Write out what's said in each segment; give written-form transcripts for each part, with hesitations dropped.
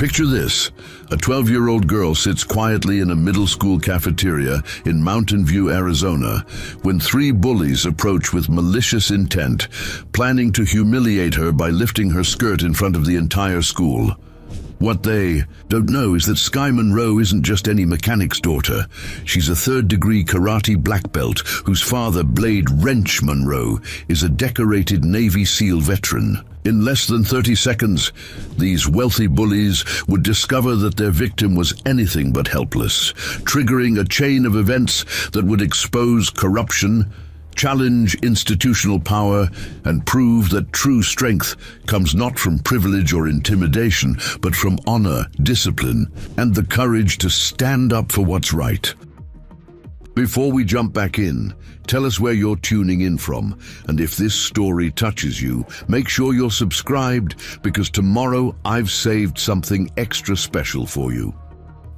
Picture this. A 12-year-old girl sits quietly in a middle school cafeteria in Mountain View, Arizona, when three bullies approach with malicious intent, planning to humiliate her by lifting her skirt in front of the entire school. What they don't know is that Sky Monroe isn't just any mechanic's daughter. She's a third-degree karate black belt whose father, Blade Wrench Monroe, is a decorated Navy SEAL veteran. In less than 30 seconds, these wealthy bullies would discover that their victim was anything but helpless, triggering a chain of events that would expose corruption, challenge institutional power, and prove that true strength comes not from privilege or intimidation, but from honor, discipline, and the courage to stand up for what's right. Before we jump back in, tell us where you're tuning in from, and if this story touches you, make sure you're subscribed, because tomorrow I've saved something extra special for you.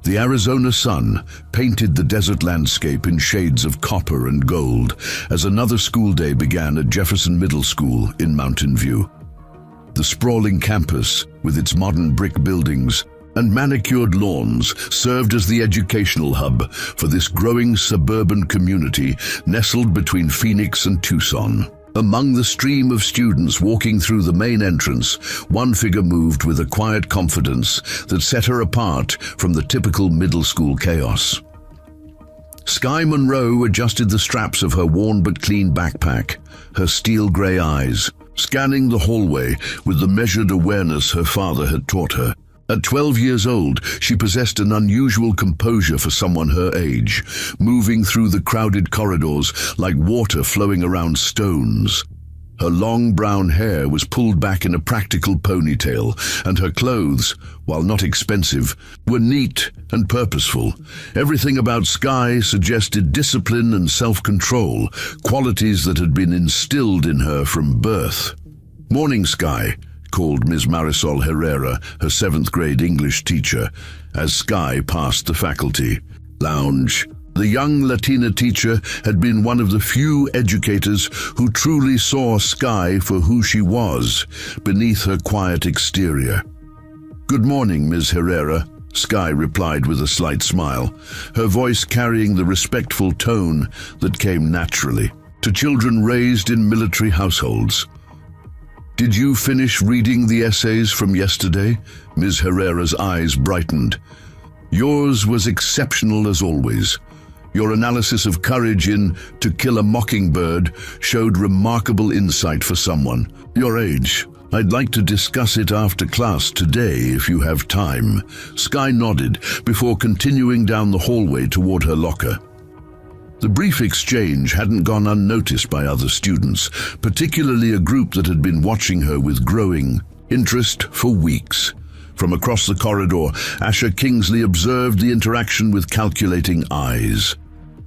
The Arizona sun painted the desert landscape in shades of copper and gold as another school day began at Jefferson Middle School in Mountain View. The sprawling campus, with its modern brick buildings and manicured lawns, served as the educational hub for this growing suburban community nestled between Phoenix and Tucson. Among the stream of students walking through the main entrance, one figure moved with a quiet confidence that set her apart from the typical middle school chaos. Sky Monroe adjusted the straps of her worn but clean backpack, her steel-gray eyes scanning the hallway with the measured awareness her father had taught her. At 12 years old, she possessed an unusual composure for someone her age, moving through the crowded corridors like water flowing around stones. Her long brown hair was pulled back in a practical ponytail, and her clothes, while not expensive, were neat and purposeful. Everything about Sky suggested discipline and self-control, qualities that had been instilled in her from birth. "Morning, Sky," called Ms. Marisol Herrera, her 7th grade English teacher, as Sky passed the faculty lounge. The young Latina teacher had been one of the few educators who truly saw Sky for who she was, beneath her quiet exterior. "Good morning, Ms. Herrera," Sky replied with a slight smile, her voice carrying the respectful tone that came naturally to children raised in military households. "Did you finish reading the essays from yesterday?" Ms. Herrera's eyes brightened. "Yours was exceptional as always. Your analysis of courage in To Kill a Mockingbird showed remarkable insight for someone your age. I'd like to discuss it after class today if you have time." Sky nodded before continuing down the hallway toward her locker. The brief exchange hadn't gone unnoticed by other students, particularly a group that had been watching her with growing interest for weeks. From across the corridor, Asher Kingsley observed the interaction with calculating eyes.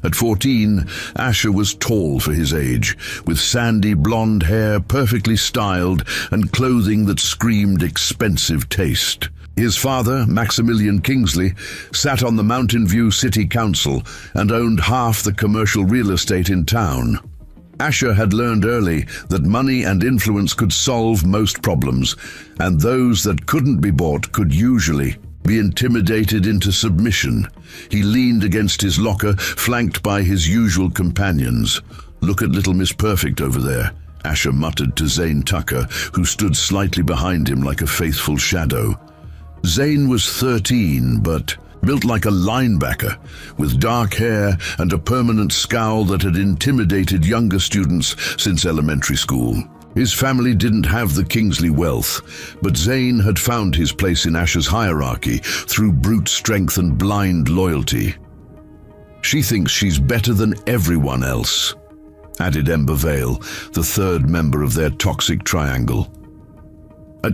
At 14, Asher was tall for his age, with sandy blonde hair perfectly styled and clothing that screamed expensive taste. His father, Maximilian Kingsley, sat on the Mountain View City Council and owned half the commercial real estate in town. Asher had learned early that money and influence could solve most problems, and those that couldn't be bought could usually be intimidated into submission. He leaned against his locker, flanked by his usual companions. "Look at little Miss Perfect over there," Asher muttered to Zane Tucker, who stood slightly behind him like a faithful shadow. Zane was 13, but built like a linebacker, with dark hair and a permanent scowl that had intimidated younger students since elementary school. His family didn't have the Kingsley wealth, but Zane had found his place in Asher's hierarchy through brute strength and blind loyalty. "She thinks she's better than everyone else," added Ember Vale, the third member of their toxic triangle. At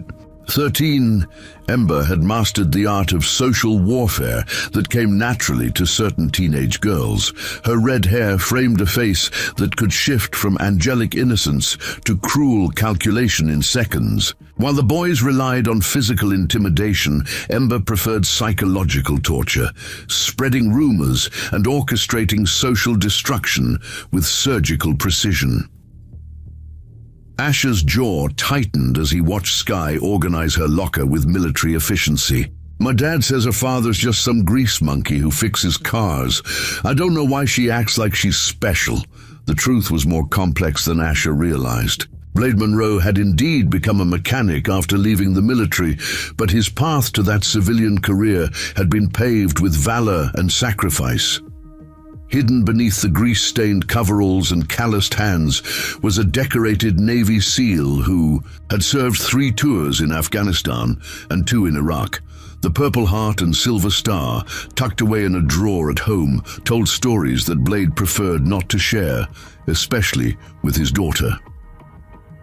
13, Ember had mastered the art of social warfare that came naturally to certain teenage girls. Her red hair framed a face that could shift from angelic innocence to cruel calculation in seconds. While the boys relied on physical intimidation, Ember preferred psychological torture, spreading rumors and orchestrating social destruction with surgical precision. Asher's jaw tightened as he watched Sky organize her locker with military efficiency. My dad says her father's just some grease monkey who fixes cars. I don't know why she acts like she's special. The truth was more complex than Asher realized. Blade Monroe had indeed become a mechanic after leaving the military, but his path to that civilian career had been paved with valor and sacrifice. Hidden beneath the grease-stained coveralls and calloused hands was a decorated Navy SEAL who had served 3 tours in Afghanistan and 2 in Iraq. The Purple Heart and Silver Star, tucked away in a drawer at home, told stories that Blade preferred not to share, especially with his daughter.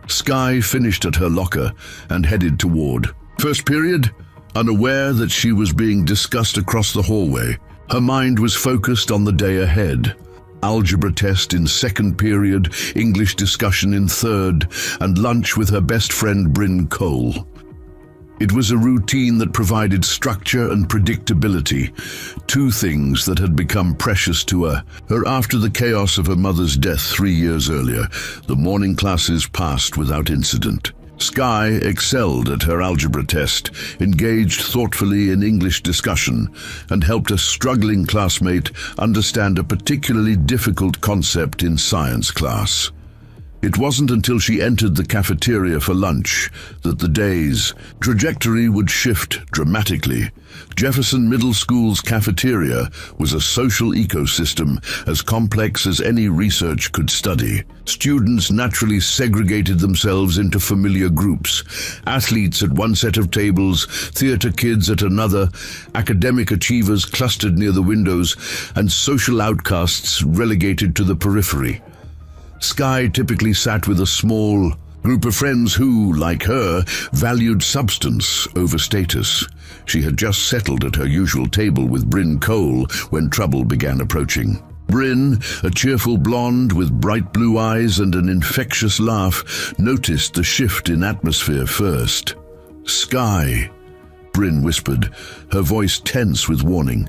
Sky finished at her locker and headed toward first period, unaware that she was being discussed across the hallway. Her mind was focused on the day ahead. Algebra test in second period, English discussion in third, and lunch with her best friend Bryn Cole. It was a routine that provided structure and predictability, 2 things that had become precious to her. After the chaos of her mother's death 3 years earlier, the morning classes passed without incident. Sky excelled at her algebra test, engaged thoughtfully in English discussion, and helped a struggling classmate understand a particularly difficult concept in science class. It wasn't until she entered the cafeteria for lunch that the day's trajectory would shift dramatically. Jefferson Middle School's cafeteria was a social ecosystem as complex as any research could study. Students naturally segregated themselves into familiar groups. Athletes at one set of tables, theater kids at another, academic achievers clustered near the windows, and social outcasts relegated to the periphery. Sky typically sat with a small group of friends who, like her, valued substance over status. She had just settled at her usual table with Bryn Cole when trouble began approaching. Bryn, a cheerful blonde with bright blue eyes and an infectious laugh, noticed the shift in atmosphere first. "Sky," Bryn whispered, her voice tense with warning.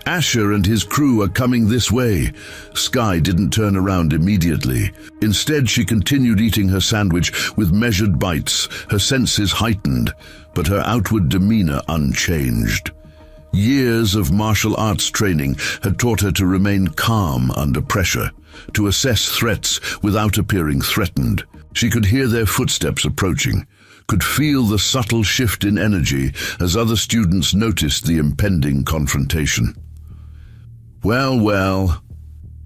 "Asher and his crew are coming this way." Sky didn't turn around immediately. Instead, she continued eating her sandwich with measured bites, her senses heightened, but her outward demeanor unchanged. Years of martial arts training had taught her to remain calm under pressure, to assess threats without appearing threatened. She could hear their footsteps approaching, could feel the subtle shift in energy as other students noticed the impending confrontation. Well,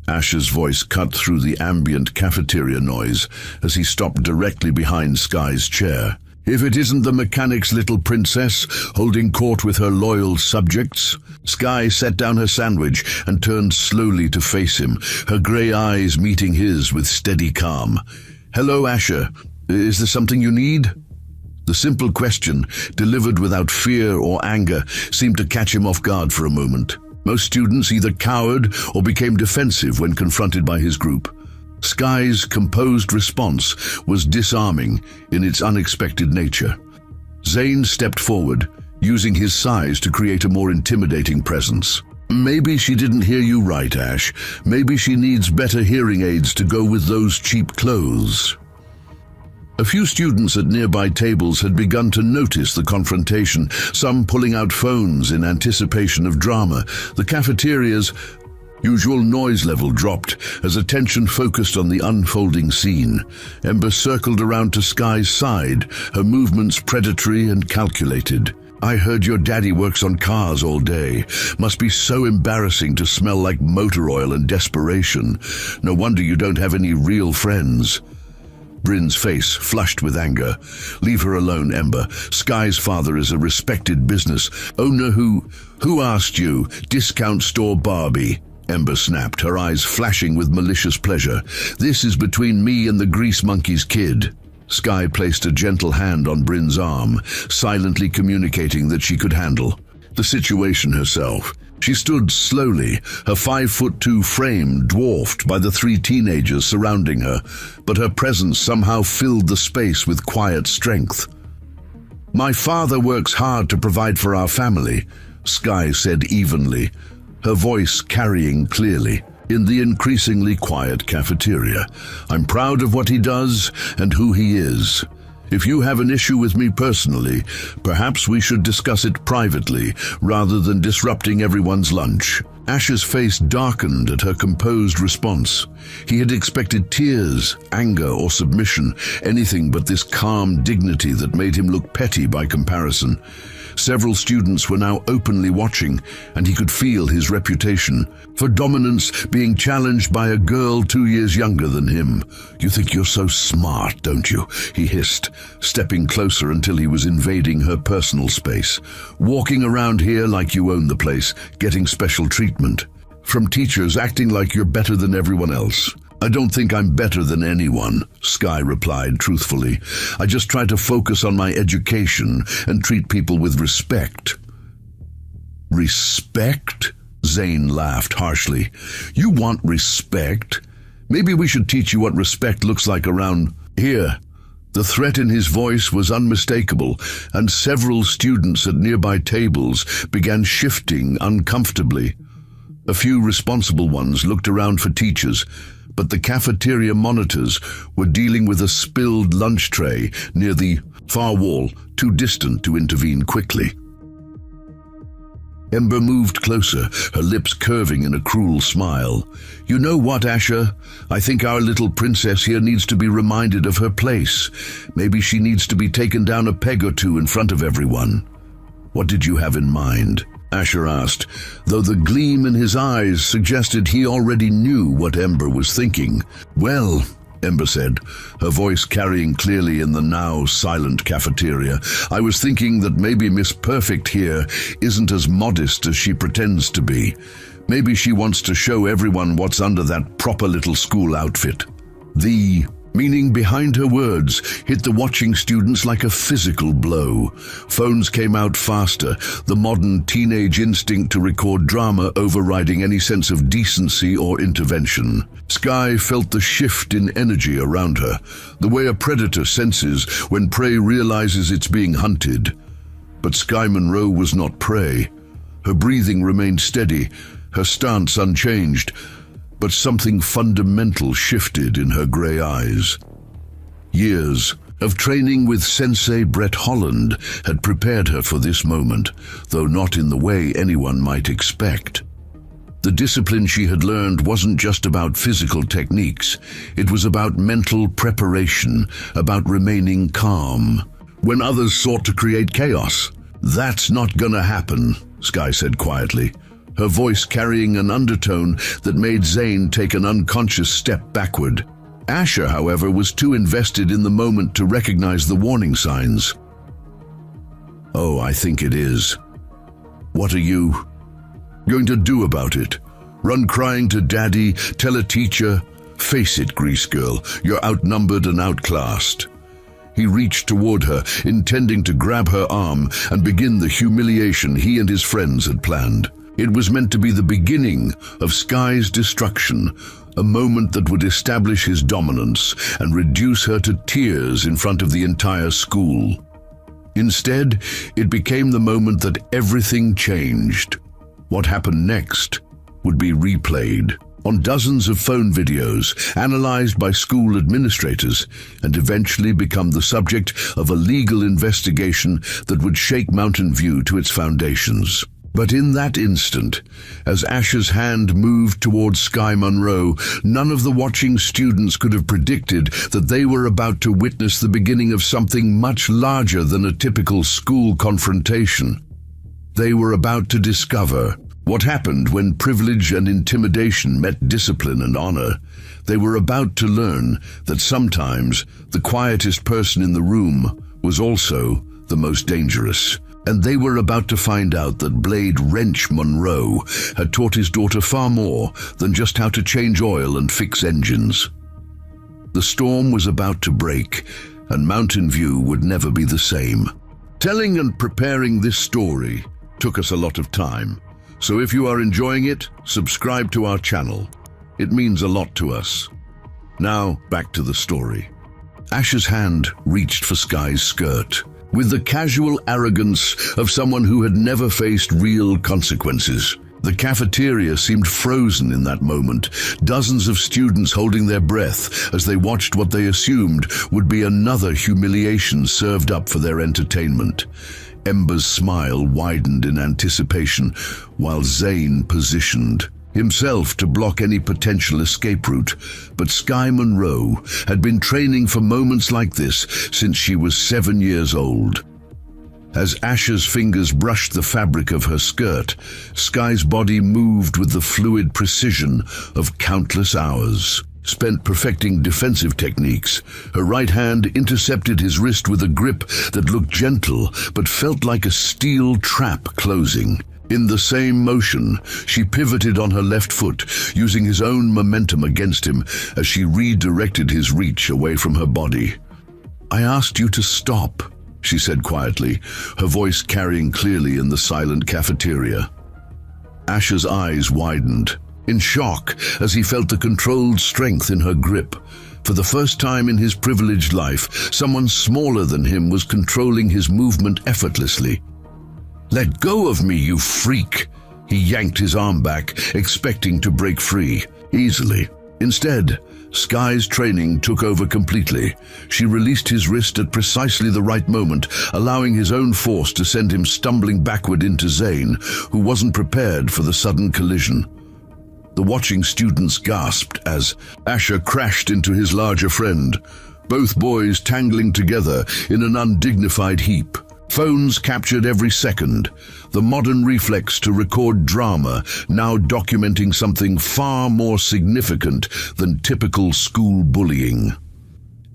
Asher's voice cut through the ambient cafeteria noise as he stopped directly behind Sky's chair. "If it isn't the mechanic's little princess holding court with her loyal subjects." Sky set down her sandwich and turned slowly to face him, her grey eyes meeting his with steady calm. "Hello, Asher. Is there something you need?" The simple question, delivered without fear or anger, seemed to catch him off guard for a moment. Most students either cowered or became defensive when confronted by his group. Sky's composed response was disarming in its unexpected nature. Zane stepped forward, using his size to create a more intimidating presence. "Maybe she didn't hear you right, Ash. Maybe she needs better hearing aids to go with those cheap clothes." A few students at nearby tables had begun to notice the confrontation, some pulling out phones in anticipation of drama. The cafeteria's usual noise level dropped as attention focused on the unfolding scene. Ember circled around to Sky's side, her movements predatory and calculated. "I heard your daddy works on cars all day. Must be so embarrassing to smell like motor oil and desperation. No wonder you don't have any real friends." Bryn's face flushed with anger. "Leave her alone, Ember. Sky's father is a respected business owner who asked you? Discount store Barbie." Ember snapped, her eyes flashing with malicious pleasure. "This is between me and the grease monkey's kid." Sky placed a gentle hand on Bryn's arm, silently communicating that she could handle the situation herself. She stood slowly, her 5'2" frame dwarfed by the 3 teenagers surrounding her, but her presence somehow filled the space with quiet strength. "My father works hard to provide for our family," Sky said evenly, her voice carrying clearly in the increasingly quiet cafeteria. "I'm proud of what he does and who he is. If you have an issue with me personally, perhaps we should discuss it privately rather than disrupting everyone's lunch." Ash's face darkened at her composed response. He had expected tears, anger, or submission, anything but this calm dignity that made him look petty by comparison. Several students were now openly watching, and he could feel his reputation for dominance being challenged by a girl 2 years younger than him. "You think you're so smart, don't you?" he hissed, stepping closer until he was invading her personal space. "Walking around here like you own the place, getting special treatment from teachers, acting like you're better than everyone else." "I don't think I'm better than anyone," Sky replied truthfully. "I just try to focus on my education and treat people with respect." "Respect?" Zane laughed harshly. "You want respect? Maybe we should teach you what respect looks like around here." The threat in his voice was unmistakable, and several students at nearby tables began shifting uncomfortably. A few responsible ones looked around for teachers, but the cafeteria monitors were dealing with a spilled lunch tray near the far wall, too distant to intervene quickly. Ember moved closer, her lips curving in a cruel smile. "You know what, Asher? I think our little princess here needs to be reminded of her place. Maybe she needs to be taken down a peg or two in front of everyone." "What did you have in mind?" Asher asked, though the gleam in his eyes suggested he already knew what Ember was thinking. "Well," Ember said, her voice carrying clearly in the now silent cafeteria, "I was thinking that maybe Miss Perfect here isn't as modest as she pretends to be. Maybe she wants to show everyone what's under that proper little school outfit." The meaning behind her words hit the watching students like a physical blow. Phones came out faster, the modern teenage instinct to record drama overriding any sense of decency or intervention. Sky felt the shift in energy around her, the way a predator senses when prey realizes it's being hunted. But Sky Monroe was not prey. Her breathing remained steady, her stance unchanged, but something fundamental shifted in her gray eyes. Years of training with Sensei Brett Holland had prepared her for this moment, though not in the way anyone might expect. The discipline she had learned wasn't just about physical techniques. It was about mental preparation, about remaining calm when others sought to create chaos. "That's not gonna happen," Sky said quietly, her voice carrying an undertone that made Zane take an unconscious step backward. Asher, however, was too invested in the moment to recognize the warning signs. "Oh, I think it is. What are you going to do about it? Run crying to Daddy? Tell a teacher? Face it, Grease Girl, you're outnumbered and outclassed." He reached toward her, intending to grab her arm and begin the humiliation he and his friends had planned. It was meant to be the beginning of Sky's destruction, a moment that would establish his dominance and reduce her to tears in front of the entire school. Instead, it became the moment that everything changed. What happened next would be replayed on dozens of phone videos, analyzed by school administrators, and eventually become the subject of a legal investigation that would shake Mountain View to its foundations. But in that instant, as Asher's hand moved towards Sky Monroe, none of the watching students could have predicted that they were about to witness the beginning of something much larger than a typical school confrontation. They were about to discover what happened when privilege and intimidation met discipline and honor. They were about to learn that sometimes the quietest person in the room was also the most dangerous. And they were about to find out that Blade Wrench Monroe had taught his daughter far more than just how to change oil and fix engines. The storm was about to break, and Mountain View would never be the same. Telling and preparing this story took us a lot of time, so if you are enjoying it, subscribe to our channel. It means a lot to us. Now, back to the story. Ash's hand reached for Sky's skirt, with the casual arrogance of someone who had never faced real consequences. The cafeteria seemed frozen in that moment, dozens of students holding their breath as they watched what they assumed would be another humiliation served up for their entertainment. Ember's smile widened in anticipation, while Zane positioned himself to block any potential escape route. But Sky Monroe had been training for moments like this since she was 7 years old. As Asher's fingers brushed the fabric of her skirt, Sky's body moved with the fluid precision of countless hours spent perfecting defensive techniques. Her right hand intercepted his wrist with a grip that looked gentle but felt like a steel trap closing. In the same motion, she pivoted on her left foot, using his own momentum against him as she redirected his reach away from her body. "I asked you to stop," she said quietly, her voice carrying clearly in the silent cafeteria. Asher's eyes widened, in shock as he felt the controlled strength in her grip. For the first time in his privileged life, someone smaller than him was controlling his movement effortlessly. "Let go of me, you freak!" He yanked his arm back, expecting to break free easily. Instead, Sky's training took over completely. She released his wrist at precisely the right moment, allowing his own force to send him stumbling backward into Zane, who wasn't prepared for the sudden collision. The watching students gasped as Asher crashed into his larger friend, both boys tangling together in an undignified heap. Phones captured every second, the modern reflex to record drama, now documenting something far more significant than typical school bullying.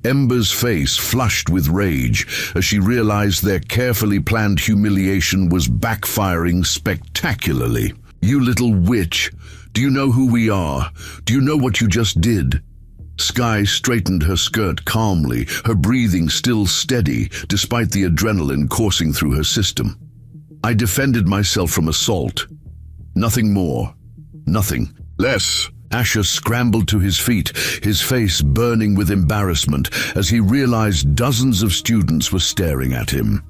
Ember's face flushed with rage as she realized their carefully planned humiliation was backfiring spectacularly. "You little witch! Do you know who we are? Do you know what you just did?" Sky straightened her skirt calmly, her breathing still steady despite the adrenaline coursing through her system. "I defended myself from assault. Nothing more. Nothing less." Asher scrambled to his feet, his face burning with embarrassment as he realized dozens of students were staring at him.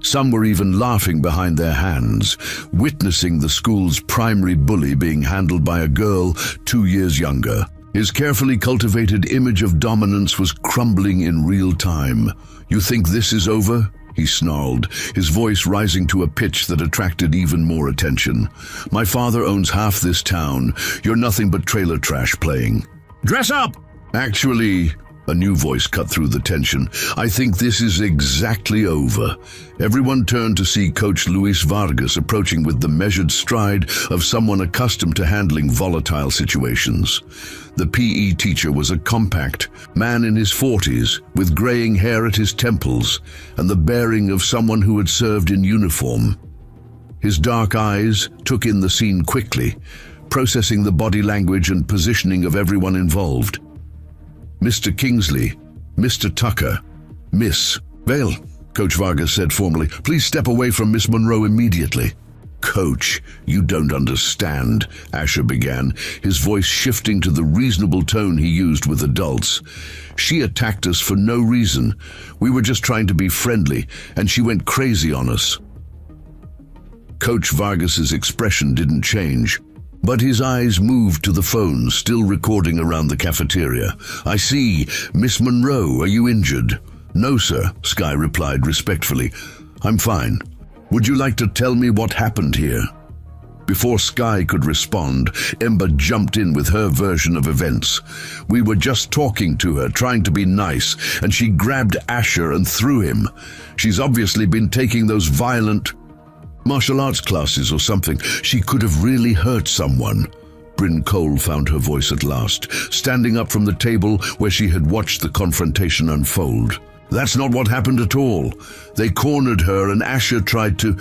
Some were even laughing behind their hands, witnessing the school's primary bully being handled by a girl 2 years younger. His carefully cultivated image of dominance was crumbling in real time. "You think this is over?" he snarled, his voice rising to a pitch that attracted even more attention. "My father owns half this town. You're nothing but trailer trash playing." "Dress up!" "Actually," a new voice cut through the tension, "I think this is exactly over." Everyone turned to see Coach Luis Vargas approaching with the measured stride of someone accustomed to handling volatile situations. The PE teacher was a compact man in his 40s, with graying hair at his temples and the bearing of someone who had served in uniform. His dark eyes took in the scene quickly, processing the body language and positioning of everyone involved. "Mr. Kingsley, Mr. Tucker, Miss Vale," Coach Vargas said formally, "please step away from Miss Monroe immediately." "Coach, you don't understand," Asher began, his voice shifting to the reasonable tone he used with adults. "She attacked us for no reason. We were just trying to be friendly, and she went crazy on us." Coach Vargas's expression didn't change, but his eyes moved to the phone still recording around the cafeteria. "I see. Miss Monroe, are you injured?" "No, sir," Sky replied respectfully. "I'm fine. Would you like to tell me what happened here?" Before Sky could respond, Ember jumped in with her version of events. "We were just talking to her, trying to be nice, and she grabbed Asher and threw him. She's obviously been taking those violent martial arts classes or something. She could have really hurt someone." Bryn Cole found her voice at last, standing up from the table where she had watched the confrontation unfold. "That's not what happened at all. They cornered her and Asher tried to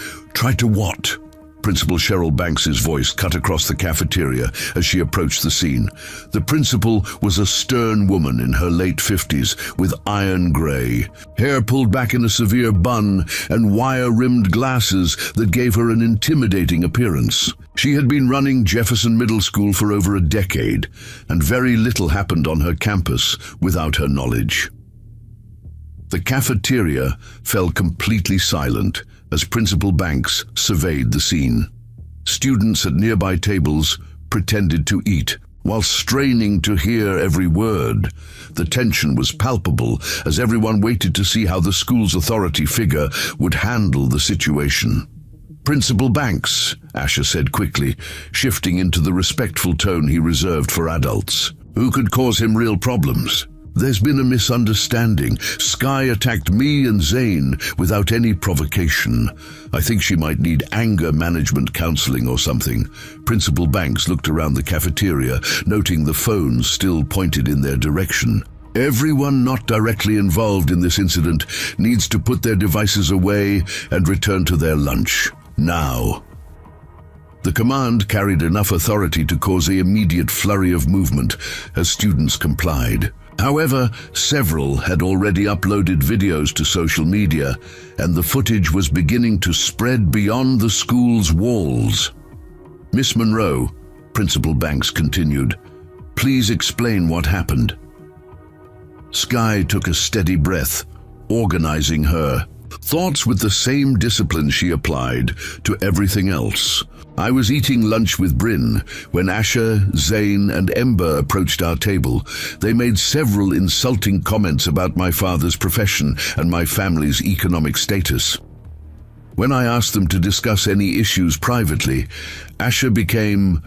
what?" Principal Cheryl Banks's voice cut across the cafeteria as she approached the scene. The principal was a stern woman in her late 50s with iron gray hair pulled back in a severe bun and wire-rimmed glasses that gave her an intimidating appearance. She had been running Jefferson Middle School for over a decade, and very little happened on her campus without her knowledge. The cafeteria fell completely silent as Principal Banks surveyed the scene. Students at nearby tables pretended to eat, while straining to hear every word. The tension was palpable as everyone waited to see how the school's authority figure would handle the situation. "Principal Banks," Asher said quickly, shifting into the respectful tone he reserved for adults. "Who could cause him real problems? There's been a misunderstanding. Sky attacked me and Zane without any provocation. I think she might need anger management counseling or something." Principal Banks looked around the cafeteria, noting the phones still pointed in their direction. "Everyone not directly involved in this incident needs to put their devices away and return to their lunch. Now." The command carried enough authority to cause an immediate flurry of movement as students complied. However, several had already uploaded videos to social media, and the footage was beginning to spread beyond the school's walls. "Miss Monroe," Principal Banks continued, "please explain what happened." Sky took a steady breath, organizing her thoughts with the same discipline she applied to everything else. "I was eating lunch with Bryn when Asher, Zane, and Ember approached our table. They made several insulting comments about my father's profession and my family's economic status. When I asked them to discuss any issues privately, Asher became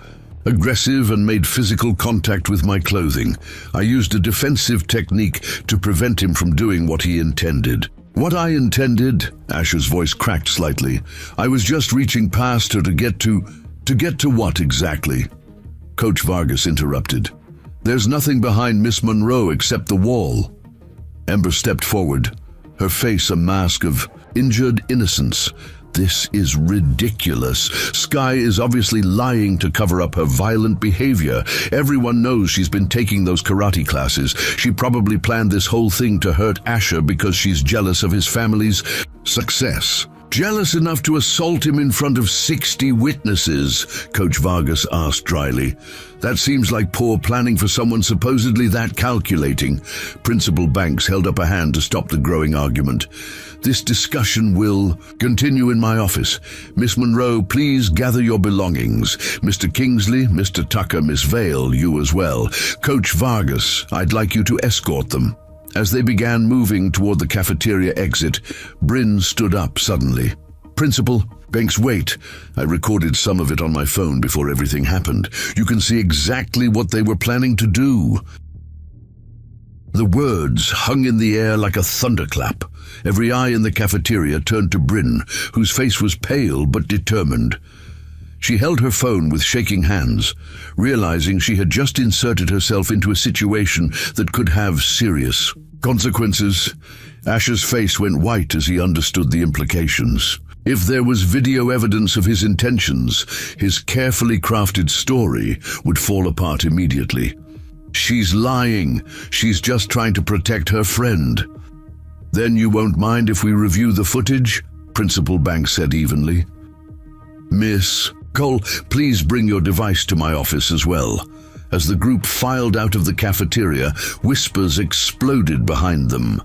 aggressive and made physical contact with my clothing. I used a defensive technique to prevent him from doing what he intended." "What I intended?" Asher's voice cracked slightly. "I was just reaching past her to get to what exactly?" Coach Vargas interrupted. "There's nothing behind Miss Monroe except the wall." Ember stepped forward, her face a mask of injured innocence. "This is ridiculous. Sky is obviously lying to cover up her violent behavior. Everyone knows she's been taking those karate classes. She probably planned this whole thing to hurt Asher because she's jealous of his family's success." "Jealous enough to assault him in front of 60 witnesses?" Coach Vargas asked dryly. "That seems like poor planning for someone supposedly that calculating." Principal Banks held up a hand to stop the growing argument. "This discussion will continue in my office. Miss Monroe, please gather your belongings. Mr. Kingsley, Mr. Tucker, Miss Vale, you as well. Coach Vargas, I'd like you to escort them." As they began moving toward the cafeteria exit, Bryn stood up suddenly. "Principal Banks, wait. I recorded some of it on my phone before everything happened. You can see exactly what they were planning to do." The words hung in the air like a thunderclap. Every eye in the cafeteria turned to Bryn, whose face was pale but determined. She held her phone with shaking hands, realizing she had just inserted herself into a situation that could have serious consequences. Asher's face went white as he understood the implications. If there was video evidence of his intentions, his carefully crafted story would fall apart immediately. "She's lying. She's just trying to protect her friend." "Then you won't mind if we review the footage?" Principal Banks said evenly. "Miss Cole, please bring your device to my office as well." As the group filed out of the cafeteria, whispers exploded behind them.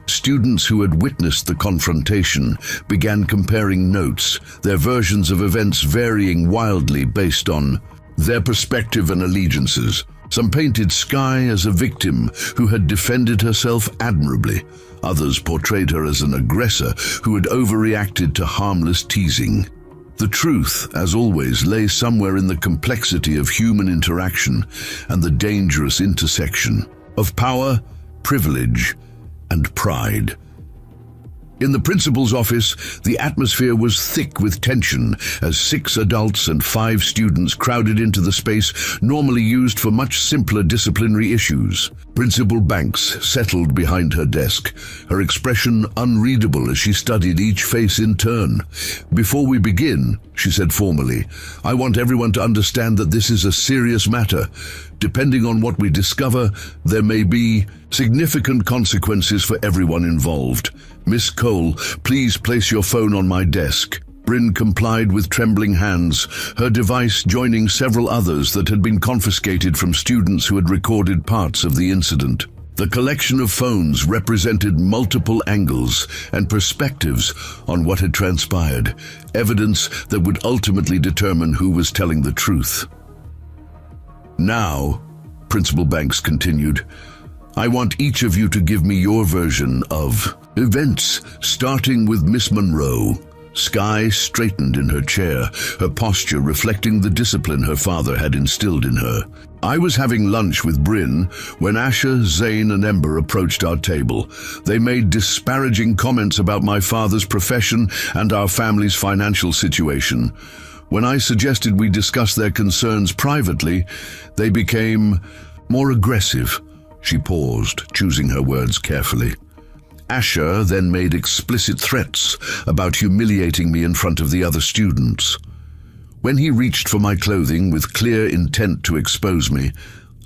Students who had witnessed the confrontation began comparing notes, their versions of events varying wildly based on their perspective and allegiances. Some painted Sky as a victim who had defended herself admirably. Others portrayed her as an aggressor who had overreacted to harmless teasing. The truth, as always, lay somewhere in the complexity of human interaction and the dangerous intersection of power, privilege, and pride. In the principal's office, the atmosphere was thick with tension as 6 adults and 5 students crowded into the space normally used for much simpler disciplinary issues. Principal Banks settled behind her desk, her expression unreadable as she studied each face in turn. "Before we begin," she said formally, "I want everyone to understand that this is a serious matter. Depending on what we discover, there may be significant consequences for everyone involved. Miss Cole, please place your phone on my desk." Bryn complied with trembling hands, her device joining several others that had been confiscated from students who had recorded parts of the incident. The collection of phones represented multiple angles and perspectives on what had transpired, evidence that would ultimately determine who was telling the truth. "Now," Principal Banks continued, "I want each of you to give me your version of events, starting with Miss Monroe." Skye straightened in her chair, her posture reflecting the discipline her father had instilled in her. "I was having lunch with Bryn when Asher, Zane, and Ember approached our table. They made disparaging comments about my father's profession and our family's financial situation. When I suggested we discuss their concerns privately, they became more aggressive." She paused, choosing her words carefully. "Asher then made explicit threats about humiliating me in front of the other students. When he reached for my clothing with clear intent to expose me,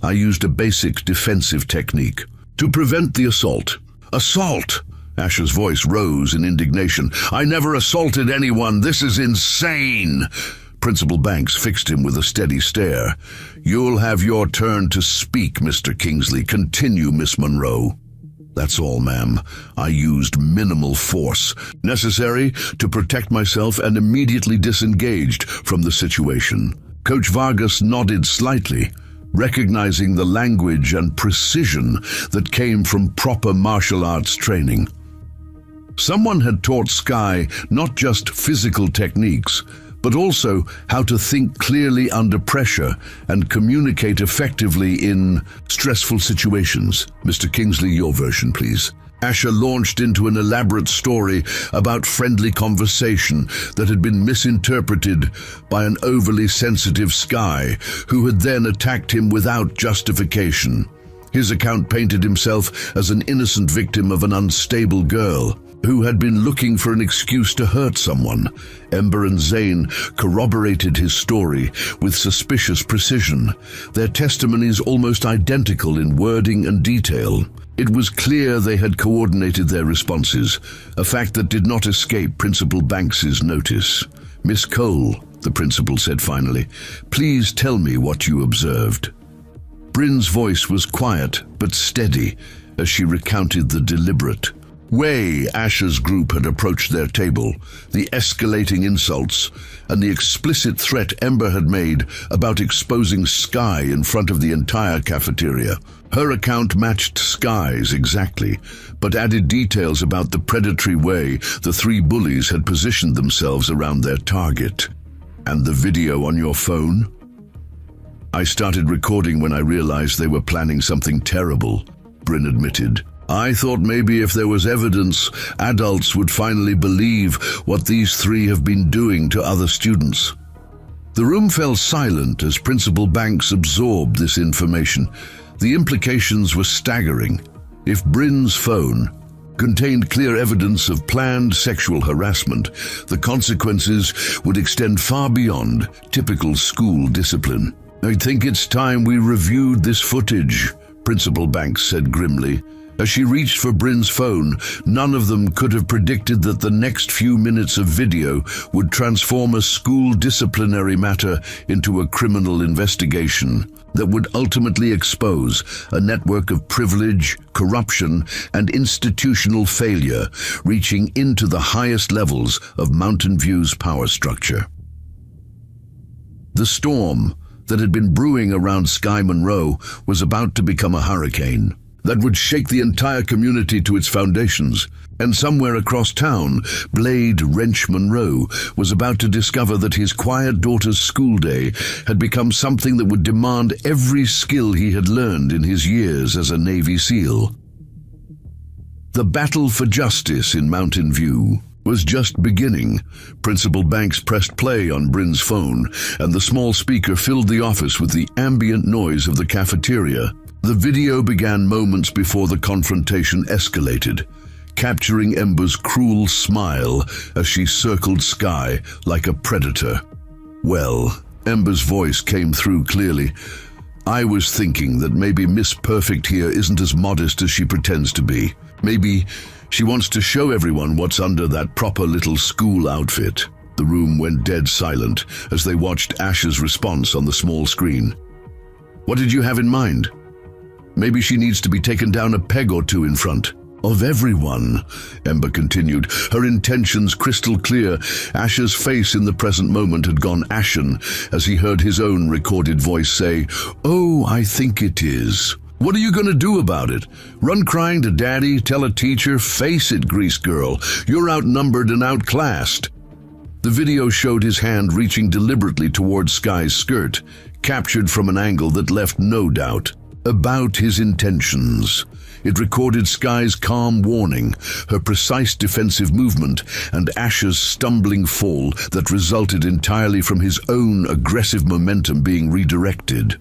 I used a basic defensive technique to prevent the assault." "Assault!" Asher's voice rose in indignation. "I never assaulted anyone. This is insane!" Principal Banks fixed him with a steady stare. "You'll have your turn to speak, Mr. Kingsley. Continue, Miss Monroe." "That's all, ma'am. I used minimal force, necessary to protect myself, and immediately disengaged from the situation." Coach Vargas nodded slightly, recognizing the language and precision that came from proper martial arts training. Someone had taught Skye not just physical techniques, but also how to think clearly under pressure and communicate effectively in stressful situations. "Mr. Kingsley, your version, please." Asher launched into an elaborate story about friendly conversation that had been misinterpreted by an overly sensitive Skye, who had then attacked him without justification. His account painted himself as an innocent victim of an unstable girl who had been looking for an excuse to hurt someone. Ember and Zane corroborated his story with suspicious precision, their testimonies almost identical in wording and detail. It was clear they had coordinated their responses, a fact that did not escape Principal Banks's notice. "Miss Cole," the principal said finally, "please tell me what you observed." Bryn's voice was quiet but steady as she recounted the deliberate way Asher's group had approached their table, the escalating insults, and the explicit threat Ember had made about exposing Skye in front of the entire cafeteria. Her account matched Skye's exactly, but added details about the predatory way the three bullies had positioned themselves around their target. "And the video on your phone?" "I started recording when I realized they were planning something terrible," Bryn admitted. "I thought maybe if there was evidence, adults would finally believe what these three have been doing to other students." The room fell silent as Principal Banks absorbed this information. The implications were staggering. If Bryn's phone contained clear evidence of planned sexual harassment, the consequences would extend far beyond typical school discipline. "I think it's time we reviewed this footage," Principal Banks said grimly. As she reached for Bryn's phone, none of them could have predicted that the next few minutes of video would transform a school disciplinary matter into a criminal investigation that would ultimately expose a network of privilege, corruption, and institutional failure reaching into the highest levels of Mountain View's power structure. The storm that had been brewing around Skye Monroe was about to become a hurricane that would shake the entire community to its foundations. And somewhere across town, Blade Wrench Monroe was about to discover that his quiet daughter's school day had become something that would demand every skill he had learned in his years as a Navy SEAL. The battle for justice in Mountain View was just beginning. Principal Banks pressed play on Bryn's phone, and the small speaker filled the office with the ambient noise of the cafeteria. The video began moments before the confrontation escalated, capturing Ember's cruel smile as she circled Skye like a predator. "Well," Ember's voice came through clearly, "I was thinking that maybe Miss Perfect here isn't as modest as she pretends to be. Maybe she wants to show everyone what's under that proper little school outfit." The room went dead silent as they watched Ash's response on the small screen. "What did you have in mind?" Maybe she needs to be taken down a peg or two in front of everyone, Ember continued, her intentions crystal clear. Asher's face in the present moment had gone ashen as he heard his own recorded voice say, "Oh, I think it is. What are you going to do about it? Run crying to Daddy? Tell a teacher? Face it, Grease Girl. You're outnumbered and outclassed." The video showed his hand reaching deliberately towards Sky's skirt, captured from an angle that left no doubt about his intentions. It recorded Sky's calm warning, her precise defensive movement, and Asher's stumbling fall that resulted entirely from his own aggressive momentum being redirected.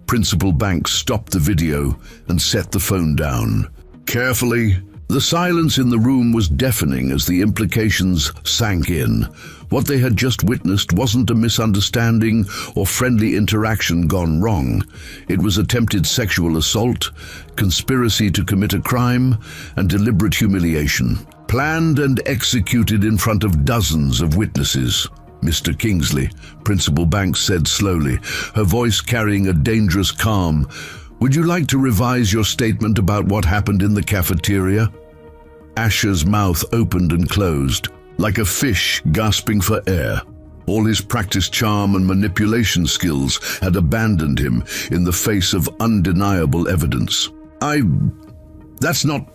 Principal Banks stopped the video and set the phone down. Carefully, the silence in the room was deafening as the implications sank in. What they had just witnessed wasn't a misunderstanding or friendly interaction gone wrong. It was attempted sexual assault, conspiracy to commit a crime, and deliberate humiliation, planned and executed in front of dozens of witnesses. "Mr. Kingsley," Principal Banks said slowly, her voice carrying a dangerous calm, "would you like to revise your statement about what happened in the cafeteria?" Asher's mouth opened and closed, like a fish gasping for air. All his practiced charm and manipulation skills had abandoned him in the face of undeniable evidence. That's not...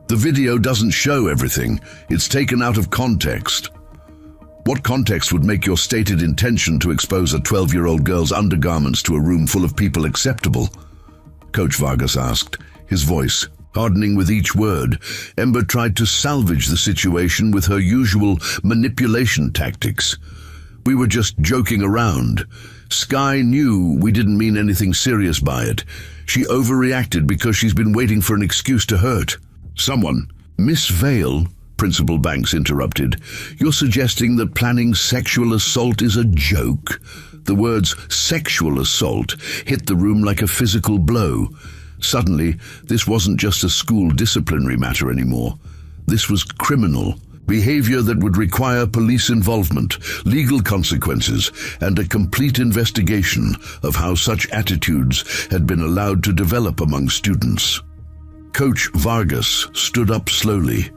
The video doesn't show everything. It's taken out of context." "What context would make your stated intention to expose a 12-year-old girl's undergarments to a room full of people acceptable?" Coach Vargas asked, his voice hardening with each word. Ember tried to salvage the situation with her usual manipulation tactics. "We were just joking around. Sky knew we didn't mean anything serious by it. She overreacted because she's been waiting for an excuse to hurt someone." "Miss Vale," Principal Banks interrupted, "you're suggesting that planning sexual assault is a joke?" The words "sexual assault" hit the room like a physical blow. Suddenly, this wasn't just a school disciplinary matter anymore. This was criminal behavior that would require police involvement, legal consequences, and a complete investigation of how such attitudes had been allowed to develop among students. Coach Vargas stood up slowly,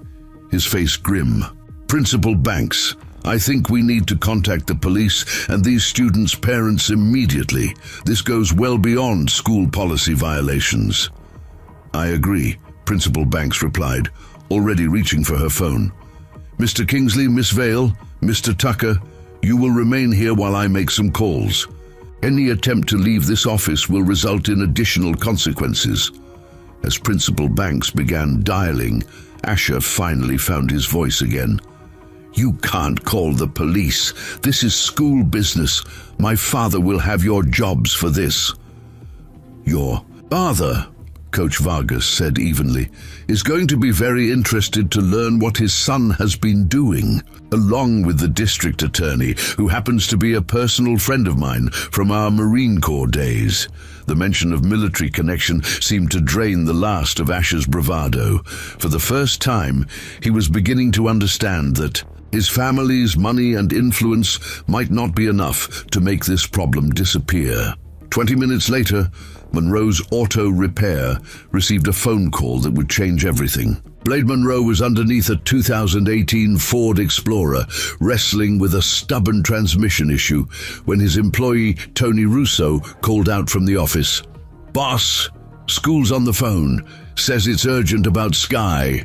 his face grim. "Principal Banks, I think we need to contact the police and these students' parents immediately. This goes well beyond school policy violations." "I agree," Principal Banks replied, already reaching for her phone. "Mr. Kingsley, Miss Vale, Mr. Tucker, you will remain here while I make some calls. Any attempt to leave this office will result in additional consequences." As Principal Banks began dialing, Asher finally found his voice again. "You can't call the police. This is school business. My father will have your jobs for this." "Your father," Coach Vargas said evenly, "is going to be very interested to learn what his son has been doing, along with the district attorney, who happens to be a personal friend of mine from our Marine Corps days." The mention of military connection seemed to drain the last of Asher's bravado. For the first time, he was beginning to understand that his family's money and influence might not be enough to make this problem disappear. 20 minutes later, Monroe's Auto Repair received a phone call that would change everything. Blade Monroe was underneath a 2018 Ford Explorer, wrestling with a stubborn transmission issue when his employee, Tony Russo, called out from the office. "Boss, school's on the phone. Says it's urgent about Sky."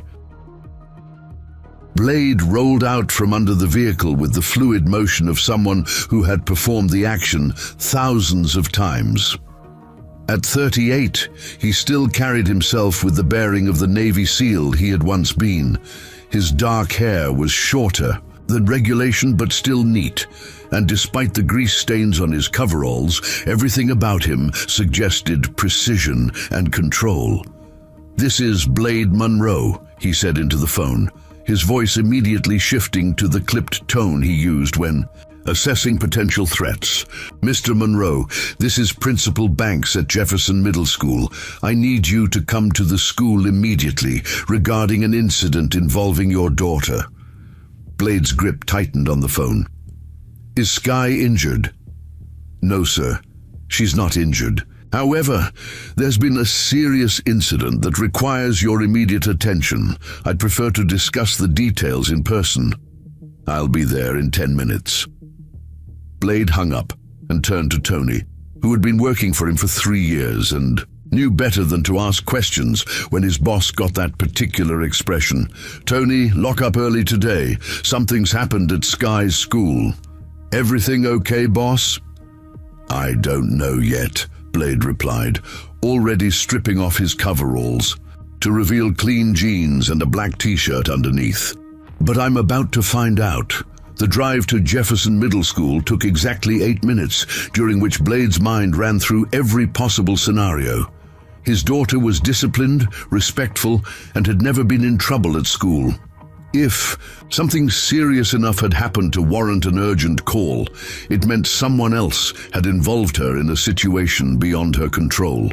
Blade rolled out from under the vehicle with the fluid motion of someone who had performed the action thousands of times. At 38, he still carried himself with the bearing of the Navy SEAL he had once been. His dark hair was shorter than regulation but still neat, and despite the grease stains on his coveralls, everything about him suggested precision and control. "This is Blade Monroe," he said into the phone, his voice immediately shifting to the clipped tone he used when assessing potential threats. "Mr. Monroe, this is Principal Banks at Jefferson Middle School. I need you to come to the school immediately regarding an incident involving your daughter." Blade's grip tightened on the phone. "Is Sky injured?" "No, sir. She's not injured. However, there's been a serious incident that requires your immediate attention. I'd prefer to discuss the details in person. I'll be there in 10 minutes. Blade hung up and turned to Tony, who had been working for him for 3 years and knew better than to ask questions when his boss got that particular expression. "Tony, lock up early today. Something's happened at Sky's school." "Everything okay, boss?" "I don't know yet," Blade replied, already stripping off his coveralls to reveal clean jeans and a black t-shirt underneath. "But I'm about to find out." The drive to Jefferson Middle School took exactly 8 minutes, during which Blade's mind ran through every possible scenario. His daughter was disciplined, respectful, and had never been in trouble at school. If something serious enough had happened to warrant an urgent call, it meant someone else had involved her in a situation beyond her control.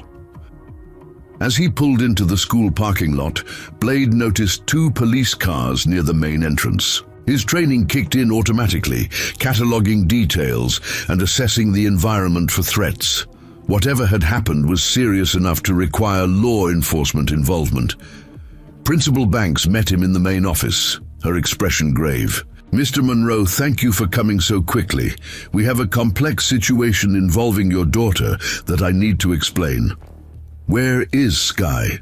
As he pulled into the school parking lot, Blade noticed 2 police cars near the main entrance. His training kicked in automatically, cataloging details and assessing the environment for threats. Whatever had happened was serious enough to require law enforcement involvement. Principal Banks met him in the main office, her expression grave. "Mr. Monroe, thank you for coming so quickly. We have a complex situation involving your daughter that I need to explain." "Where is Sky?"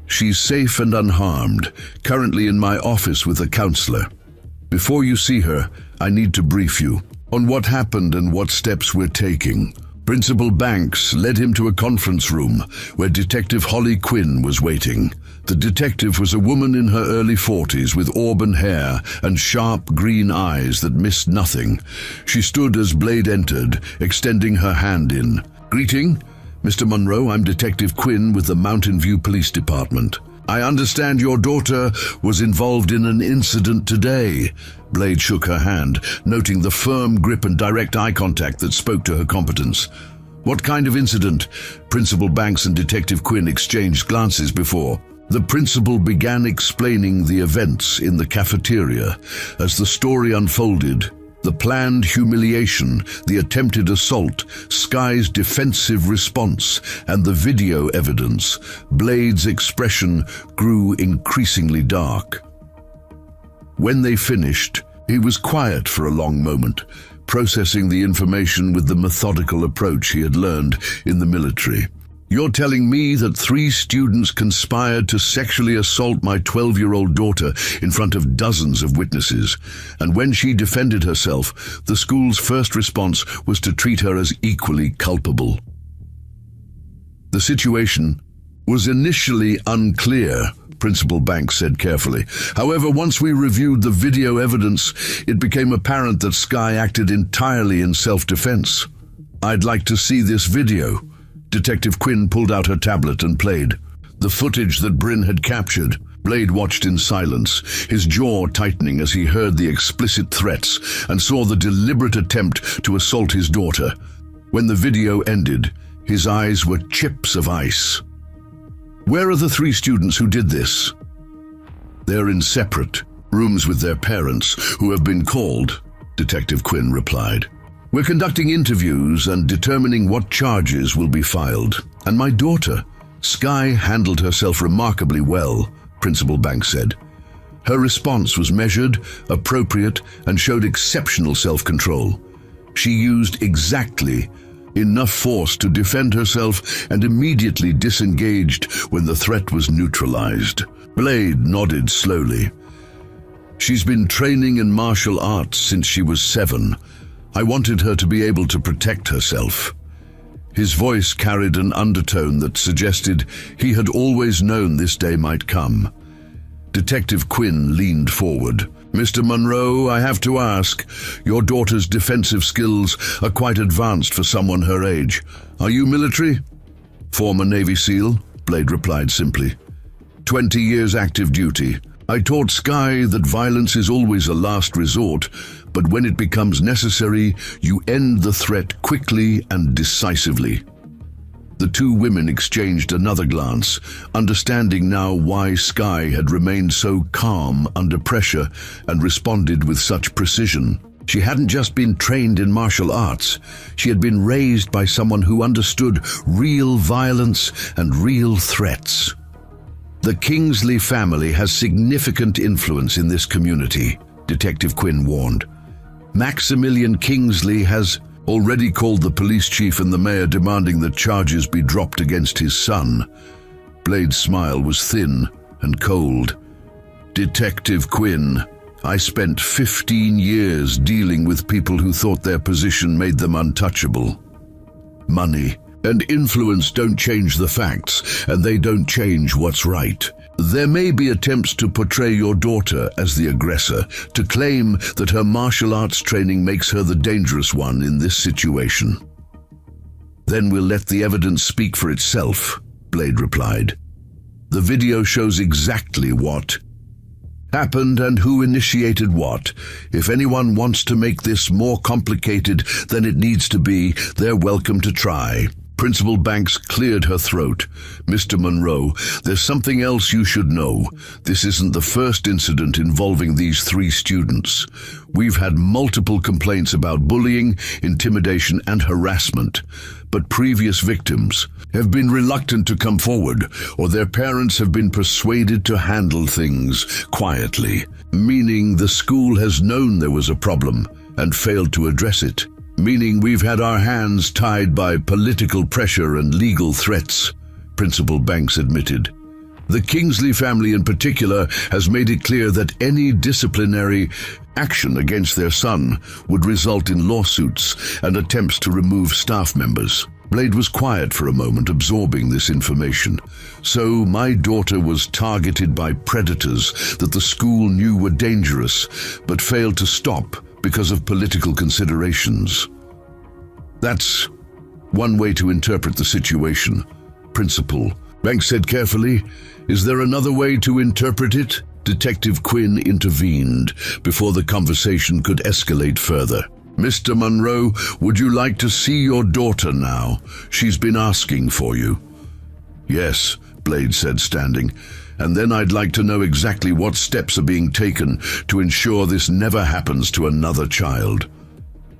"She's safe and unharmed, currently in my office with a counselor. Before you see her, I need to brief you on what happened and what steps we're taking." Principal Banks led him to a conference room where Detective Holly Quinn was waiting. The detective was a woman in her early 40s with auburn hair and sharp green eyes that missed nothing. She stood as Blade entered, extending her hand in. "Greeting, Mr. Monroe, I'm Detective Quinn with the Mountain View Police Department. I understand your daughter was involved in an incident today." Blade shook her hand, noting the firm grip and direct eye contact that spoke to her competence. "What kind of incident?" Principal Banks and Detective Quinn exchanged glances before the principal began explaining the events in the cafeteria. As the story unfolded, the planned humiliation, the attempted assault, Sky's defensive response, and the video evidence, Blade's expression grew increasingly dark. When they finished, he was quiet for a long moment, processing the information with the methodical approach he had learned in the military. "You're telling me that 3 students conspired to sexually assault my 12-year-old daughter in front of dozens of witnesses, and when she defended herself, the school's first response was to treat her as equally culpable." "The situation was initially unclear," Principal Banks said carefully. "However, once we reviewed the video evidence, it became apparent that Sky acted entirely in self-defense. I'd like to see this video." Detective Quinn pulled out her tablet and played the footage that Bryn had captured. Blade watched in silence, his jaw tightening as he heard the explicit threats and saw the deliberate attempt to assault his daughter. When the video ended, his eyes were chips of ice. "Where are the 3 students who did this?" "They're in separate rooms with their parents, who have been called," Detective Quinn replied. "We're conducting interviews and determining what charges will be filed. And my daughter, Sky, handled herself remarkably well," Principal Banks said. "Her response was measured, appropriate, and showed exceptional self-control. She used exactly enough force to defend herself and immediately disengaged when the threat was neutralized." Blade nodded slowly. "She's been training in martial arts since she was 7. I wanted her to be able to protect herself." His voice carried an undertone that suggested he had always known this day might come. Detective Quinn leaned forward. "Mr. Monroe, I have to ask, your daughter's defensive skills are quite advanced for someone her age. Are you military?" "Former Navy SEAL," Blade replied simply. 20 years active duty. I taught Sky that violence is always a last resort, but when it becomes necessary, you end the threat quickly and decisively." The 2 women exchanged another glance, understanding now why Sky had remained so calm under pressure and responded with such precision. She hadn't just been trained in martial arts, she had been raised by someone who understood real violence and real threats. The Kingsley family has significant influence in this community, Detective Quinn warned. Maximilian Kingsley has already called the police chief and the mayor demanding that charges be dropped against his son. Blade's smile was thin and cold. Detective Quinn, I spent 15 years dealing with people who thought their position made them untouchable. Money and influence don't change the facts, and they don't change what's right. There may be attempts to portray your daughter as the aggressor, to claim that her martial arts training makes her the dangerous one in this situation. Then we'll let the evidence speak for itself, Blade replied. The video shows exactly what happened and who initiated what. If anyone wants to make this more complicated than it needs to be, they're welcome to try. Principal Banks cleared her throat. Mr. Monroe, there's something else you should know. This isn't the first incident involving these 3 students. We've had multiple complaints about bullying, intimidation, and harassment. But previous victims have been reluctant to come forward, or their parents have been persuaded to handle things quietly, meaning the school has known there was a problem and failed to address it. Meaning we've had our hands tied by political pressure and legal threats, Principal Banks admitted. The Kingsley family in particular has made it clear that any disciplinary action against their son would result in lawsuits and attempts to remove staff members. Blade was quiet for a moment, absorbing this information. So my daughter was targeted by predators that the school knew were dangerous, but failed to stop because of political considerations. That's one way to interpret the situation, Principal Banks said carefully. Is there another way to interpret it? Detective Quinn intervened before the conversation could escalate further. Mr. Monroe, would you like to see your daughter now? She's been asking for you. Yes, Blade said, standing. And then I'd like to know exactly what steps are being taken to ensure this never happens to another child.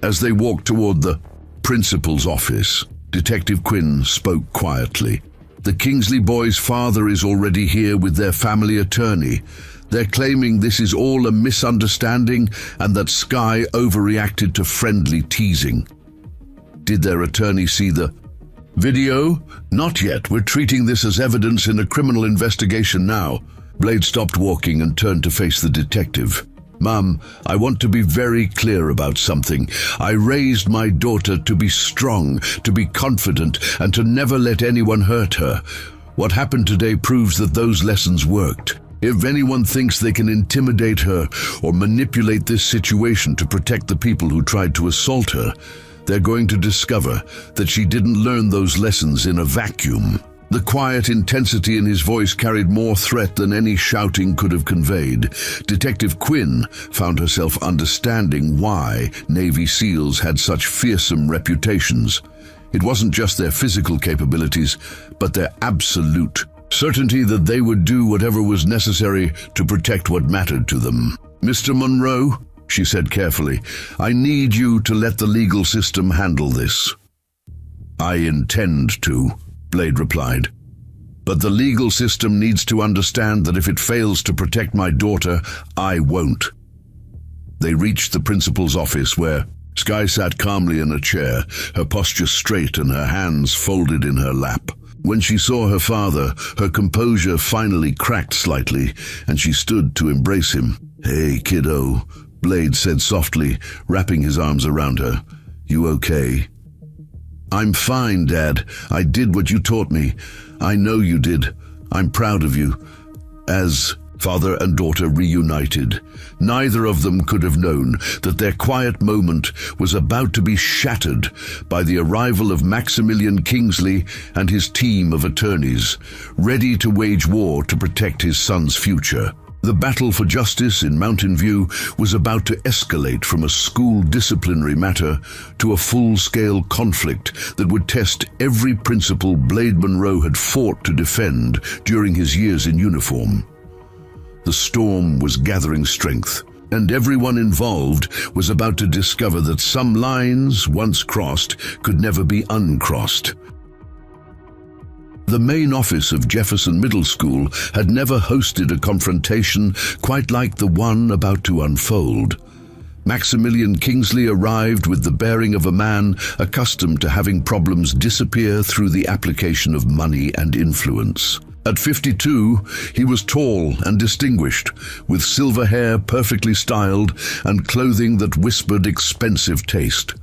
As they walked toward the principal's office, Detective Quinn spoke quietly. The Kingsley boys' father is already here with their family attorney. They're claiming this is all a misunderstanding and that Sky overreacted to friendly teasing. Did their attorney see the video? Not yet. We're treating this as evidence in a criminal investigation now. Blade stopped walking and turned to face the detective. Mom, I want to be very clear about something. I raised my daughter to be strong, to be confident, and to never let anyone hurt her. What happened today proves that those lessons worked. If anyone thinks they can intimidate her or manipulate this situation to protect the people who tried to assault her, they're going to discover that she didn't learn those lessons in a vacuum. The quiet intensity in his voice carried more threat than any shouting could have conveyed. Detective Quinn found herself understanding why Navy SEALs had such fearsome reputations. It wasn't just their physical capabilities, but their absolute certainty that they would do whatever was necessary to protect what mattered to them. Mr. Monroe, she said carefully, I need you to let the legal system handle this. I intend to, Blade replied. But the legal system needs to understand that if it fails to protect my daughter, I won't. They reached the principal's office where Sky sat calmly in a chair, her posture straight and her hands folded in her lap. When she saw her father, her composure finally cracked slightly, and she stood to embrace him. Hey, kiddo, Blade said softly, wrapping his arms around her. You okay? I'm fine, Dad. I did what you taught me. I know you did. I'm proud of you. As father and daughter reunited, neither of them could have known that their quiet moment was about to be shattered by the arrival of Maximilian Kingsley and his team of attorneys, ready to wage war to protect his son's future. The battle for justice in Mountain View was about to escalate from a school disciplinary matter to a full-scale conflict that would test every principle Blade Monroe had fought to defend during his years in uniform. The storm was gathering strength, and everyone involved was about to discover that some lines, once crossed, could never be uncrossed. The main office of Jefferson Middle School had never hosted a confrontation quite like the one about to unfold. Maximilian Kingsley arrived with the bearing of a man accustomed to having problems disappear through the application of money and influence. At 52, he was tall and distinguished, with silver hair perfectly styled and clothing that whispered expensive taste.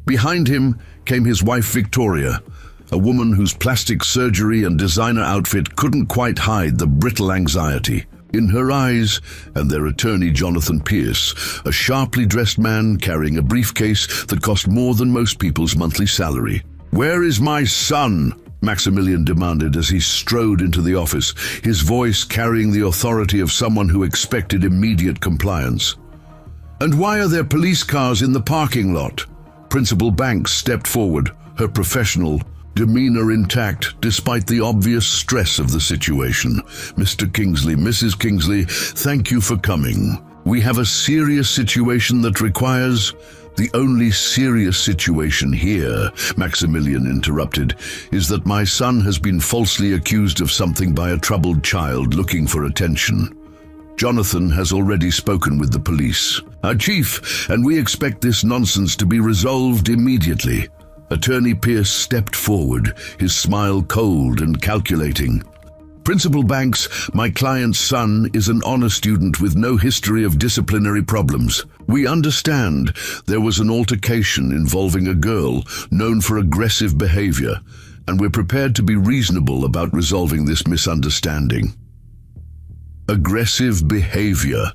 Behind him came his wife Victoria, a woman whose plastic surgery and designer outfit couldn't quite hide the brittle anxiety. In her eyes, and their attorney Jonathan Pierce, a sharply dressed man carrying a briefcase that cost more than most people's monthly salary. "Where is my son?" Maximilian demanded as he strode into the office, his voice carrying the authority of someone who expected immediate compliance. "And why are there police cars in the parking lot?" Principal Banks stepped forward, her professional demeanor intact despite the obvious stress of the situation. "Mr. Kingsley, Mrs. Kingsley, thank you for coming. We have a serious situation that requires—" "The only serious situation here," Maximilian interrupted, "is that my son has been falsely accused of something by a troubled child looking for attention. Jonathan has already spoken with the police. Our chief, and we expect this nonsense to be resolved immediately." Attorney Pierce stepped forward, his smile cold and calculating. "Principal Banks, my client's son is an honor student with no history of disciplinary problems. We understand there was an altercation involving a girl known for aggressive behavior, and we're prepared to be reasonable about resolving this misunderstanding." Aggressive behavior.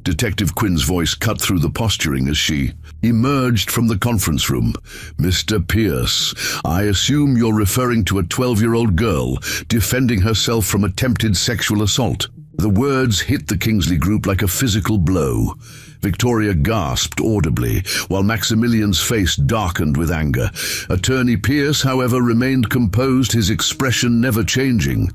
Detective Quinn's voice cut through the posturing as she emerged from the conference room. "Mr. Pierce, I assume you're referring to a 12-year-old girl defending herself from attempted sexual assault." The words hit the Kingsley group like a physical blow. Victoria gasped audibly, while Maximilian's face darkened with anger. Attorney Pierce, however, remained composed, his expression never changing.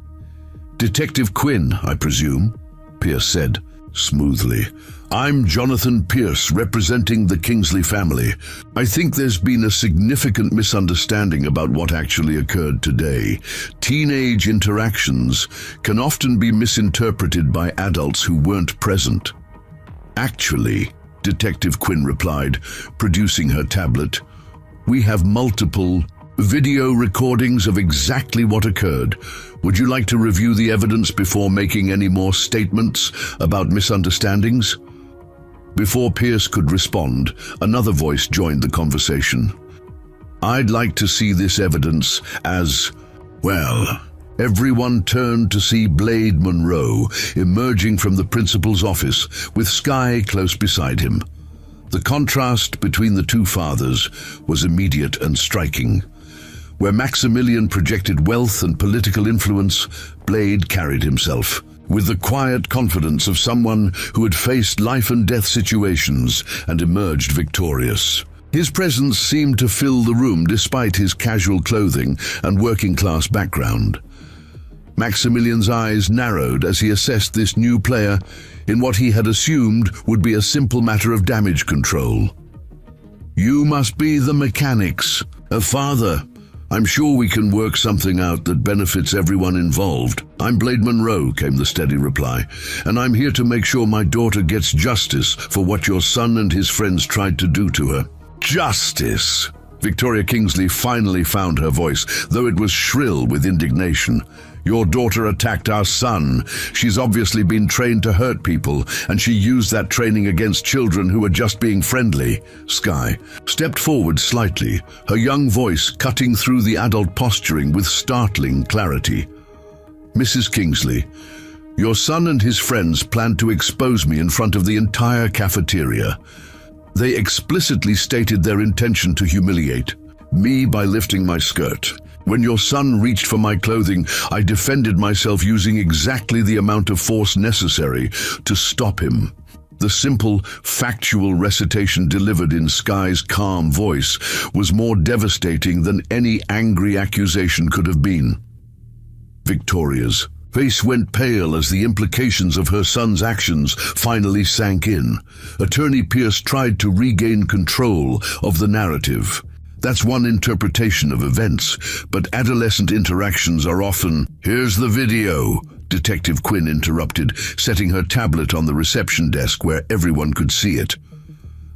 "Detective Quinn, I presume," Pierce said smoothly. "I'm Jonathan Pierce, representing the Kingsley family. I think there's been a significant misunderstanding about what actually occurred today. Teenage interactions can often be misinterpreted by adults who weren't present." "Actually," Detective Quinn replied, producing her tablet, "we have multiple video recordings of exactly what occurred. Would you like to review the evidence before making any more statements about misunderstandings?" Before Pierce could respond, another voice joined the conversation. "I'd like to see this evidence as well." Everyone turned to see Blade Monroe emerging from the principal's office, with Sky close beside him. The contrast between the two fathers was immediate and striking. Where Maximilian projected wealth and political influence, Blade carried himself with the quiet confidence of someone who had faced life-and-death situations and emerged victorious. His presence seemed to fill the room despite his casual clothing and working-class background. Maximilian's eyes narrowed as he assessed this new player in what he had assumed would be a simple matter of damage control. "You must be the mechanics. Father, I'm sure we can work something out that benefits everyone involved." "I'm Blade Monroe," came the steady reply, "and I'm here to make sure my daughter gets justice for what your son and his friends tried to do to her." "Justice!" Victoria Kingsley finally found her voice, though it was shrill with indignation. "Your daughter attacked our son. She's obviously been trained to hurt people, and she used that training against children who were just being friendly." Sky stepped forward slightly, her young voice cutting through the adult posturing with startling clarity. "Mrs. Kingsley, your son and his friends planned to expose me in front of the entire cafeteria. They explicitly stated their intention to humiliate me by lifting my skirt. When your son reached for my clothing, I defended myself using exactly the amount of force necessary to stop him." The simple, factual recitation delivered in Sky's calm voice was more devastating than any angry accusation could have been. Victoria's face went pale as the implications of her son's actions finally sank in. Attorney Pierce tried to regain control of the narrative. That's one interpretation of events, but adolescent interactions are often— "Here's the video," Detective Quinn interrupted, setting her tablet on the reception desk where everyone could see it.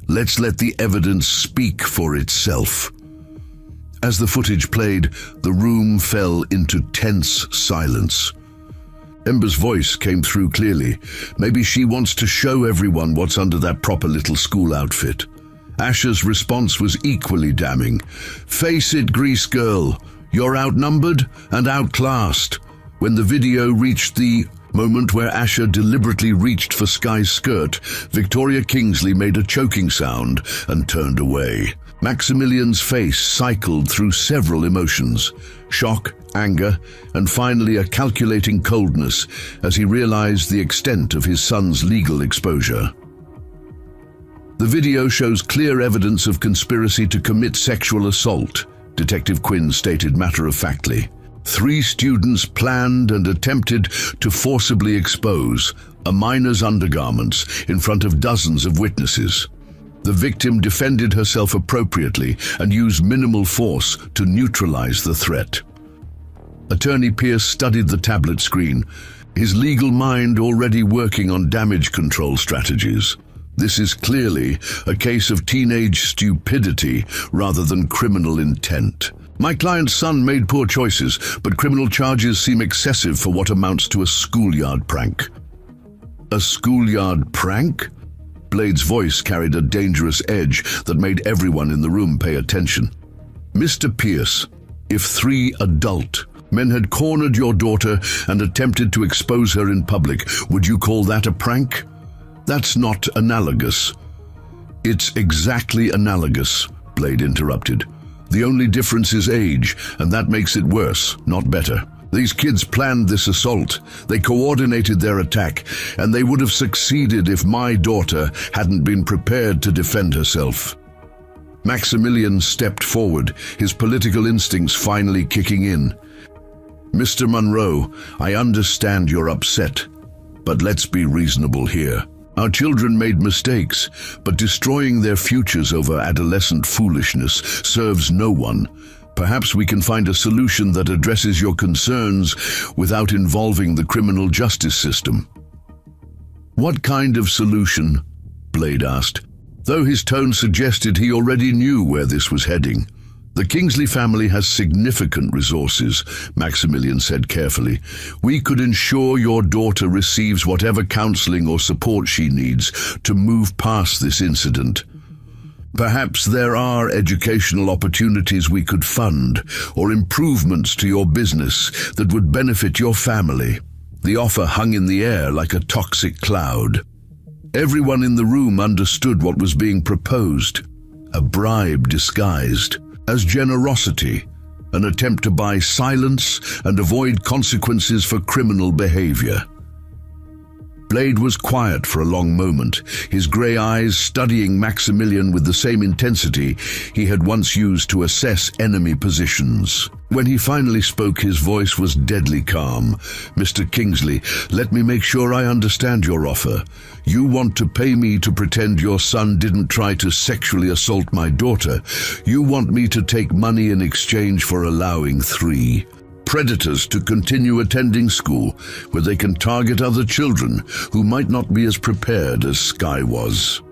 "Let's let the evidence speak for itself." As the footage played, the room fell into tense silence. Ember's voice came through clearly. Maybe she wants to show everyone what's under that proper little school outfit. Asher's response was equally damning. "Face it, Grease Girl, you're outnumbered and outclassed." When the video reached the moment where Asher deliberately reached for Sky's skirt, Victoria Kingsley made a choking sound and turned away. Maximilian's face cycled through several emotions: shock, anger, and finally a calculating coldness as he realized the extent of his son's legal exposure. The video shows clear evidence of conspiracy to commit sexual assault, Detective Quinn stated matter-of-factly. 3 students planned and attempted to forcibly expose a minor's undergarments in front of dozens of witnesses. The victim defended herself appropriately and used minimal force to neutralize the threat. Attorney Pierce studied the tablet screen, his legal mind already working on damage control strategies. This is clearly a case of teenage stupidity rather than criminal intent. My client's son made poor choices, but criminal charges seem excessive for what amounts to a schoolyard prank. A schoolyard prank? Blade's voice carried a dangerous edge that made everyone in the room pay attention. "Mr. Pierce, if 3 adult men had cornered your daughter and attempted to expose her in public, would you call that a prank? That's not analogous." "It's exactly analogous," Blade interrupted. "The only difference is age, and that makes it worse, not better. These kids planned this assault. They coordinated their attack, and they would have succeeded if my daughter hadn't been prepared to defend herself." Maximilian stepped forward, his political instincts finally kicking in. "Mr. Monroe, I understand you're upset, but let's be reasonable here. Our children made mistakes, but destroying their futures over adolescent foolishness serves no one. Perhaps we can find a solution that addresses your concerns without involving the criminal justice system." "What kind of solution?" Blade asked, though his tone suggested he already knew where this was heading. "The Kingsley family has significant resources," Maximilian said carefully. "We could ensure your daughter receives whatever counseling or support she needs to move past this incident. Perhaps there are educational opportunities we could fund, or improvements to your business that would benefit your family." The offer hung in the air like a toxic cloud. Everyone in the room understood what was being proposed: a bribe disguised as generosity, an attempt to buy silence and avoid consequences for criminal behavior. Blade was quiet for a long moment, his grey eyes studying Maximilian with the same intensity he had once used to assess enemy positions. When he finally spoke, his voice was deadly calm. "Mr. Kingsley, let me make sure I understand your offer. You want to pay me to pretend your son didn't try to sexually assault my daughter. You want me to take money in exchange for allowing 3 predators to continue attending school, where they can target other children who might not be as prepared as Sky was."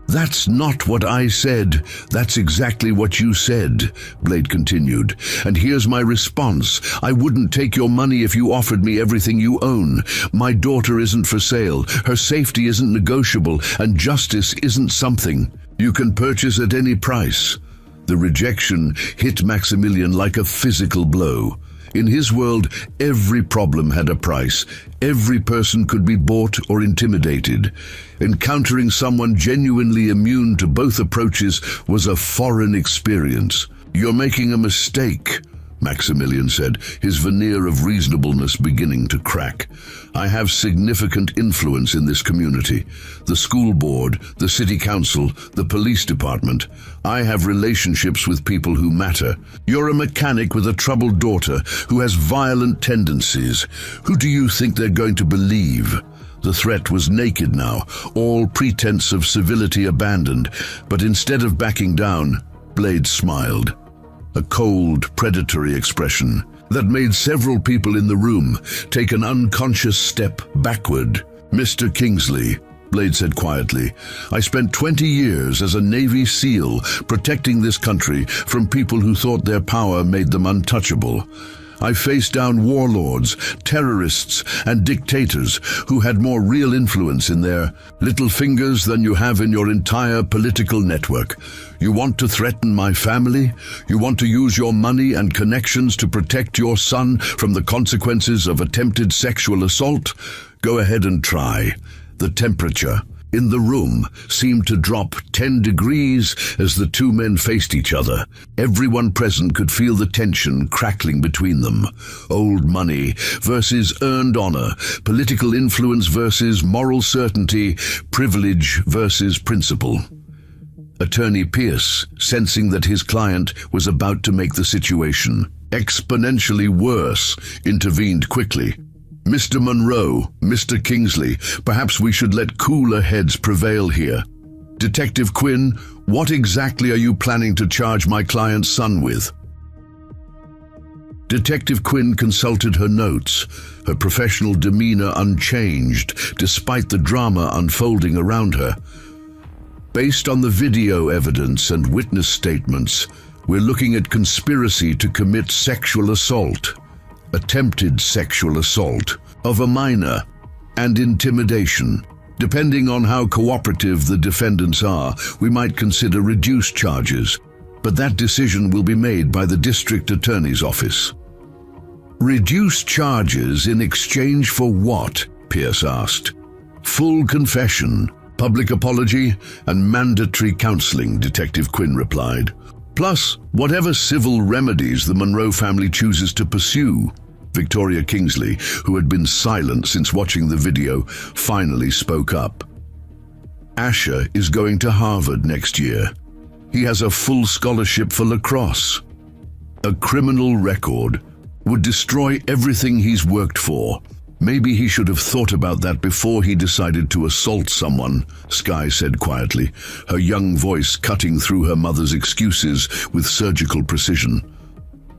"That's not what I said. That's exactly what you said," Blade continued. "And here's my response. I wouldn't take your money if you offered me everything you own. My daughter isn't for sale, her safety isn't negotiable, and justice isn't something you can purchase at any price." The rejection hit Maximilian like a physical blow. In his world, every problem had a price. Every person could be bought or intimidated. Encountering someone genuinely immune to both approaches was a foreign experience. "You're making a mistake," Maximilian said, his veneer of reasonableness beginning to crack. I have significant influence in this community. The school board, the city council, the police department. I have relationships with people who matter. You're a mechanic with a troubled daughter who has violent tendencies. Who do you think they're going to believe? The threat was naked now, all pretense of civility abandoned, but instead of backing down, Blade smiled. A cold, predatory expression that made several people in the room take an unconscious step backward. Mr. Kingsley, Blade said quietly, I spent 20 years as a Navy SEAL protecting this country from people who thought their power made them untouchable. I faced down warlords, terrorists, and dictators who had more real influence in their little fingers than you have in your entire political network. You want to threaten my family? You want to use your money and connections to protect your son from the consequences of attempted sexual assault? Go ahead and try. The temperature in the room seemed to drop 10 degrees as the two men faced each other. Everyone present could feel the tension crackling between them. Old money versus earned honor, political influence versus moral certainty, privilege versus principle. Attorney Pierce, sensing that his client was about to make the situation exponentially worse, intervened quickly. Mr. Monroe, Mr. Kingsley, perhaps we should let cooler heads prevail here. Detective Quinn, what exactly are you planning to charge my client's son with? Detective Quinn consulted her notes, her professional demeanor unchanged despite the drama unfolding around her. Based on the video evidence and witness statements, we're looking at conspiracy to commit sexual assault, attempted sexual assault of a minor, and intimidation. Depending on how cooperative the defendants are, we might consider reduced charges, but that decision will be made by the district attorney's office. Reduced charges in exchange for what? Pierce asked. Full confession, public apology, and mandatory counseling, Detective Quinn replied. Plus, whatever civil remedies the Monroe family chooses to pursue. Victoria Kingsley, who had been silent since watching the video, finally spoke up. Asher is going to Harvard next year. He has a full scholarship for lacrosse. A criminal record would destroy everything he's worked for. Maybe he should have thought about that before he decided to assault someone, Skye said quietly, her young voice cutting through her mother's excuses with surgical precision.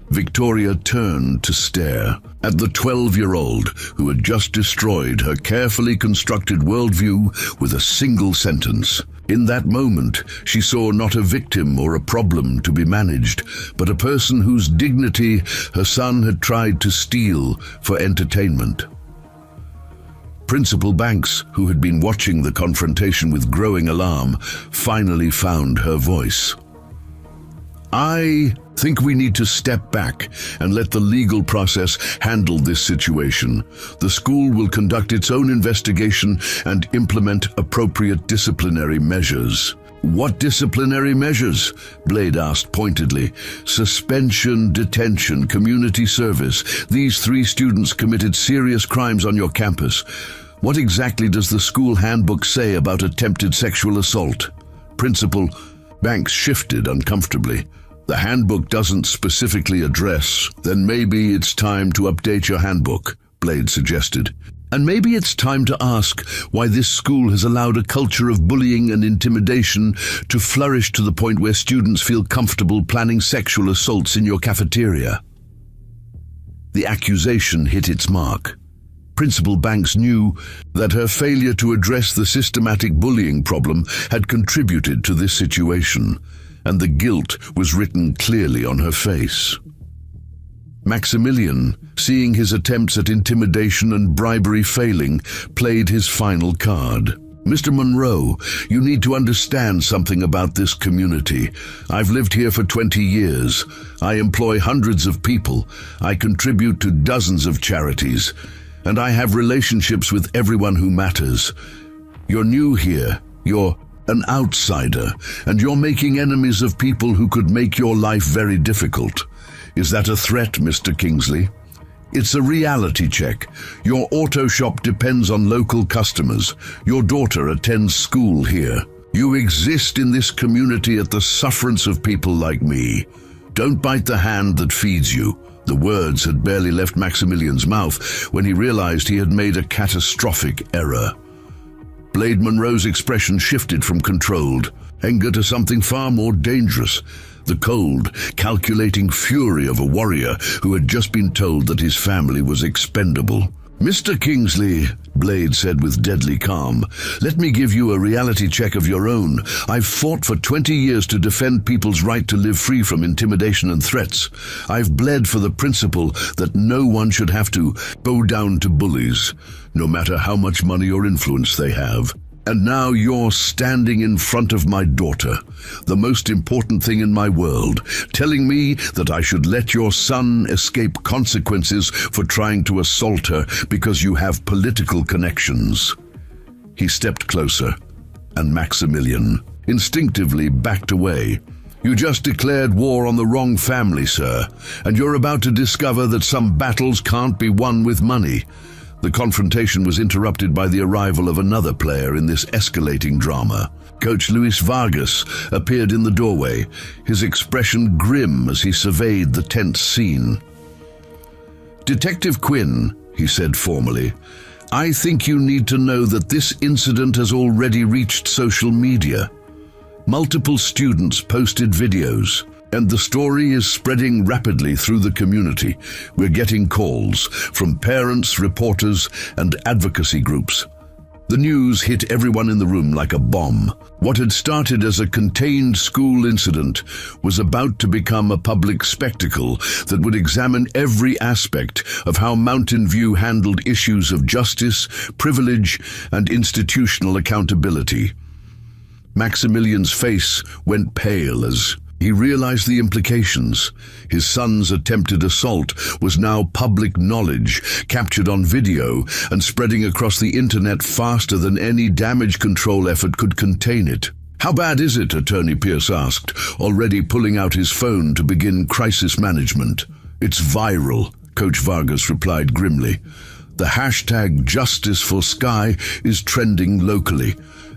Victoria turned to stare at the 12-year-old who had just destroyed her carefully constructed worldview with a single sentence. In that moment, she saw not a victim or a problem to be managed, but a person whose dignity her son had tried to steal for entertainment. Principal Banks, who had been watching the confrontation with growing alarm, finally found her voice. I think we need to step back and let the legal process handle this situation. The school will conduct its own investigation and implement appropriate disciplinary measures. What disciplinary measures? Blade asked pointedly. Suspension, detention, community service. These 3 students committed serious crimes on your campus. What exactly does the school handbook say about attempted sexual assault? Principal Banks shifted uncomfortably. The handbook doesn't specifically address. Then maybe it's time to update your handbook, Blade suggested. And maybe it's time to ask why this school has allowed a culture of bullying and intimidation to flourish to the point where students feel comfortable planning sexual assaults in your cafeteria. The accusation hit its mark. Principal Banks knew that her failure to address the systematic bullying problem had contributed to this situation, and the guilt was written clearly on her face. Maximilian, seeing his attempts at intimidation and bribery failing, played his final card. Mr. Monroe, you need to understand something about this community. I've lived here for 20 years. I employ hundreds of people. I contribute to dozens of charities. And I have relationships with everyone who matters. You're new here. You're an outsider, and you're making enemies of people who could make your life very difficult. Is that a threat, Mr. Kingsley? It's a reality check. Your auto shop depends on local customers. Your daughter attends school here. You exist in this community at the sufferance of people like me. Don't bite the hand that feeds you. The words had barely left Maximilian's mouth when he realized he had made a catastrophic error. Blade Monroe's expression shifted from controlled anger to something far more dangerous. The cold, calculating fury of a warrior who had just been told that his family was expendable. Mr. Kingsley, Blade said with deadly calm, let me give you a reality check of your own. I've fought for 20 years to defend people's right to live free from intimidation and threats. I've bled for the principle that no one should have to bow down to bullies, no matter how much money or influence they have. And now you're standing in front of my daughter, the most important thing in my world, telling me that I should let your son escape consequences for trying to assault her because you have political connections. He stepped closer, and Maximilian instinctively backed away. You just declared war on the wrong family, sir, and you're about to discover that some battles can't be won with money. The confrontation was interrupted by the arrival of another player in this escalating drama. Coach Luis Vargas appeared in the doorway, his expression grim as he surveyed the tense scene. Detective Quinn, he said formally, I think you need to know that this incident has already reached social media. Multiple students posted videos, and the story is spreading rapidly through the community. We're getting calls from parents, reporters, and advocacy groups. The news hit everyone in the room like a bomb. What had started as a contained school incident was about to become a public spectacle that would examine every aspect of how Mountain View handled issues of justice, privilege, and institutional accountability. Maximilian's face went pale as he realized the implications. His son's attempted assault was now public knowledge, captured on video and spreading across the internet faster than any damage control effort could contain it. How bad is it? Attorney Pierce asked, already pulling out his phone to begin crisis management. It's viral, Coach Vargas replied grimly. The hashtag Justice for Sky is trending locally,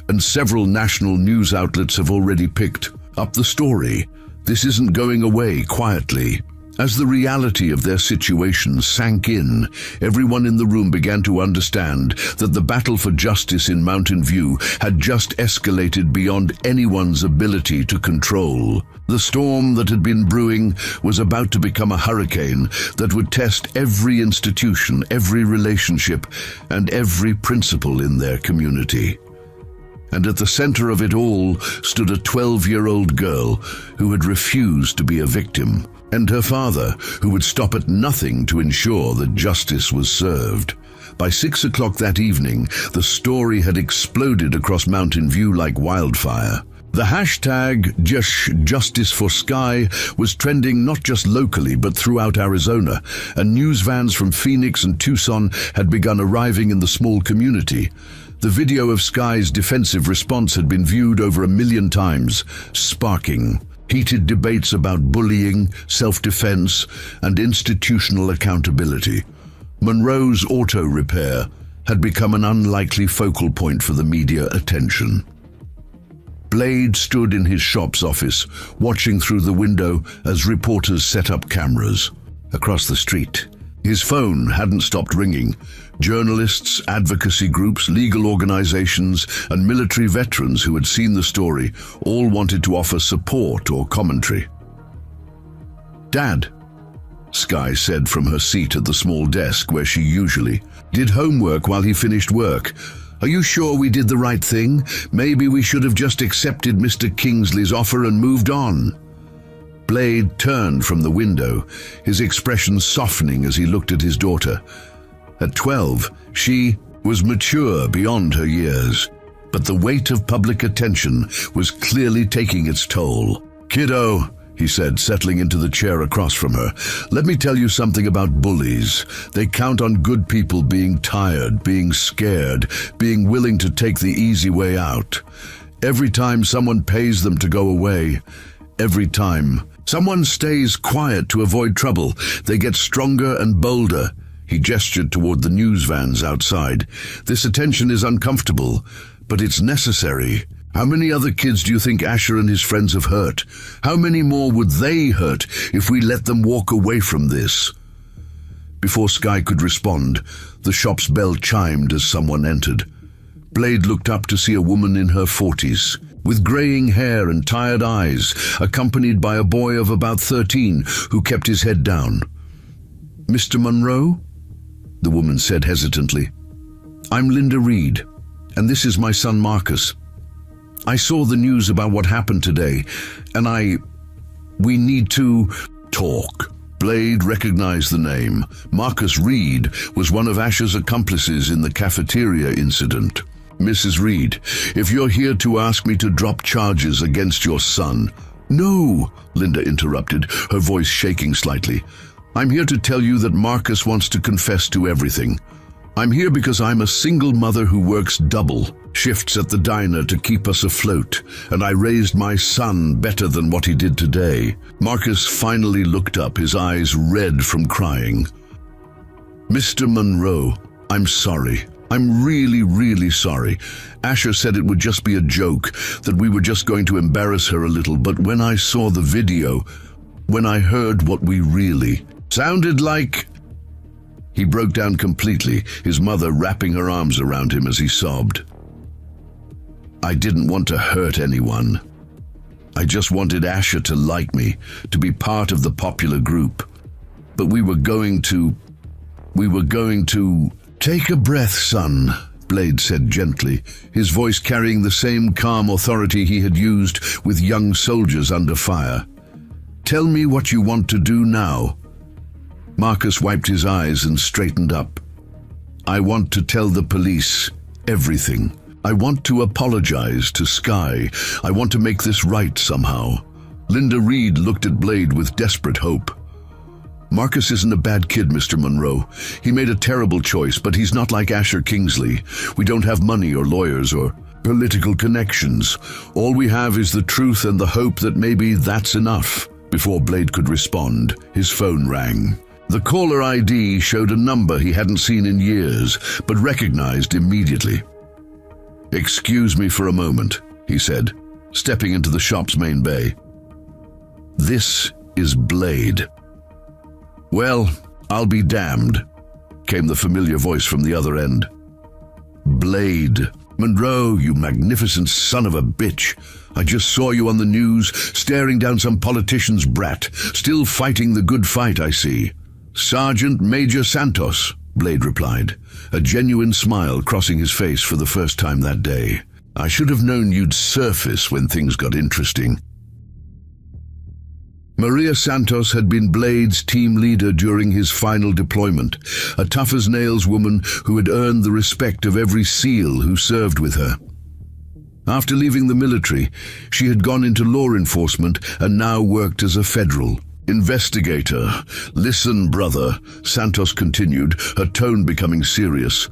and several national news outlets have already picked up the story. This isn't going away quietly. As the reality of their situation sank in, everyone in the room began to understand that the battle for justice in Mountain View had just escalated beyond anyone's ability to control. The storm that had been brewing was about to become a hurricane that would test every institution, every relationship, and every principle in their community. And at the center of it all stood a 12-year-old girl who had refused to be a victim, and her father, who would stop at nothing to ensure that justice was served. By 6 o'clock that evening, the story had exploded across Mountain View like wildfire. The hashtag Justice for Sky was trending not just locally but throughout Arizona, and news vans from Phoenix and Tucson had begun arriving in the small community. The video of Sky's defensive response had been viewed over 1 million times, sparking heated debates about bullying, self-defense, and institutional accountability. Monroe's auto repair had become an unlikely focal point for the media attention. Blade stood in his shop's office, watching through the window as reporters set up cameras. Across the street, his phone hadn't stopped ringing. Journalists, advocacy groups, legal organizations, and military veterans who had seen the story all wanted to offer support or commentary. "Dad," Sky said from her seat at the small desk where she usually did homework while he finished work, "are you sure we did the right thing? Maybe we should have just accepted Mr. Kingsley's offer and moved on." Blade turned from the window, his expression softening as he looked at his daughter. At 12, she was mature beyond her years, but the weight of public attention was clearly taking its toll. "Kiddo," he said, settling into the chair across from her, "let me tell you something about bullies. They count on good people being tired, being scared, being willing to take the easy way out. Every time someone pays them to go away, every time Someone stays quiet to avoid trouble. They get stronger and bolder. He gestured toward the news vans outside. This attention is uncomfortable, but it's necessary. How many other kids do you think Asher and his friends have hurt? How many more would they hurt if we let them walk away from this? Before Sky could respond, the shop's bell chimed as someone entered. Blade looked up to see a woman in her 40s, with graying hair and tired eyes, accompanied by a boy of about 13 who kept his head down. "Mr. Monroe?" the woman said hesitantly. "I'm Linda Reed, and this is my son Marcus. I saw the news about what happened today, and we need to talk." Blade recognized the name. Marcus Reed was one of Asher's accomplices in the cafeteria incident. "Mrs. Reed, if you're here to ask me to drop charges against your son—" "No," Linda interrupted, her voice shaking slightly. "I'm here to tell you that Marcus wants to confess to everything. I'm here because I'm a single mother who works double shifts at the diner to keep us afloat, and I raised my son better than what he did today." Marcus finally looked up, his eyes red from crying. "Mr. Monroe, I'm sorry. I'm really sorry. Asher said it would just be a joke, that we were just going to embarrass her a little, but when I saw the video, when I heard what we really sounded like—" He broke down completely, his mother wrapping her arms around him as he sobbed. "I didn't want to hurt anyone. I just wanted Asher to like me, to be part of the popular group. But we were going to... Take a breath, son," Blade said gently, his voice carrying the same calm authority he had used with young soldiers under fire. "Tell me what you want to do now." Marcus wiped his eyes and straightened up. "I want to tell the police everything. I want to apologize to Sky. I want to make this right somehow." Linda Reed looked at Blade with desperate hope. "Marcus isn't a bad kid, Mr. Monroe. He made a terrible choice, but he's not like Asher Kingsley. We don't have money or lawyers or political connections. All we have is the truth and the hope that maybe that's enough." Before Blade could respond, his phone rang. The caller ID showed a number he hadn't seen in years, but recognized immediately. "Excuse me for a moment," he said, stepping into the shop's main bay. "This is Blade." "Well, I'll be damned," came the familiar voice from the other end. "Blade. Monroe, you magnificent son of a bitch. I just saw you on the news, staring down some politician's brat, still fighting the good fight, I see." "Sergeant Major Santos," Blade replied, a genuine smile crossing his face for the first time that day. "I should have known you'd surface when things got interesting." Maria Santos had been Blade's team leader during his final deployment, a tough-as-nails woman who had earned the respect of every SEAL who served with her. After leaving the military, she had gone into law enforcement and now worked as a federal investigator. "Listen, brother," Santos continued, her tone becoming serious.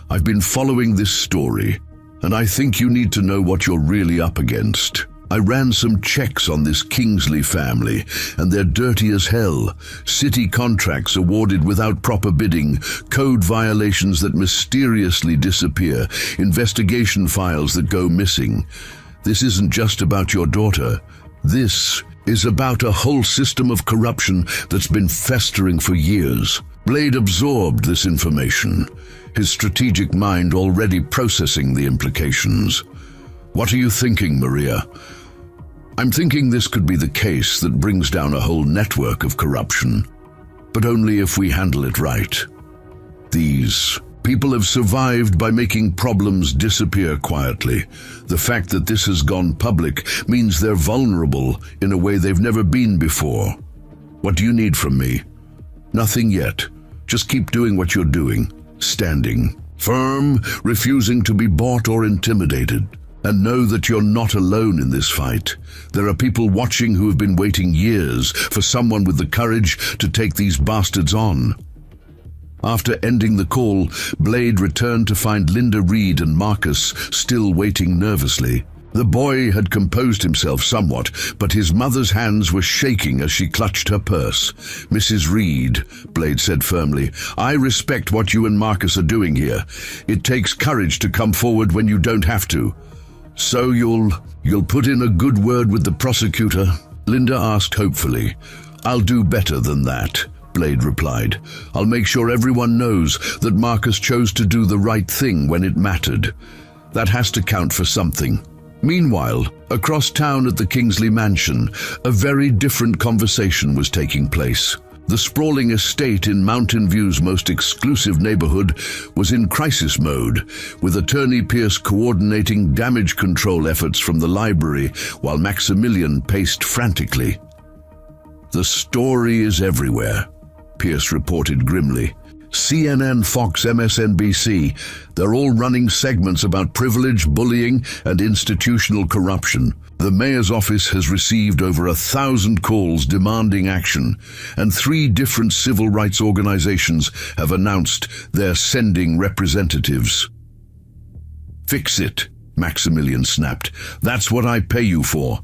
"I've been following this story, and I think you need to know what you're really up against. I ran some checks on this Kingsley family, and they're dirty as hell. City contracts awarded without proper bidding, code violations that mysteriously disappear, investigation files that go missing. This isn't just about your daughter. This is about a whole system of corruption that's been festering for years." Blade absorbed this information, his strategic mind already processing the implications. "What are you thinking, Maria?" "I'm thinking this could be the case that brings down a whole network of corruption, but only if we handle it right. These people have survived by making problems disappear quietly. The fact that this has gone public means they're vulnerable in a way they've never been before. What do you need from me?" "Nothing yet. Just keep doing what you're doing, standing firm, refusing to be bought or intimidated. And know that you're not alone in this fight. There are people watching who have been waiting years for someone with the courage to take these bastards on." After ending the call, Blade returned to find Linda Reed and Marcus still waiting nervously. The boy had composed himself somewhat, but his mother's hands were shaking as she clutched her purse. "Mrs. Reed," Blade said firmly, "I respect what you and Marcus are doing here. It takes courage to come forward when you don't have to. So you'll put in a good word with the prosecutor?" Linda asked hopefully. "I'll do better than that," Blade replied. "I'll make sure everyone knows that Marcus chose to do the right thing when it mattered. That has to count for something." Meanwhile, across town at the Kingsley mansion, a very different conversation was taking place. The sprawling estate in Mountain View's most exclusive neighborhood was in crisis mode, with Attorney Pierce coordinating damage control efforts from the library while Maximilian paced frantically. "The story is everywhere," Pierce reported grimly. CNN, Fox, MSNBC, they're all running segments about privilege, bullying, and institutional corruption. The mayor's office has received over 1,000 calls demanding action, and 3 different civil rights organizations have announced they're sending representatives. "Fix it," Maximilian snapped. "That's what I pay you for."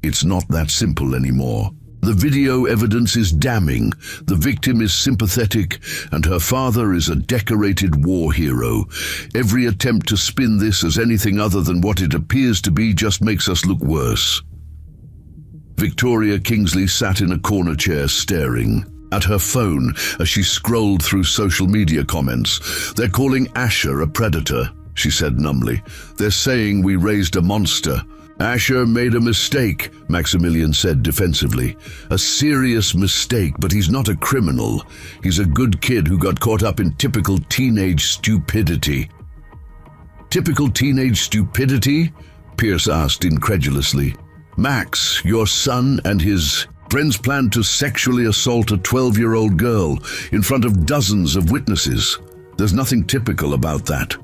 It's not that simple anymore. The video evidence is damning. The victim is sympathetic, and her father is a decorated war hero. Every attempt to spin this as anything other than what it appears to be just makes us look worse. Victoria Kingsley sat in a corner chair staring at her phone as she scrolled through social media comments. "They're calling Asher a predator," she said numbly. "They're saying we raised a monster." "Asher made a mistake," Maximilian said defensively. "A serious mistake, but he's not a criminal. He's a good kid who got caught up in typical teenage stupidity." "Typical teenage stupidity?" Pierce asked incredulously. "Max, your son and his friends planned to sexually assault a 12-year-old girl in front of dozens of witnesses. There's nothing typical about that."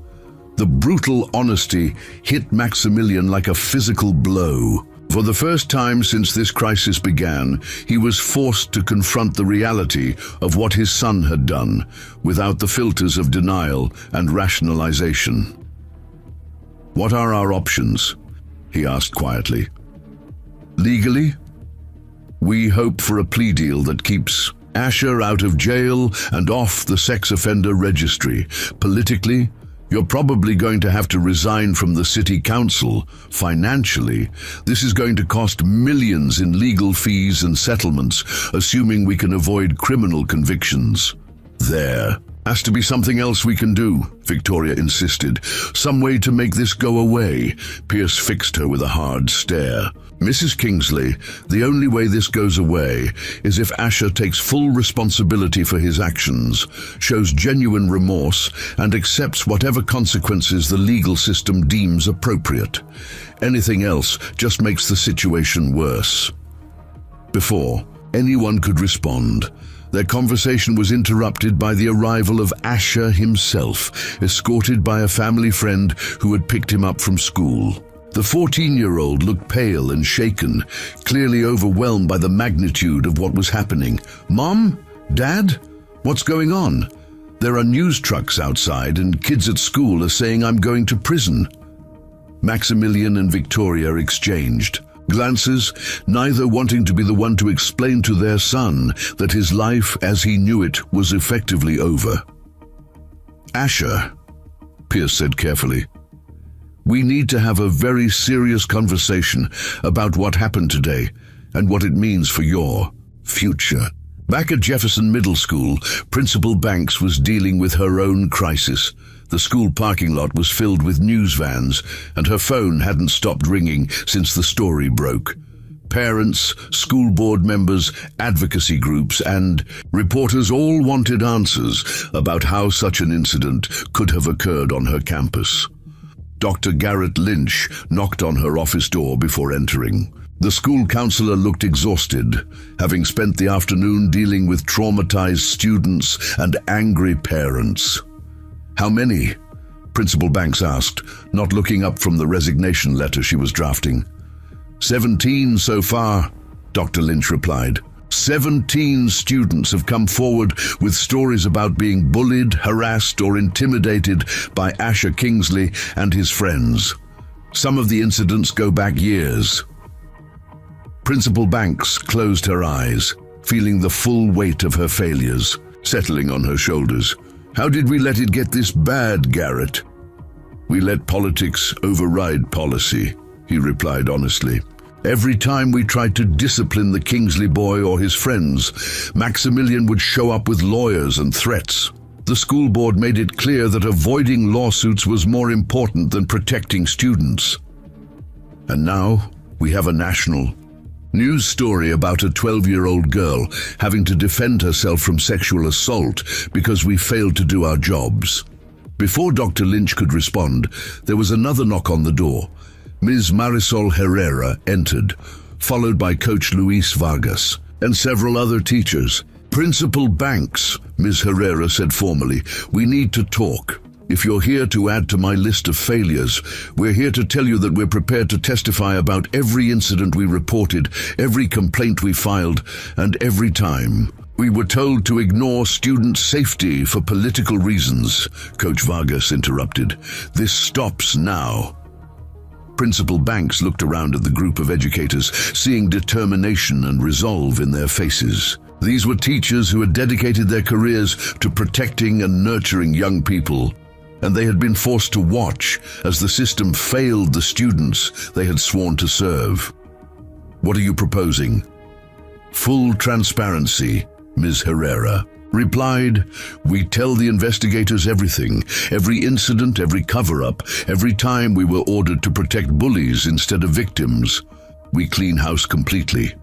The brutal honesty hit Maximilian like a physical blow. For the first time since this crisis began, he was forced to confront the reality of what his son had done, without the filters of denial and rationalization. "What are our options?" he asked quietly. "Legally, we hope for a plea deal that keeps Asher out of jail and off the sex offender registry. Politically, you're probably going to have to resign from the city council. Financially, this is going to cost millions in legal fees and settlements, assuming we can avoid criminal convictions. There has to be something else we can do," Victoria insisted. "Some way to make this go away." Pierce fixed her with a hard stare. "Mrs. Kingsley, the only way this goes away is if Asher takes full responsibility for his actions, shows genuine remorse, and accepts whatever consequences the legal system deems appropriate. Anything else just makes the situation worse." Before anyone could respond, their conversation was interrupted by the arrival of Asher himself, escorted by a family friend who had picked him up from school. The 14-year-old looked pale and shaken, clearly overwhelmed by the magnitude of what was happening. "Mom? Dad? What's going on? There are news trucks outside and kids at school are saying I'm going to prison." Maximilian and Victoria exchanged glances, neither wanting to be the one to explain to their son that his life as he knew it was effectively over. "Asher," Pierce said carefully, "we need to have a very serious conversation about what happened today and what it means for your future." Back at Jefferson Middle School, Principal Banks was dealing with her own crisis. The school parking lot was filled with news vans, and her phone hadn't stopped ringing since the story broke. Parents, school board members, advocacy groups, and reporters all wanted answers about how such an incident could have occurred on her campus. Dr. Garrett Lynch knocked on her office door before entering. The school counselor looked exhausted, having spent the afternoon dealing with traumatized students and angry parents. "How many?" Principal Banks asked, not looking up from the resignation letter she was drafting. 17 so far," Dr. Lynch replied. 17 students have come forward with stories about being bullied, harassed, or intimidated by Asher Kingsley and his friends. Some of the incidents go back years. Principal Banks closed her eyes, feeling the full weight of her failures settling on her shoulders. How did we let it get this bad, Garrett? We let politics override policy, he replied honestly. Every time we tried to discipline the Kingsley boy or his friends, Maximilian would show up with lawyers and threats. The school board made it clear that avoiding lawsuits was more important than protecting students. And now we have a national news story about a 12-year-old girl having to defend herself from sexual assault because we failed to do our jobs. Before Dr. Lynch could respond, there was another knock on the door. Ms. Marisol Herrera entered, followed by Coach Luis Vargas and several other teachers. Principal Banks, Ms. Herrera said formally, we need to talk. If you're here to add to my list of failures, we're here to tell you that we're prepared to testify about every incident we reported, every complaint we filed, and every time we were told to ignore student safety for political reasons. Coach Vargas interrupted. This stops now. Principal Banks looked around at the group of educators, seeing determination and resolve in their faces. These were teachers who had dedicated their careers to protecting and nurturing young people, and they had been forced to watch as the system failed the students they had sworn to serve. What are you proposing? Full transparency, Ms. Herrera replied. We tell the investigators everything, every incident, every cover-up, every time we were ordered to protect bullies instead of victims. We clean house completely.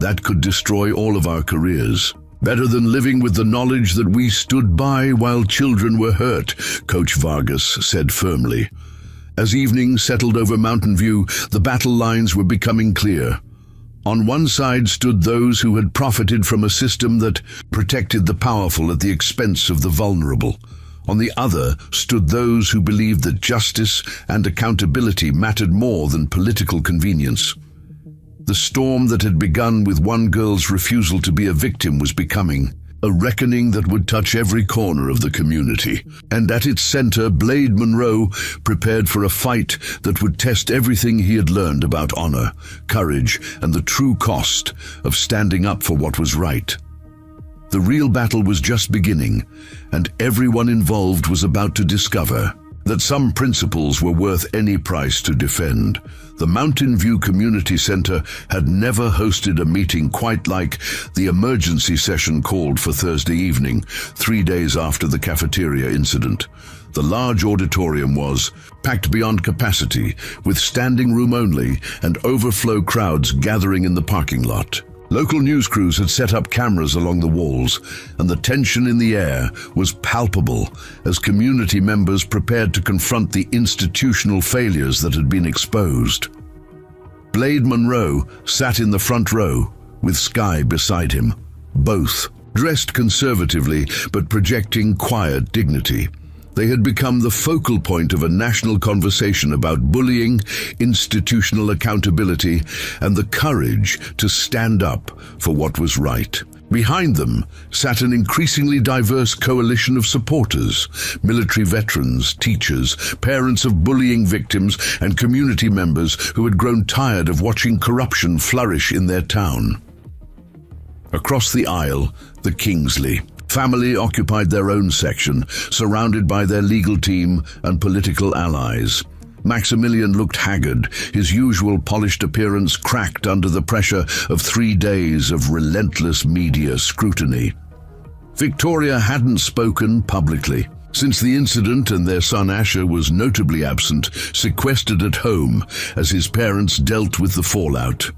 That could destroy all of our careers. Better than living with the knowledge that we stood by while children were hurt, Coach Vargas said firmly. As evening settled over Mountain View, the battle lines were becoming clear. On one side stood those who had profited from a system that protected the powerful at the expense of the vulnerable. On the other stood those who believed that justice and accountability mattered more than political convenience. The storm that had begun with one girl's refusal to be a victim was becoming a reckoning that would touch every corner of the community. And at its center, Blade Monroe prepared for a fight that would test everything he had learned about honor, courage, and the true cost of standing up for what was right. The real battle was just beginning, and everyone involved was about to discover that some principles were worth any price to defend. The Mountain View Community Center had never hosted a meeting quite like the emergency session called for Thursday evening, 3 days after the cafeteria incident. The large auditorium was packed beyond capacity, with standing room only and overflow crowds gathering in the parking lot. Local news crews had set up cameras along the walls, and the tension in the air was palpable as community members prepared to confront the institutional failures that had been exposed. Blade Monroe sat in the front row, with Sky beside him, both dressed conservatively but projecting quiet dignity. They had become the focal point of a national conversation about bullying, institutional accountability, and the courage to stand up for what was right. Behind them sat an increasingly diverse coalition of supporters, military veterans, teachers, parents of bullying victims, and community members who had grown tired of watching corruption flourish in their town. Across the aisle, the Kingsley family occupied their own section, surrounded by their legal team and political allies. Maximilian looked haggard, his usual polished appearance cracked under the pressure of 3 days of relentless media scrutiny. Victoria hadn't spoken publicly since the incident, and their son Asher was notably absent, sequestered at home as his parents dealt with the fallout.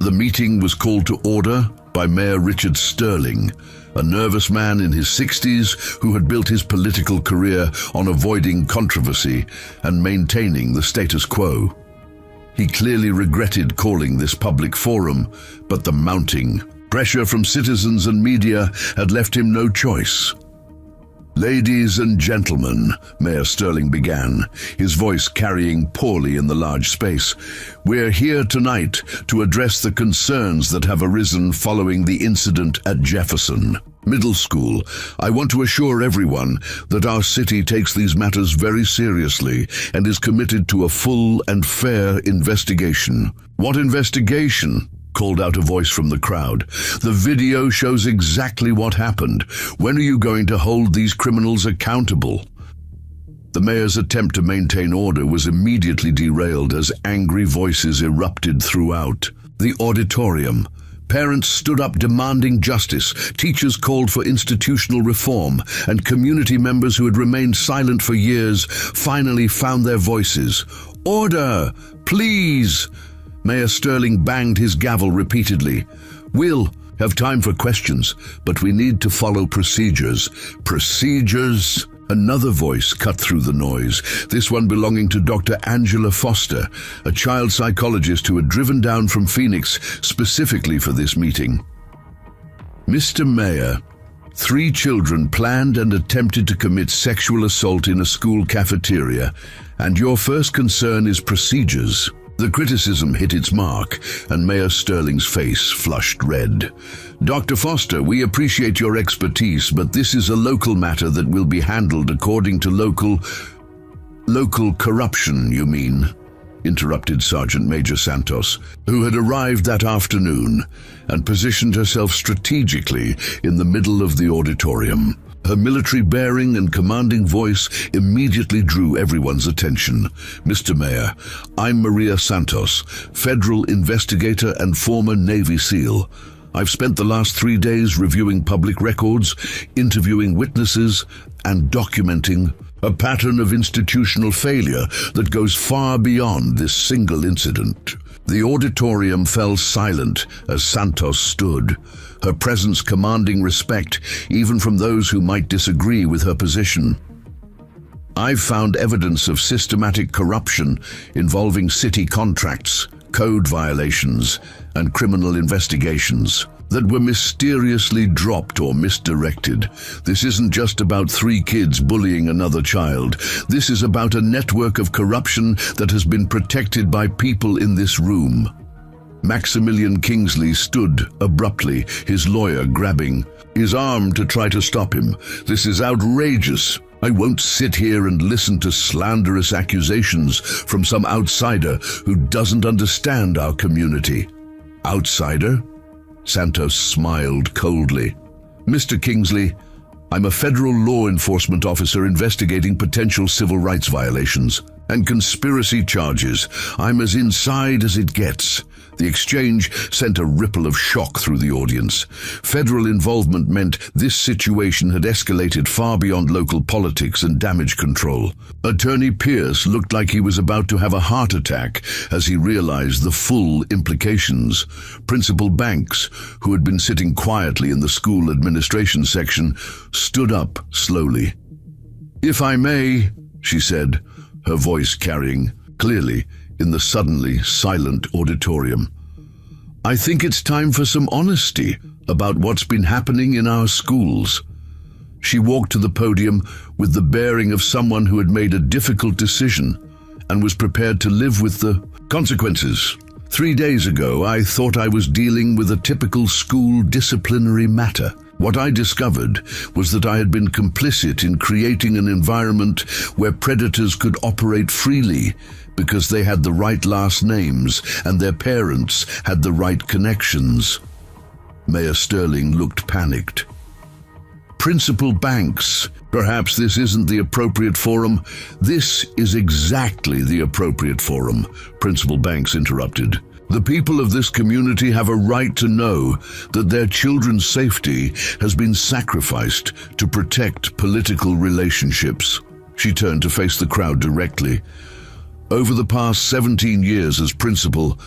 The meeting was called to order by Mayor Richard Sterling, a nervous man in his 60s who had built his political career on avoiding controversy and maintaining the status quo. He clearly regretted calling this public forum, but the mounting pressure from citizens and media had left him no choice. Ladies and gentlemen, Mayor Sterling began, his voice carrying poorly in the large space, we're here tonight to address the concerns that have arisen following the incident at Jefferson. Middle school. I want to assure everyone that our city takes these matters very seriously and is committed to a full and fair investigation. What investigation? Called out a voice from the crowd. The video shows exactly what happened. When are you going to hold these criminals accountable? The mayor's attempt to maintain order was immediately derailed as angry voices erupted throughout the auditorium. Parents stood up demanding justice, teachers called for institutional reform, and community members who had remained silent for years finally found their voices. Order! Please! Mayor Sterling banged his gavel repeatedly. We'll have time for questions, but we need to follow procedures. Procedures? Another voice cut through the noise, this one belonging to Dr. Angela Foster, a child psychologist who had driven down from Phoenix specifically for this meeting. Mr. Mayor, 3 children planned and attempted to commit sexual assault in a school cafeteria, and your first concern is procedures. The criticism hit its mark, and Mayor Sterling's face flushed red. Dr. Foster, we appreciate your expertise, but this is a local matter that will be handled according to local corruption, you mean? Interrupted Sergeant Major Santos, who had arrived that afternoon and positioned herself strategically in the middle of the auditorium. Her military bearing and commanding voice immediately drew everyone's attention. Mr. Mayor, I'm Maria Santos, federal investigator and former Navy SEAL. I've spent the last 3 days reviewing public records, interviewing witnesses, and documenting a pattern of institutional failure that goes far beyond this single incident. The auditorium fell silent as Santos stood, her presence commanding respect even from those who might disagree with her position. I've found evidence of systematic corruption involving city contracts, code violations, and criminal investigations that were mysteriously dropped or misdirected. This isn't just about 3 kids bullying another child. This is about a network of corruption that has been protected by people in this room. Maximilian Kingsley stood abruptly, his lawyer grabbing his arm to try to stop him. This is outrageous. I won't sit here and listen to slanderous accusations from some outsider who doesn't understand our community. Outsider? Santos smiled coldly. Mr. Kingsley, I'm a federal law enforcement officer investigating potential civil rights violations and conspiracy charges. I'm as inside as it gets. The exchange sent a ripple of shock through the audience. Federal involvement meant this situation had escalated far beyond local politics and damage control. Attorney Pierce looked like he was about to have a heart attack as he realized the full implications. Principal Banks, who had been sitting quietly in the school administration section, stood up slowly. "If I may," she said, her voice carrying clearly in the suddenly silent auditorium. "I think it's time for some honesty about what's been happening in our schools." She walked to the podium with the bearing of someone who had made a difficult decision and was prepared to live with the consequences. 3 days ago, I thought I was dealing with a typical school disciplinary matter. What I discovered was that I had been complicit in creating an environment where predators could operate freely because they had the right last names and their parents had the right connections. Mayor Sterling looked panicked. "Principal Banks, perhaps this isn't the appropriate forum." "This is exactly the appropriate forum," Principal Banks interrupted. "The people of this community have a right to know that their children's safety has been sacrificed to protect political relationships." She turned to face the crowd directly. "Over the past 17 years as principal,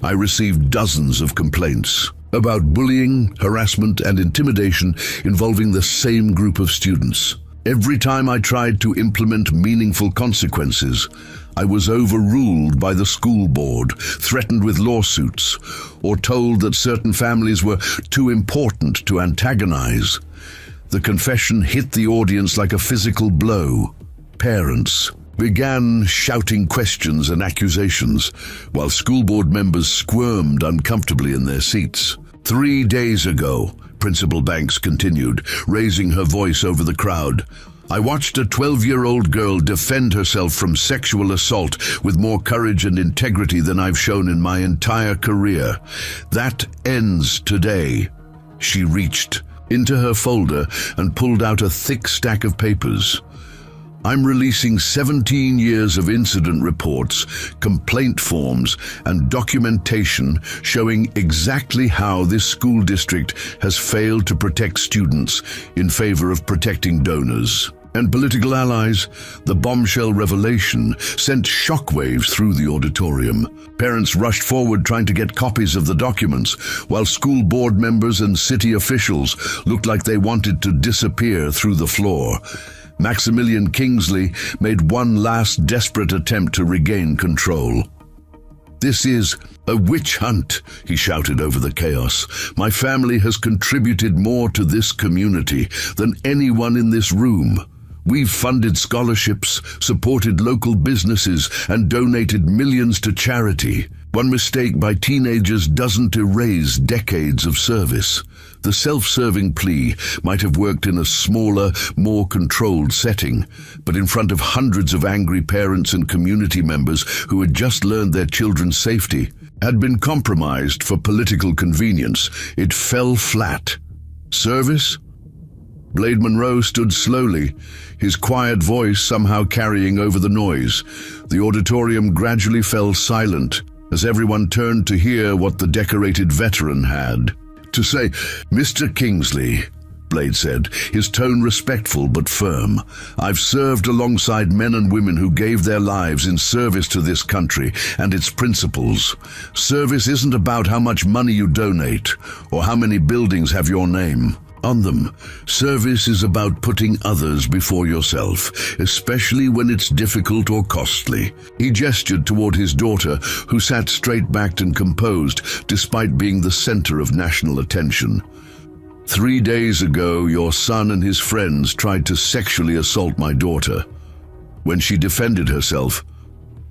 I received dozens of complaints about bullying, harassment, and intimidation involving the same group of students. Every time I tried to implement meaningful consequences, I was overruled by the school board, threatened with lawsuits, or told that certain families were too important to antagonize. The confession hit the audience like a physical blow. Parents began shouting questions and accusations, while school board members squirmed uncomfortably in their seats. 3 days ago, Principal Banks continued, raising her voice over the crowd. I watched a 12-year-old girl defend herself from sexual assault with more courage and integrity than I've shown in my entire career. That ends today. She reached into her folder and pulled out a thick stack of papers. I'm releasing 17 years of incident reports, complaint forms, and documentation showing exactly how this school district has failed to protect students in favor of protecting donors and political allies. The bombshell revelation sent shockwaves through the auditorium. Parents rushed forward trying to get copies of the documents, while school board members and city officials looked like they wanted to disappear through the floor. Maximilian Kingsley made one last desperate attempt to regain control. This is a witch hunt, he shouted over the chaos. My family has contributed more to this community than anyone in this room. We've funded scholarships, supported local businesses, and donated millions to charity. One mistake by teenagers doesn't erase decades of service. The self-serving plea might have worked in a smaller, more controlled setting, but in front of hundreds of angry parents and community members who had just learned their children's safety had been compromised for political convenience, it fell flat. Service? Blade Monroe stood slowly, his quiet voice somehow carrying over the noise. The auditorium gradually fell silent as everyone turned to hear what the decorated veteran had to say. Mr. Kingsley, Blade said, his tone respectful but firm, I've served alongside men and women who gave their lives in service to this country and its principles. Service isn't about how much money you donate or how many buildings have your name on them. Service is about putting others before yourself, especially when it's difficult or costly. He gestured toward his daughter, who sat straight-backed and composed, despite being the center of national attention. 3 days ago, your son and his friends tried to sexually assault my daughter. When she defended herself,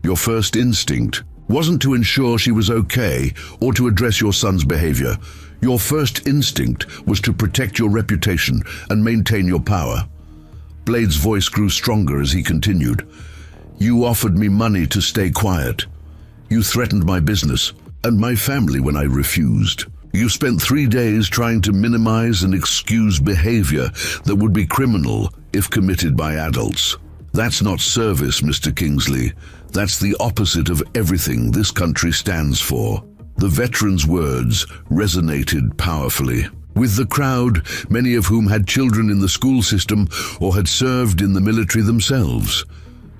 your first instinct wasn't to ensure she was okay or to address your son's behavior. Your first instinct was to protect your reputation and maintain your power. Blade's voice grew stronger as he continued. You offered me money to stay quiet. You threatened my business and my family when I refused. You spent 3 days trying to minimize and excuse behavior that would be criminal if committed by adults. That's not service, Mr. Kingsley. That's the opposite of everything this country stands for. The veteran's words resonated powerfully with the crowd, many of whom had children in the school system or had served in the military themselves.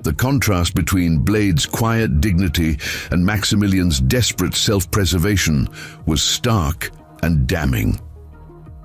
The contrast between Blade's quiet dignity and Maximilian's desperate self-preservation was stark and damning.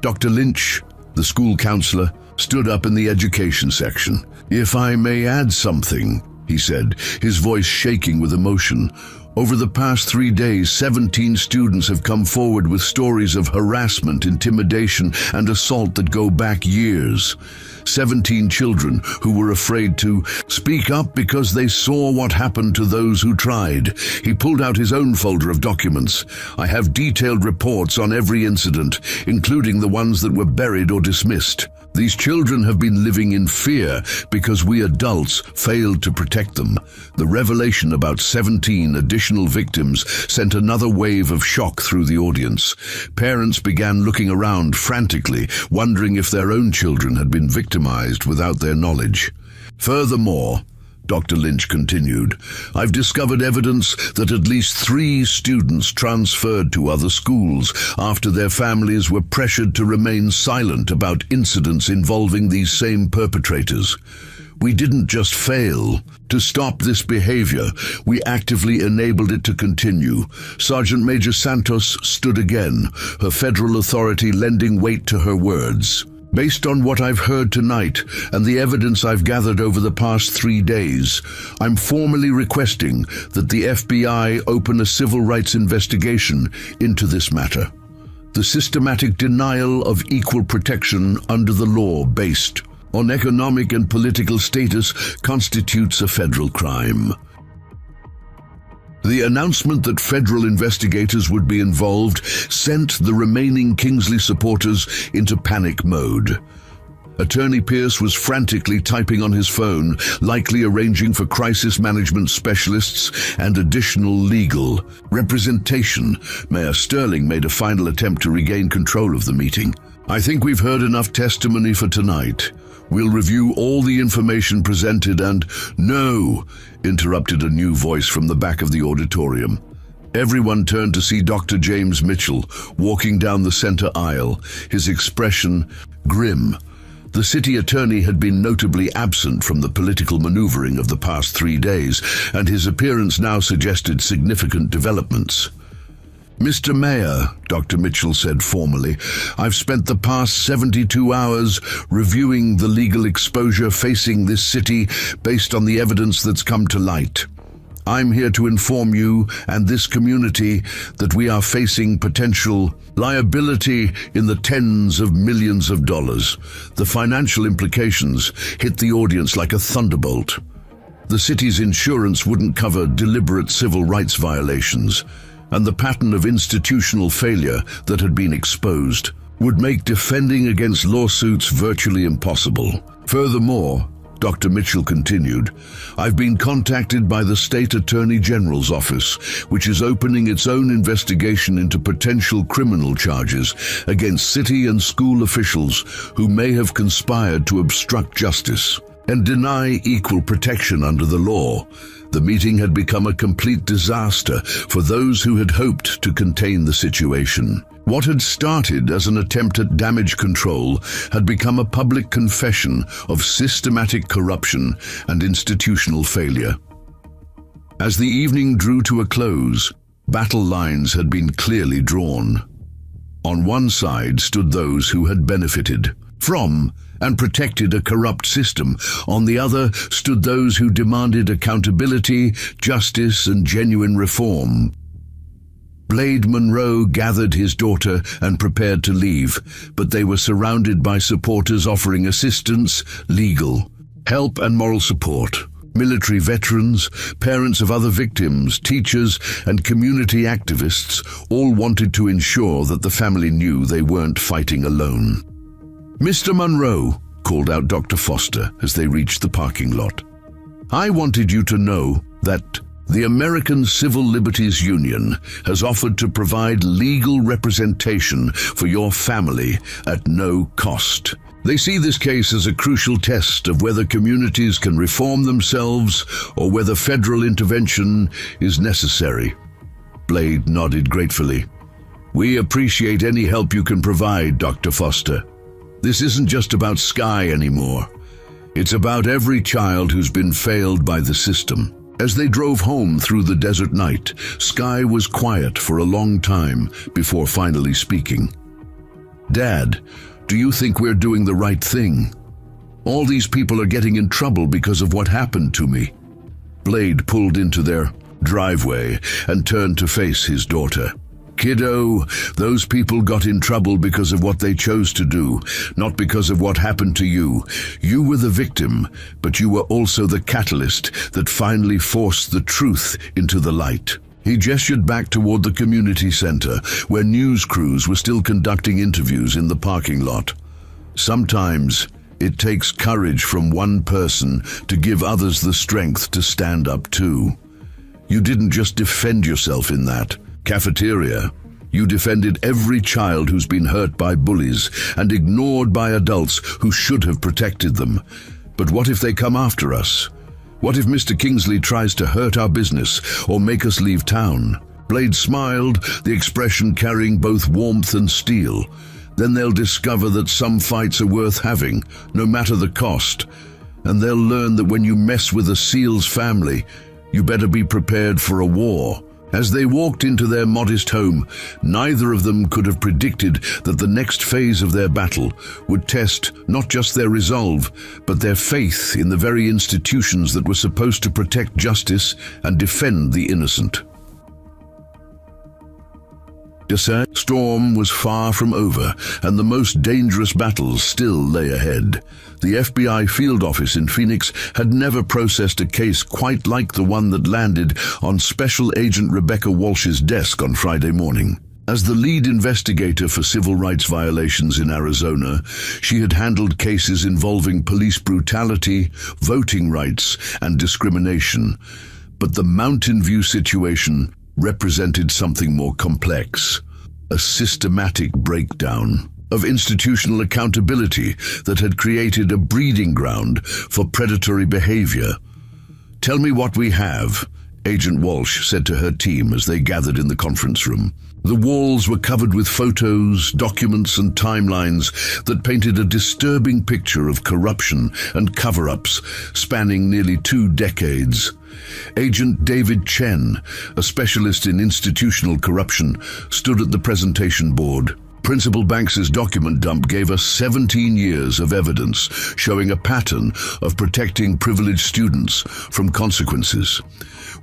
Dr. Lynch, the school counselor, stood up in the education section. If I may add something, he said, his voice shaking with emotion. Over the past 3 days, 17 students have come forward with stories of harassment, intimidation, and assault that go back years. 17 children who were afraid to speak up because they saw what happened to those who tried. He pulled out his own folder of documents. I have detailed reports on every incident, including the ones that were buried or dismissed. These children have been living in fear because we adults failed to protect them. The revelation about 17 additional victims sent another wave of shock through the audience. Parents began looking around frantically, wondering if their own children had been victimized without their knowledge. Furthermore, Dr. Lynch continued, I've discovered evidence that at least 3 students transferred to other schools after their families were pressured to remain silent about incidents involving these same perpetrators. We didn't just fail to stop this behavior, we actively enabled it to continue. Sergeant Major Santos stood again, her federal authority lending weight to her words. Based on what I've heard tonight and the evidence I've gathered over the past 3 days, I'm formally requesting that the FBI open a civil rights investigation into this matter. The systematic denial of equal protection under the law based on economic and political status constitutes a federal crime. The announcement that federal investigators would be involved sent the remaining Kingsley supporters into panic mode. Attorney Pierce was frantically typing on his phone, likely arranging for crisis management specialists and additional legal representation. Mayor Sterling made a final attempt to regain control of the meeting. "I think we've heard enough testimony for tonight. We'll review all the information presented and—" "No," interrupted a new voice from the back of the auditorium. Everyone turned to see Dr. James Mitchell walking down the center aisle, his expression grim. The city attorney had been notably absent from the political maneuvering of the past 3 days, and his appearance now suggested significant developments. "Mr. Mayor," Dr. Mitchell said formally, "I've spent the past 72 hours reviewing the legal exposure facing this city based on the evidence that's come to light. I'm here to inform you and this community that we are facing potential liability in the tens of millions of dollars." The financial implications hit the audience like a thunderbolt. The city's insurance wouldn't cover deliberate civil rights violations, and the pattern of institutional failure that had been exposed would make defending against lawsuits virtually impossible. Furthermore, Dr. Mitchell continued, "I've been contacted by the State Attorney General's office, which is opening its own investigation into potential criminal charges against city and school officials who may have conspired to obstruct justice and deny equal protection under the law." The meeting had become a complete disaster for those who had hoped to contain the situation. What had started as an attempt at damage control had become a public confession of systematic corruption and institutional failure. As the evening drew to a close, battle lines had been clearly drawn. On one side stood those who had benefited from and protected a corrupt system. On the other stood those who demanded accountability, justice, and genuine reform. Blade Monroe gathered his daughter and prepared to leave, but they were surrounded by supporters offering assistance, legal help, and moral support. Military veterans, parents of other victims, teachers, and community activists all wanted to ensure that the family knew they weren't fighting alone. "Mr. Monroe," called out Dr. Foster as they reached the parking lot, "I wanted you to know that the American Civil Liberties Union has offered to provide legal representation for your family at no cost. They see this case as a crucial test of whether communities can reform themselves or whether federal intervention is necessary." Blade nodded gratefully. "We appreciate any help you can provide, Dr. Foster. This isn't just about Sky anymore. It's about every child who's been failed by the system." As they drove home through the desert night, Sky was quiet for a long time before finally speaking. "Dad, do you think we're doing the right thing? All these people are getting in trouble because of what happened to me." Blade pulled into their driveway and turned to face his daughter. "Kiddo, those people got in trouble because of what they chose to do, not because of what happened to you. You were the victim, but you were also the catalyst that finally forced the truth into the light." He gestured back toward the community center, where news crews were still conducting interviews in the parking lot. "Sometimes it takes courage from one person to give others the strength to stand up too. You didn't just defend yourself in that cafeteria. You defended every child who's been hurt by bullies and ignored by adults who should have protected them. But what if they come after us? What if Mr. Kingsley tries to hurt our business or make us leave town?" Blade smiled, the expression carrying both warmth and steel. "Then they'll discover that some fights are worth having, no matter the cost. And they'll learn that when you mess with a SEAL's family, you better be prepared for a war." As they walked into their modest home, neither of them could have predicted that the next phase of their battle would test not just their resolve, but their faith in the very institutions that were supposed to protect justice and defend the innocent. The storm was far from over, and the most dangerous battles still lay ahead. The FBI field office in Phoenix had never processed a case quite like the one that landed on Special Agent Rebecca Walsh's desk on Friday morning. As the lead investigator for civil rights violations in Arizona, she had handled cases involving police brutality, voting rights, and discrimination. But the Mountain View situation represented something more complex, a systematic breakdown of institutional accountability that had created a breeding ground for predatory behavior. "Tell me what we have," Agent Walsh said to her team as they gathered in the conference room. The walls were covered with photos, documents, and timelines that painted a disturbing picture of corruption and cover-ups spanning nearly 2 decades. Agent David Chen, a specialist in institutional corruption, stood at the presentation board. Principal Banks's document dump gave us 17 years of evidence showing a pattern of protecting privileged students from consequences.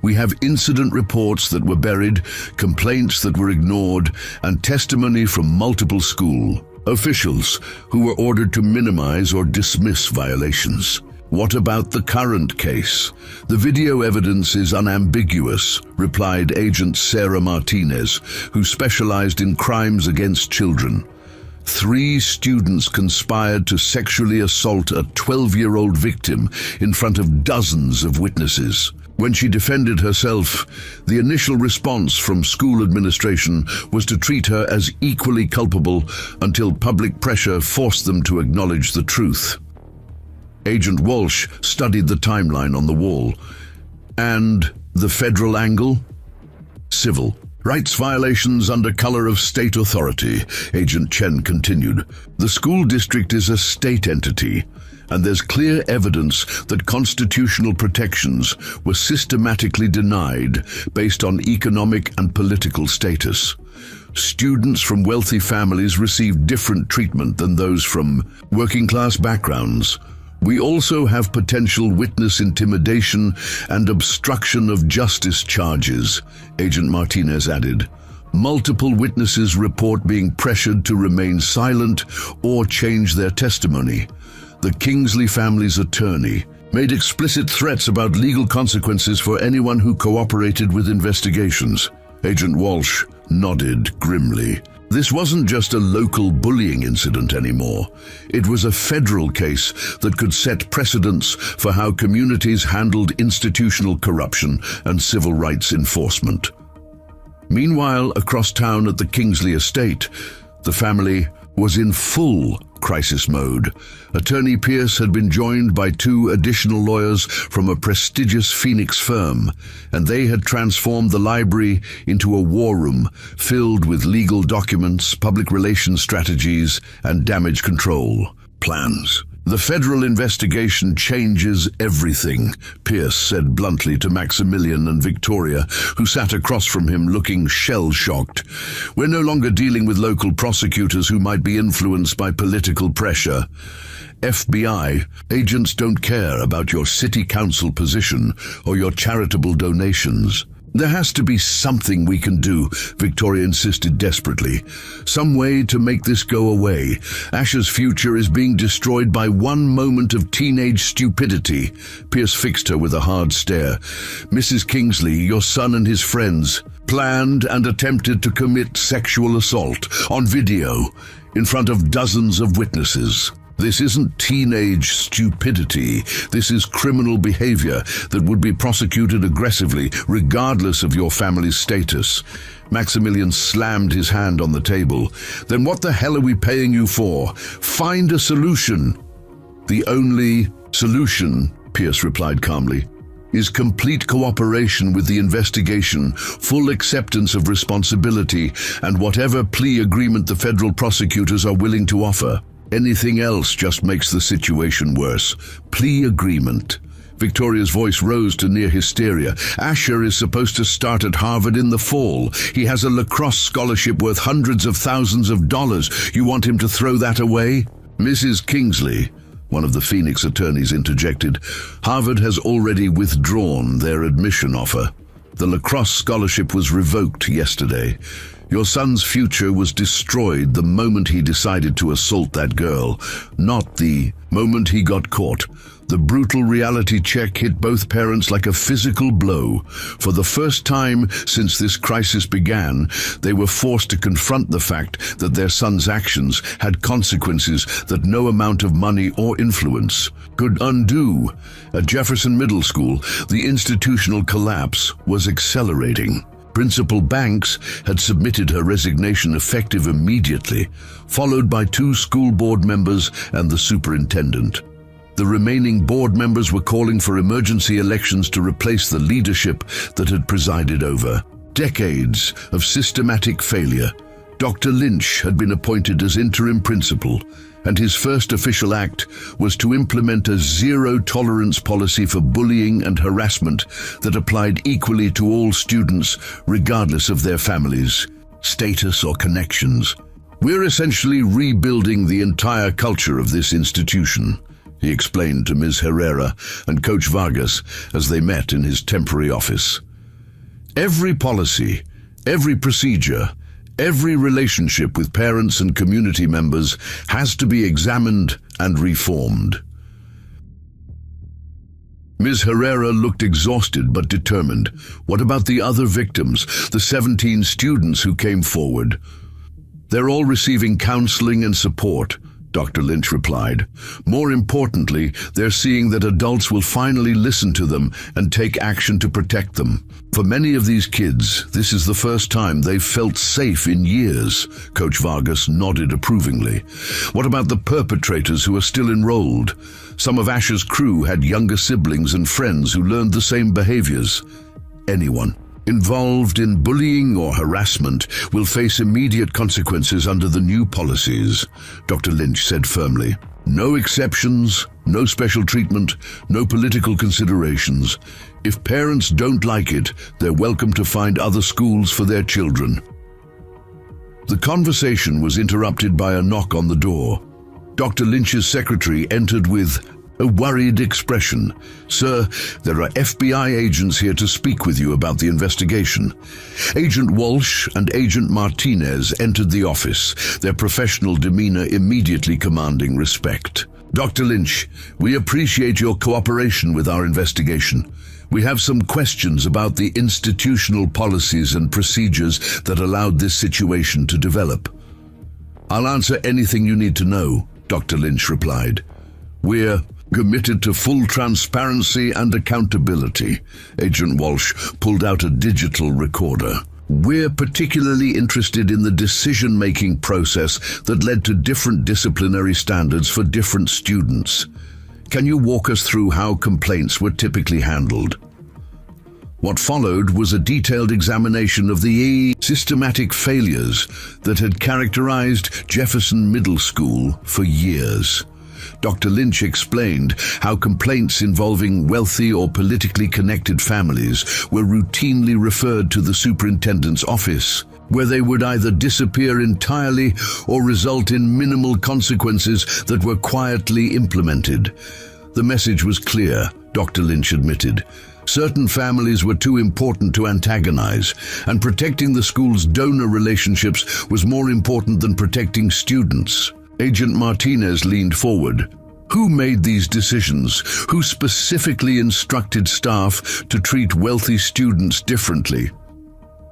We have incident reports that were buried, complaints that were ignored, and testimony from multiple school officials who were ordered to minimize or dismiss violations. "What about the current case? The video evidence is unambiguous," replied Agent Sarah Martinez, who specialized in crimes against children. 3 students conspired to sexually assault a 12-year-old victim in front of dozens of witnesses. When she defended herself, the initial response from school administration was to treat her as equally culpable until public pressure forced them to acknowledge the truth. Agent Walsh studied the timeline on the wall. "And the federal angle?" "Civil rights violations under color of state authority," Agent Chen continued. "The school district is a state entity, and there's clear evidence that constitutional protections were systematically denied based on economic and political status. Students from wealthy families received different treatment than those from working-class backgrounds. We also have potential witness intimidation and obstruction of justice charges," Agent Martinez added. "Multiple witnesses report being pressured to remain silent or change their testimony. The Kingsley family's attorney made explicit threats about legal consequences for anyone who cooperated with investigations." Agent Walsh nodded grimly. This wasn't just a local bullying incident anymore. It was a federal case that could set precedents for how communities handled institutional corruption and civil rights enforcement. Meanwhile, across town at the Kingsley estate, the family was in full crisis mode. Attorney Pierce had been joined by 2 additional lawyers from a prestigious Phoenix firm, and they had transformed the library into a war room filled with legal documents, public relations strategies, and damage control plans. "The federal investigation changes everything," Pierce said bluntly to Maximilian and Victoria, who sat across from him looking shell-shocked. "We're no longer dealing with local prosecutors who might be influenced by political pressure. FBI agents don't care about your city council position or your charitable donations." "There has to be something we can do," Victoria insisted desperately. "Some way to make this go away. Ash's future is being destroyed by one moment of teenage stupidity." Pierce fixed her with a hard stare. "Mrs. Kingsley, your son and his friends planned and attempted to commit sexual assault on video in front of dozens of witnesses. This isn't teenage stupidity. This is criminal behavior that would be prosecuted aggressively, regardless of your family's status." Maximilian slammed his hand on the table. "Then what the hell are we paying you for? Find a solution." "The only solution," Pierce replied calmly, "is complete cooperation with the investigation, full acceptance of responsibility, and whatever plea agreement the federal prosecutors are willing to offer. Anything else just makes the situation worse. Plea agreement." Victoria's voice rose to near hysteria. "Asher is supposed to start at Harvard in the fall. He has a lacrosse scholarship worth hundreds of thousands of dollars. You want him to throw that away?" "Mrs. Kingsley," one of the Phoenix attorneys interjected, "Harvard has already withdrawn their admission offer. The lacrosse scholarship was revoked yesterday. Your son's future was destroyed the moment he decided to assault that girl, not the moment he got caught. The brutal reality check hit both parents like a physical blow. For the first time since this crisis began, they were forced to confront the fact that their son's actions had consequences that no amount of money or influence could undo. At Jefferson Middle School, the institutional collapse was accelerating. Principal Banks had submitted her resignation effective immediately, followed by 2 school board members and the superintendent. The remaining board members were calling for emergency elections to replace the leadership that had presided over decades of systematic failure. Dr. Lynch had been appointed as interim principal, and his first official act was to implement a zero-tolerance policy for bullying and harassment that applied equally to all students, regardless of their families, status, or connections. "We're essentially rebuilding the entire culture of this institution," he explained to Ms. Herrera and Coach Vargas as they met in his temporary office. "Every policy, every procedure, every relationship with parents and community members has to be examined and reformed." Ms. Herrera looked exhausted but determined. "What about the other victims, the 17 students who came forward?" "They're all receiving counseling and support," Dr. Lynch replied. "More importantly, they're seeing that adults will finally listen to them and take action to protect them. For many of these kids, this is the first time they've felt safe in years." Coach Vargas nodded approvingly. "What about the perpetrators who are still enrolled? Some of Ash's crew had younger siblings and friends who learned the same behaviors. Anyone involved in bullying or harassment will face immediate consequences under the new policies," Dr. Lynch said firmly. "No exceptions, no special treatment, no political considerations. If parents don't like it, they're welcome to find other schools for their children." The conversation was interrupted by a knock on the door. Dr. Lynch's secretary entered with a worried expression. "Sir, there are FBI agents here to speak with you about the investigation." Agent Walsh and Agent Martinez entered the office, their professional demeanor immediately commanding respect. "Dr. Lynch, we appreciate your cooperation with our investigation. We have some questions about the institutional policies and procedures that allowed this situation to develop." "I'll answer anything you need to know," Dr. Lynch replied. "We're committed to full transparency and accountability." Agent Walsh pulled out a digital recorder. "We're particularly interested in the decision-making process that led to different disciplinary standards for different students. Can you walk us through how complaints were typically handled?" What followed was a detailed examination of the systematic failures that had characterized Jefferson Middle School for years. Dr. Lynch explained how complaints involving wealthy or politically connected families were routinely referred to the superintendent's office, where they would either disappear entirely or result in minimal consequences that were quietly implemented. The message was clear, Dr. Lynch admitted. Certain families were too important to antagonize, and protecting the school's donor relationships was more important than protecting students. Agent Martinez leaned forward. "Who made these decisions? Who specifically instructed staff to treat wealthy students differently?"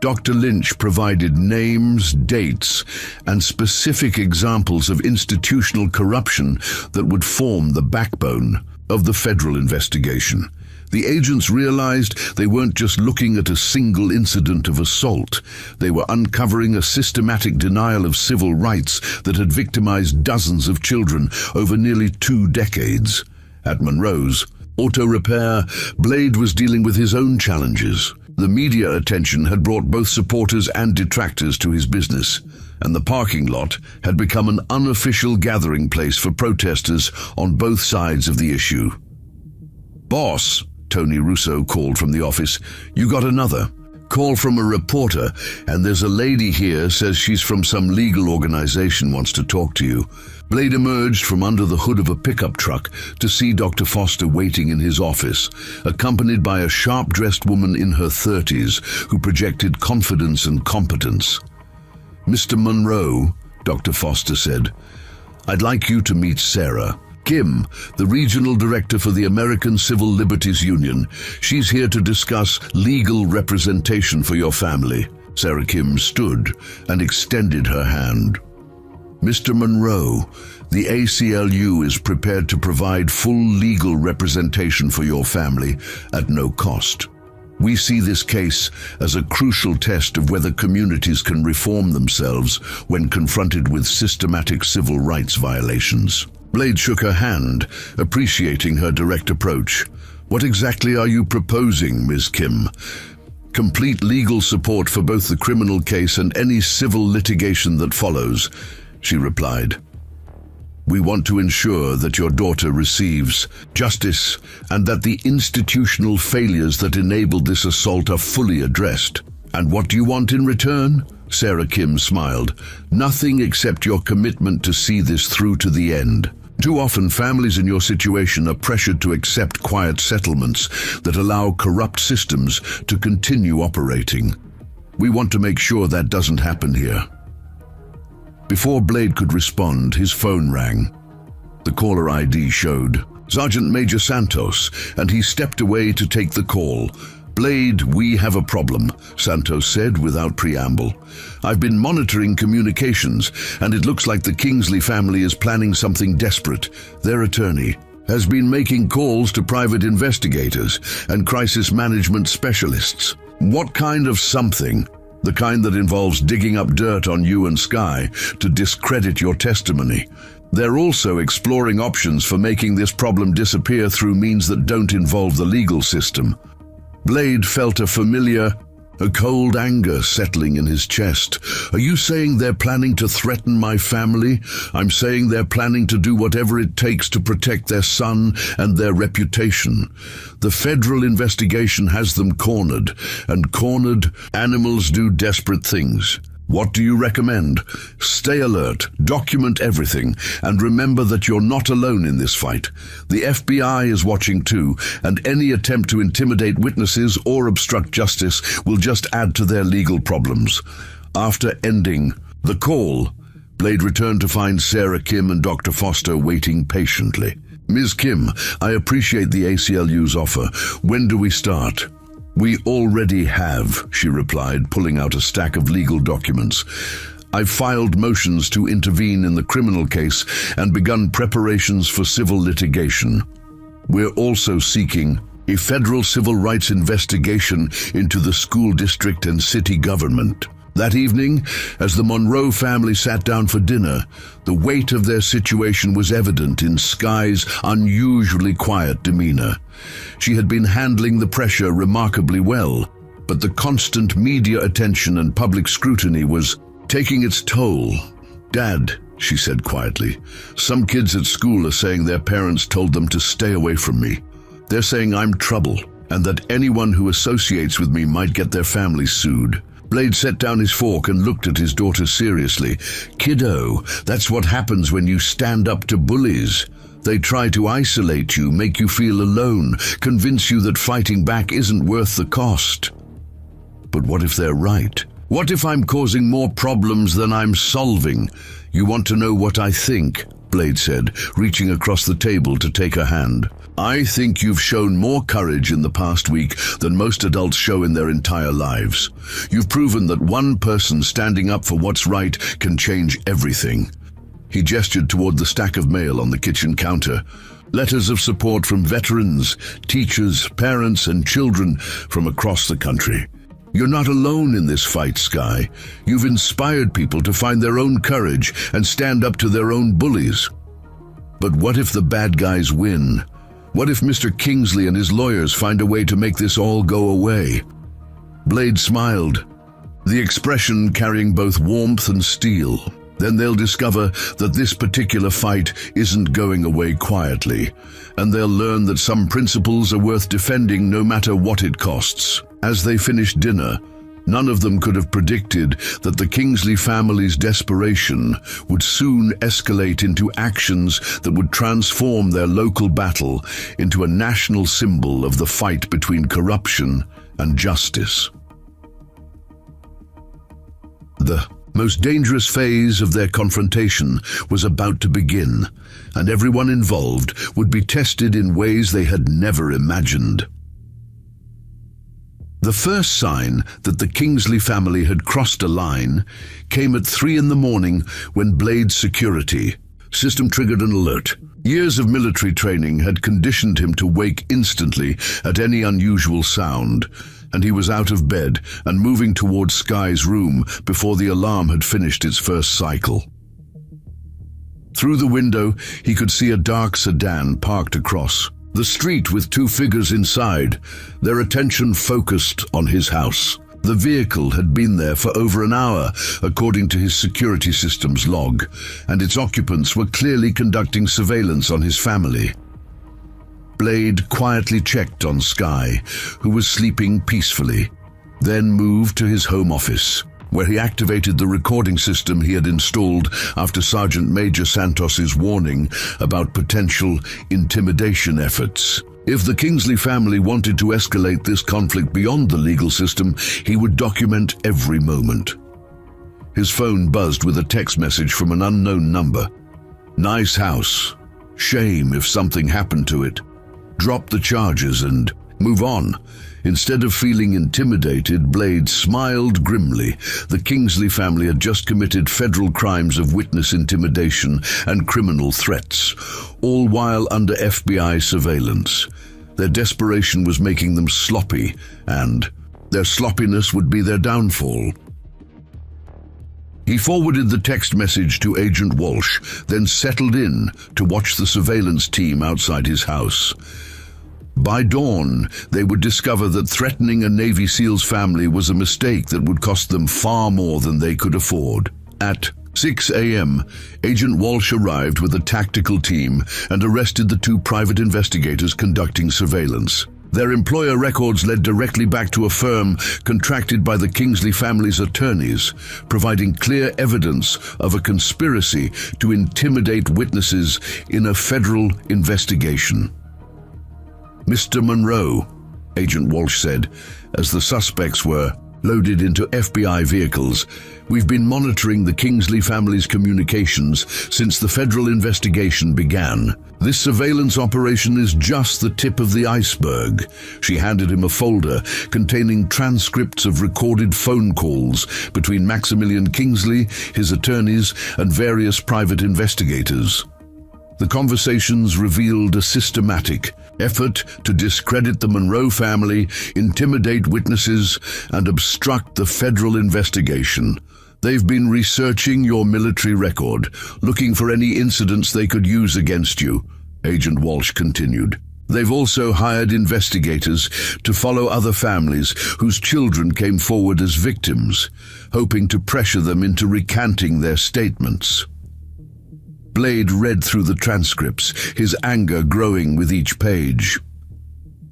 Dr. Lynch provided names, dates, and specific examples of institutional corruption that would form the backbone of the federal investigation. The agents realized they weren't just looking at a single incident of assault. They were uncovering a systematic denial of civil rights that had victimized dozens of children over nearly 2 decades. At Monroe's auto repair, Blade was dealing with his own challenges. The media attention had brought both supporters and detractors to his business, and the parking lot had become an unofficial gathering place for protesters on both sides of the issue. "Boss," Tony Russo called from the office, "you got another call from a reporter, and there's a lady here says she's from some legal organization, wants to talk to you." Blade emerged from under the hood of a pickup truck to see Dr. Foster waiting in his office, accompanied by a sharp-dressed woman in her 30s who projected confidence and competence. "Mr. Monroe," Dr. Foster said, "I'd like you to meet Sarah. Kim, the Regional Director for the American Civil Liberties Union. She's here to discuss legal representation for your family." Sarah Kim stood and extended her hand. "Mr. Monroe, the ACLU is prepared to provide full legal representation for your family at no cost. We see this case as a crucial test of whether communities can reform themselves when confronted with systematic civil rights violations." Blade shook her hand, appreciating her direct approach. "What exactly are you proposing, Ms. Kim?" "Complete legal support for both the criminal case and any civil litigation that follows," she replied. "We want to ensure that your daughter receives justice and that the institutional failures that enabled this assault are fully addressed." "And what do you want in return?" Sarah Kim smiled. "Nothing except your commitment to see this through to the end. Too often, families in your situation are pressured to accept quiet settlements that allow corrupt systems to continue operating. We want to make sure that doesn't happen here." Before Blade could respond, his phone rang. The caller ID showed Sergeant Major Santos, and he stepped away to take the call. "Blade, we have a problem," Santos said without preamble. "I've been monitoring communications, and it looks like the Kingsley family is planning something desperate. Their attorney has been making calls to private investigators and crisis management specialists." "What kind of something?" "The kind that involves digging up dirt on you and Sky to discredit your testimony. They're also exploring options for making this problem disappear through means that don't involve the legal system." Blade felt a cold anger settling in his chest. "Are you saying they're planning to threaten my family?" "I'm saying they're planning to do whatever it takes to protect their son and their reputation. The federal investigation has them cornered, and cornered animals do desperate things. What do you recommend? Stay alert, document everything, and remember that you're not alone in this fight. The FBI is watching too, and any attempt to intimidate witnesses or obstruct justice will just add to their legal problems." After ending the call, Blade returned to find Sarah Kim and Dr. Foster waiting patiently. "Ms. Kim, I appreciate the ACLU's offer. When do we start?" "We already have," she replied, pulling out a stack of legal documents. "I've filed motions to intervene in the criminal case and begun preparations for civil litigation. We're also seeking a federal civil rights investigation into the school district and city government." That evening, as the Monroe family sat down for dinner, the weight of their situation was evident in Sky's unusually quiet demeanor. She had been handling the pressure remarkably well, but the constant media attention and public scrutiny was taking its toll. "Dad," she said quietly, "some kids at school are saying their parents told them to stay away from me. They're saying I'm trouble, and that anyone who associates with me might get their family sued." Blade set down his fork and looked at his daughter seriously. "Kiddo, that's what happens when you stand up to bullies. They try to isolate you, make you feel alone, convince you that fighting back isn't worth the cost. But what if they're right? What if I'm causing more problems than I'm solving? You want to know what I think?" Blade said, reaching across the table to take her hand. "I think you've shown more courage in the past week than most adults show in their entire lives. You've proven that one person standing up for what's right can change everything." He gestured toward the stack of mail on the kitchen counter. Letters of support from veterans, teachers, parents, and children from across the country. "You're not alone in this fight, Sky. You've inspired people to find their own courage and stand up to their own bullies. But what if the bad guys win? What if Mr. Kingsley and his lawyers find a way to make this all go away?" Blade smiled, the expression carrying both warmth and steel. "Then they'll discover that this particular fight isn't going away quietly, and they'll learn that some principles are worth defending no matter what it costs." As they finished dinner, none of them could have predicted that the Kingsley family's desperation would soon escalate into actions that would transform their local battle into a national symbol of the fight between corruption and justice. The most dangerous phase of their confrontation was about to begin, and everyone involved would be tested in ways they had never imagined. The first sign that the Kingsley family had crossed a line came at 3 in the morning when Blade's security system triggered an alert. Years of military training had conditioned him to wake instantly at any unusual sound, and he was out of bed and moving towards Sky's room before the alarm had finished its first cycle. Through the window, he could see a dark sedan parked across the street with 2 figures inside, their attention focused on his house. The vehicle had been there for over an hour, according to his security system's log, and its occupants were clearly conducting surveillance on his family. Blade quietly checked on Sky, who was sleeping peacefully, then moved to his home office, where he activated the recording system he had installed after Sergeant Major Santos's warning about potential intimidation efforts. If the Kingsley family wanted to escalate this conflict beyond the legal system, he would document every moment. His phone buzzed with a text message from an unknown number. "Nice house. Shame if something happened to it. Drop the charges and move on." Instead of feeling intimidated, Blade smiled grimly. The Kingsley family had just committed federal crimes of witness intimidation and criminal threats, all while under FBI surveillance. Their desperation was making them sloppy, and their sloppiness would be their downfall. He forwarded the text message to Agent Walsh, then settled in to watch the surveillance team outside his house. By dawn, they would discover that threatening a Navy SEALs family was a mistake that would cost them far more than they could afford. At 6 a.m., Agent Walsh arrived with a tactical team and arrested the 2 private investigators conducting surveillance. Their employer records led directly back to a firm contracted by the Kingsley family's attorneys, providing clear evidence of a conspiracy to intimidate witnesses in a federal investigation. "Mr. Monroe," Agent Walsh said, as the suspects were loaded into FBI vehicles, "we've been monitoring the Kingsley family's communications since the federal investigation began. This surveillance operation is just the tip of the iceberg." She handed him a folder containing transcripts of recorded phone calls between Maximilian Kingsley, his attorneys, and various private investigators. The conversations revealed a systematic effort to discredit the Monroe family, intimidate witnesses, and obstruct the federal investigation. "They've been researching your military record, looking for any incidents they could use against you," Agent Walsh continued. "They've also hired investigators to follow other families whose children came forward as victims, hoping to pressure them into recanting their statements." Blade read through the transcripts, his anger growing with each page.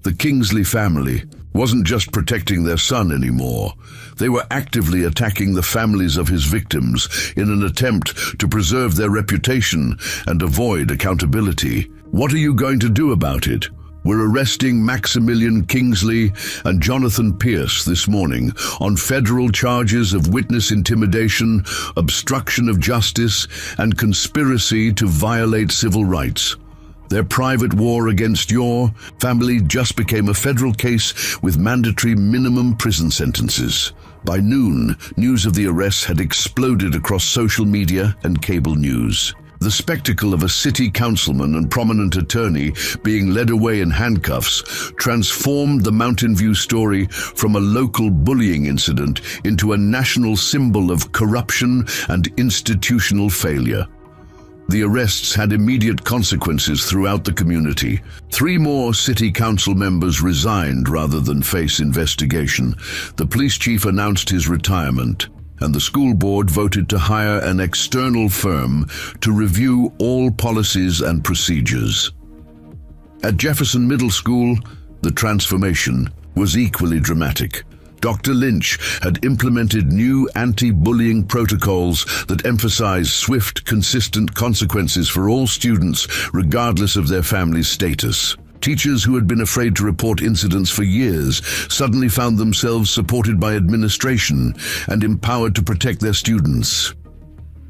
The Kingsley family wasn't just protecting their son anymore. They were actively attacking the families of his victims in an attempt to preserve their reputation and avoid accountability. "What are you going to do about it?" "We're arresting Maximilian Kingsley and Jonathan Pierce this morning on federal charges of witness intimidation, obstruction of justice, and conspiracy to violate civil rights. Their private war against your family just became a federal case with mandatory minimum prison sentences." By noon, news of the arrests had exploded across social media and cable news. The spectacle of a city councilman and prominent attorney being led away in handcuffs transformed the Mountain View story from a local bullying incident into a national symbol of corruption and institutional failure. The arrests had immediate consequences throughout the community. 3 more city council members resigned rather than face investigation. The police chief announced his retirement, and the school board voted to hire an external firm to review all policies and procedures. At Jefferson Middle School, the transformation was equally dramatic. Dr. Lynch had implemented new anti-bullying protocols that emphasized swift, consistent consequences for all students, regardless of their family's status. Teachers who had been afraid to report incidents for years suddenly found themselves supported by administration and empowered to protect their students.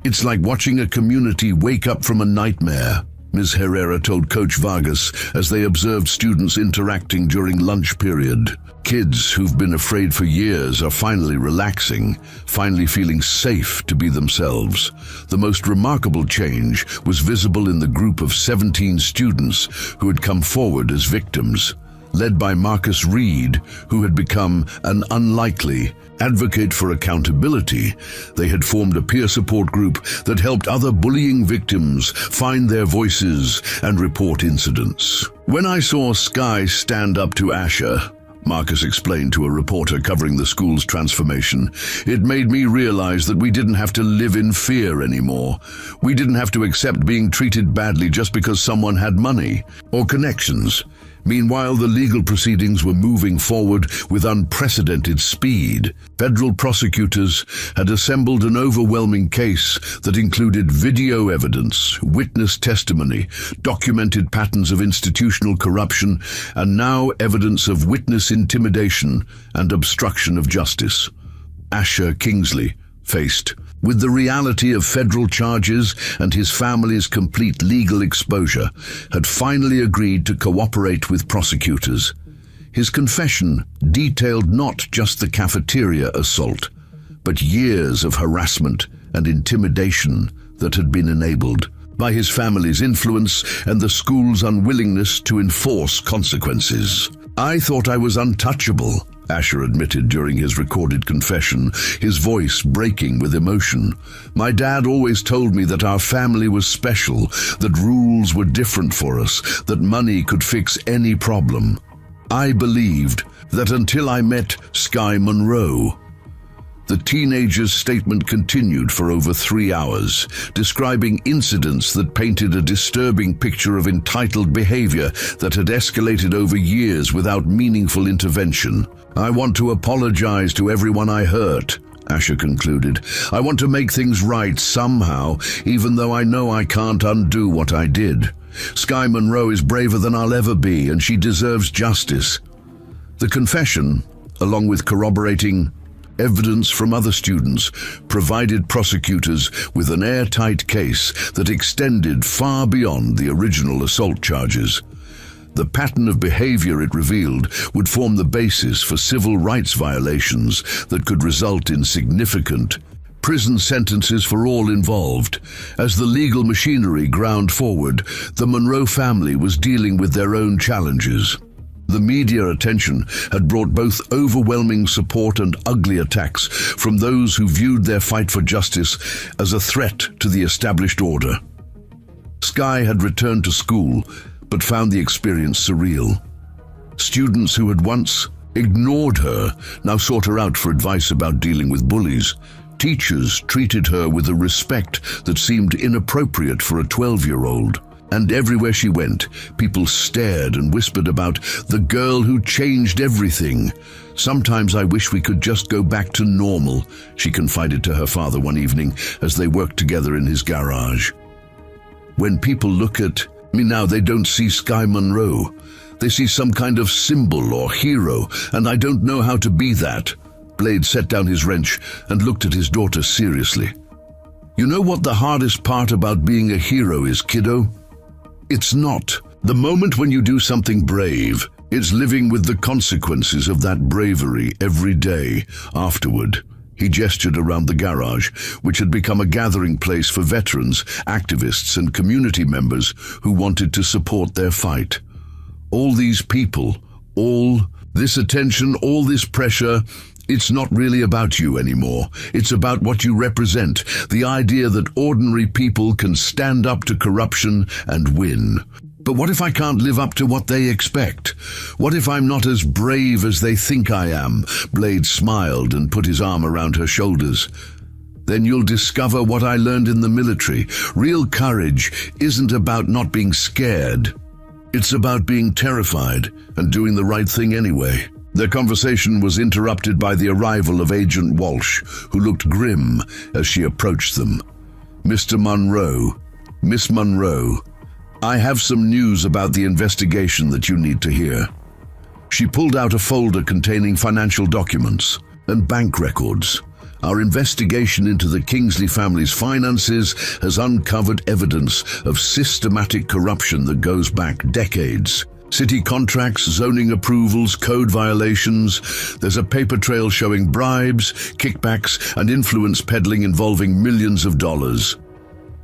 "It's like watching a community wake up from a nightmare," Ms. Herrera told Coach Vargas as they observed students interacting during lunch period. "Kids who've been afraid for years are finally relaxing, finally feeling safe to be themselves." The most remarkable change was visible in the group of 17 students who had come forward as victims. Led by Marcus Reed, who had become an unlikely advocate for accountability, they had formed a peer support group that helped other bullying victims find their voices and report incidents. "When I saw Sky stand up to Asher," Marcus explained to a reporter covering the school's transformation, "it made me realize that we didn't have to live in fear anymore. We didn't have to accept being treated badly just because someone had money or connections." Meanwhile, the legal proceedings were moving forward with unprecedented speed. Federal prosecutors had assembled an overwhelming case that included video evidence, witness testimony, documented patterns of institutional corruption, and now evidence of witness intimidation and obstruction of justice. Asher Kingsley faced with the reality of federal charges and his family's complete legal exposure, had finally agreed to cooperate with prosecutors. His confession detailed not just the cafeteria assault, but years of harassment and intimidation that had been enabled by his family's influence and the school's unwillingness to enforce consequences. "I thought I was untouchable," Asher admitted during his recorded confession, his voice breaking with emotion. "My dad always told me that our family was special, that rules were different for us, that money could fix any problem. I believed that until I met Sky Monroe." The teenager's statement continued for over 3 hours, describing incidents that painted a disturbing picture of entitled behavior that had escalated over years without meaningful intervention. "I want to apologize to everyone I hurt," Asher concluded. "I want to make things right somehow, even though I know I can't undo what I did. Sky Monroe is braver than I'll ever be, and she deserves justice." The confession, along with corroborating evidence from other students, provided prosecutors with an airtight case that extended far beyond the original assault charges. The pattern of behavior it revealed would form the basis for civil rights violations that could result in significant prison sentences for all involved. As the legal machinery ground forward, the Monroe family was dealing with their own challenges. The media attention had brought both overwhelming support and ugly attacks from those who viewed their fight for justice as a threat to the established order. Sky had returned to school, but found the experience surreal. Students who had once ignored her now sought her out for advice about dealing with bullies. Teachers treated her with a respect that seemed inappropriate for a 12-year-old. And everywhere she went, people stared and whispered about the girl who changed everything. "Sometimes I wish we could just go back to normal," she confided to her father one evening as they worked together in his garage. "When people look at me now, they don't see Sky Monroe. They see some kind of symbol or hero, and I don't know how to be that." Blade set down his wrench and looked at his daughter seriously. "You know what the hardest part about being a hero is, kiddo? It's not the moment when you do something brave. It's living with the consequences of that bravery every day afterward." He gestured around the garage, which had become a gathering place for veterans, activists, and community members who wanted to support their fight. "All these people, all this attention, all this pressure, it's not really about you anymore. It's about what you represent, the idea that ordinary people can stand up to corruption and win. But what if I can't live up to what they expect? What if I'm not as brave as they think I am?" Blade smiled and put his arm around her shoulders. "Then you'll discover what I learned in the military. Real courage isn't about not being scared. It's about being terrified and doing the right thing anyway." Their conversation was interrupted by the arrival of Agent Walsh, who looked grim as she approached them. "Mr. Monroe, Miss Monroe, I have some news about the investigation that you need to hear. She pulled out a folder containing financial documents and bank records. Our investigation into the Kingsley family's finances has uncovered evidence of systematic corruption that goes back decades. City contracts, zoning approvals, code violations. There's a paper trail showing bribes, kickbacks, and influence peddling involving millions of dollars.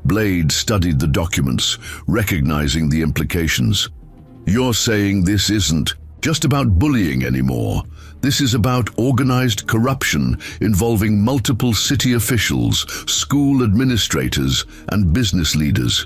Blade studied the documents, recognizing the implications. You're saying this isn't just about bullying anymore. This is about organized corruption involving multiple city officials, school administrators, and business leaders.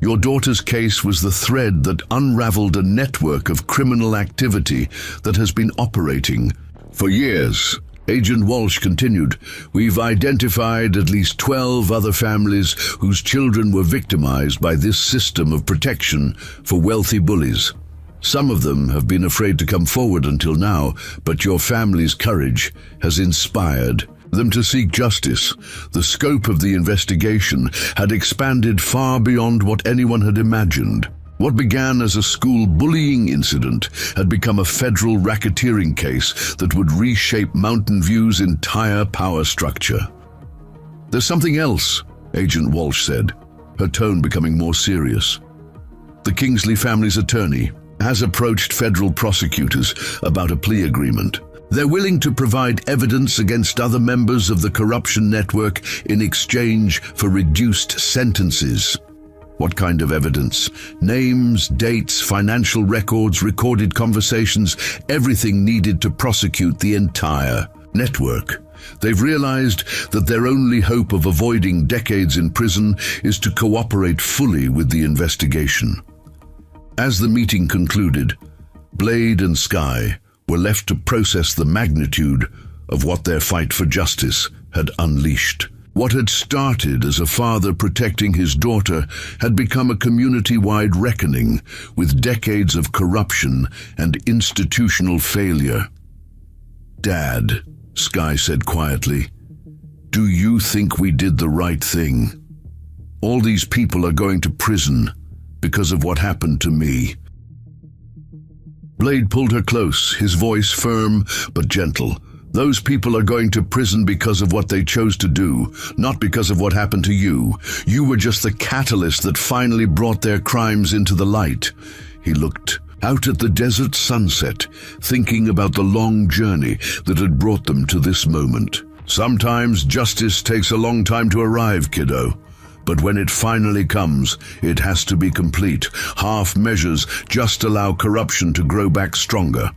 Your daughter's case was the thread that unraveled a network of criminal activity that has been operating for years. Agent Walsh continued, we've identified at least 12 other families whose children were victimized by this system of protection for wealthy bullies. Some of them have been afraid to come forward until now, but your family's courage has inspired them to seek justice. The scope of the investigation had expanded far beyond what anyone had imagined. What began as a school bullying incident had become a federal racketeering case that would reshape Mountain View's entire power structure. There's something else, Agent Walsh said, her tone becoming more serious. The Kingsley family's attorney has approached federal prosecutors about a plea agreement. They're willing to provide evidence against other members of the corruption network in exchange for reduced sentences. What kind of evidence? Names, dates, financial records, recorded conversations, everything needed to prosecute the entire network. They've realized that their only hope of avoiding decades in prison is to cooperate fully with the investigation. As the meeting concluded, Blade and Sky were left to process the magnitude of what their fight for justice had unleashed. What had started as a father protecting his daughter had become a community-wide reckoning with decades of corruption and institutional failure. Dad, Sky said quietly, do you think we did the right thing? All these people are going to prison because of what happened to me. Blade pulled her close, his voice firm but gentle. Those people are going to prison because of what they chose to do, not because of what happened to you. You were just the catalyst that finally brought their crimes into the light. He looked out at the desert sunset, thinking about the long journey that had brought them to this moment. Sometimes justice takes a long time to arrive, kiddo. But when it finally comes, it has to be complete. Half measures just allow corruption to grow back stronger.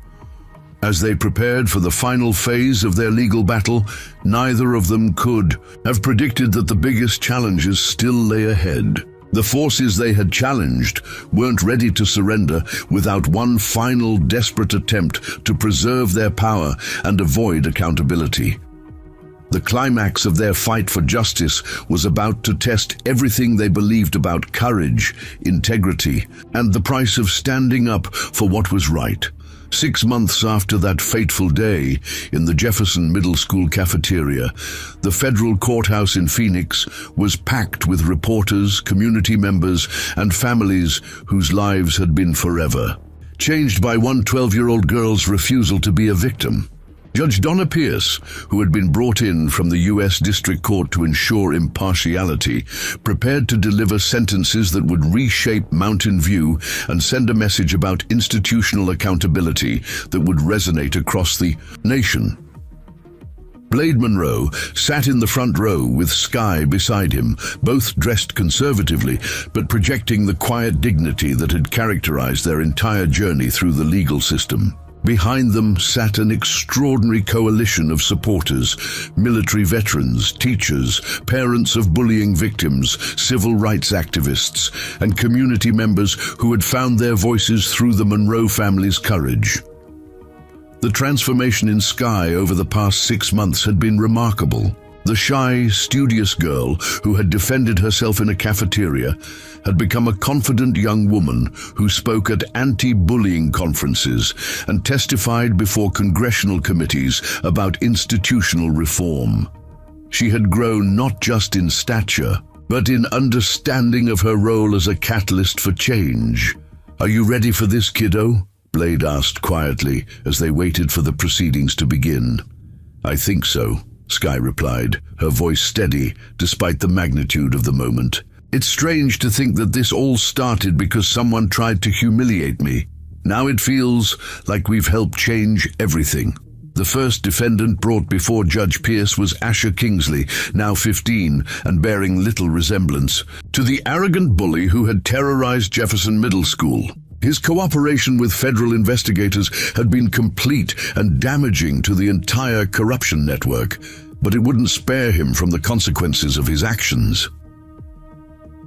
As they prepared for the final phase of their legal battle, neither of them could have predicted that the biggest challenges still lay ahead. The forces they had challenged weren't ready to surrender without one final desperate attempt to preserve their power and avoid accountability. The climax of their fight for justice was about to test everything they believed about courage, integrity, and the price of standing up for what was right. 6 months after that fateful day in the Jefferson Middle School cafeteria, the federal courthouse in Phoenix was packed with reporters, community members, and families whose lives had been forever changed by one 12-year-old girl's refusal to be a victim. Judge Donna Pierce, who had been brought in from the U.S. District Court to ensure impartiality, prepared to deliver sentences that would reshape Mountain View and send a message about institutional accountability that would resonate across the nation. Blade Monroe sat in the front row with Sky beside him, both dressed conservatively, but projecting the quiet dignity that had characterized their entire journey through the legal system. Behind them sat an extraordinary coalition of supporters, military veterans, teachers, parents of bullying victims, civil rights activists, and community members who had found their voices through the Monroe family's courage. The transformation in Sky over the past 6 months had been remarkable. The shy, studious girl who had defended herself in a cafeteria had become a confident young woman who spoke at anti-bullying conferences and testified before congressional committees about institutional reform. She had grown not just in stature, but in understanding of her role as a catalyst for change. "Are you ready for this, kiddo?" Blade asked quietly as they waited for the proceedings to begin. "I think so," Sky replied, her voice steady despite the magnitude of the moment. "It's strange to think that this all started because someone tried to humiliate me. Now it feels like we've helped change everything." The first defendant brought before Judge Pierce was Asher Kingsley, now 15 and bearing little resemblance to the arrogant bully who had terrorized Jefferson Middle School. His cooperation with federal investigators had been complete and damaging to the entire corruption network, but it wouldn't spare him from the consequences of his actions.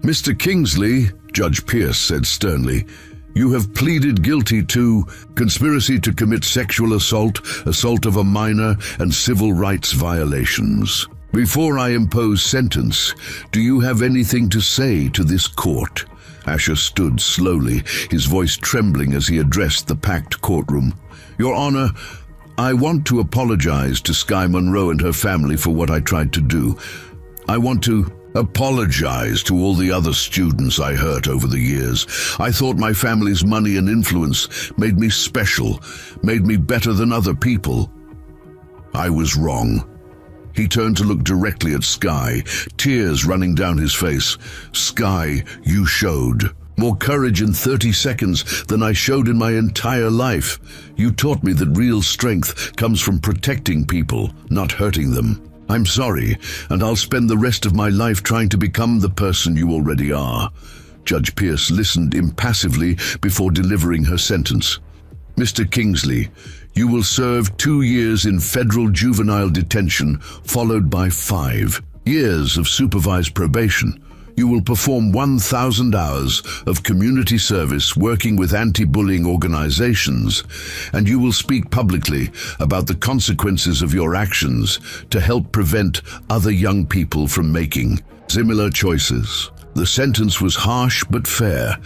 "Mr. Kingsley," Judge Pierce said sternly, "you have pleaded guilty to conspiracy to commit sexual assault, assault of a minor, and civil rights violations. Before I impose sentence, do you have anything to say to this court?" Asher stood slowly, his voice trembling as he addressed the packed courtroom. "Your Honor, I want to apologize to Sky Monroe and her family for what I tried to do. I want to apologize to all the other students I hurt over the years. I thought my family's money and influence made me special, made me better than other people. I was wrong." He turned to look directly at Sky, tears running down his face. "Sky, you showed more courage in 30 seconds than I showed in my entire life. You taught me that real strength comes from protecting people, not hurting them. I'm sorry, and I'll spend the rest of my life trying to become the person you already are." Judge Pierce listened impassively before delivering her sentence. "Mr. Kingsley, you will serve 2 years in federal juvenile detention, followed by 5 years of supervised probation. You will perform 1,000 hours of community service working with anti-bullying organizations, and you will speak publicly about the consequences of your actions to help prevent other young people from making similar choices." The sentence was harsh but fair,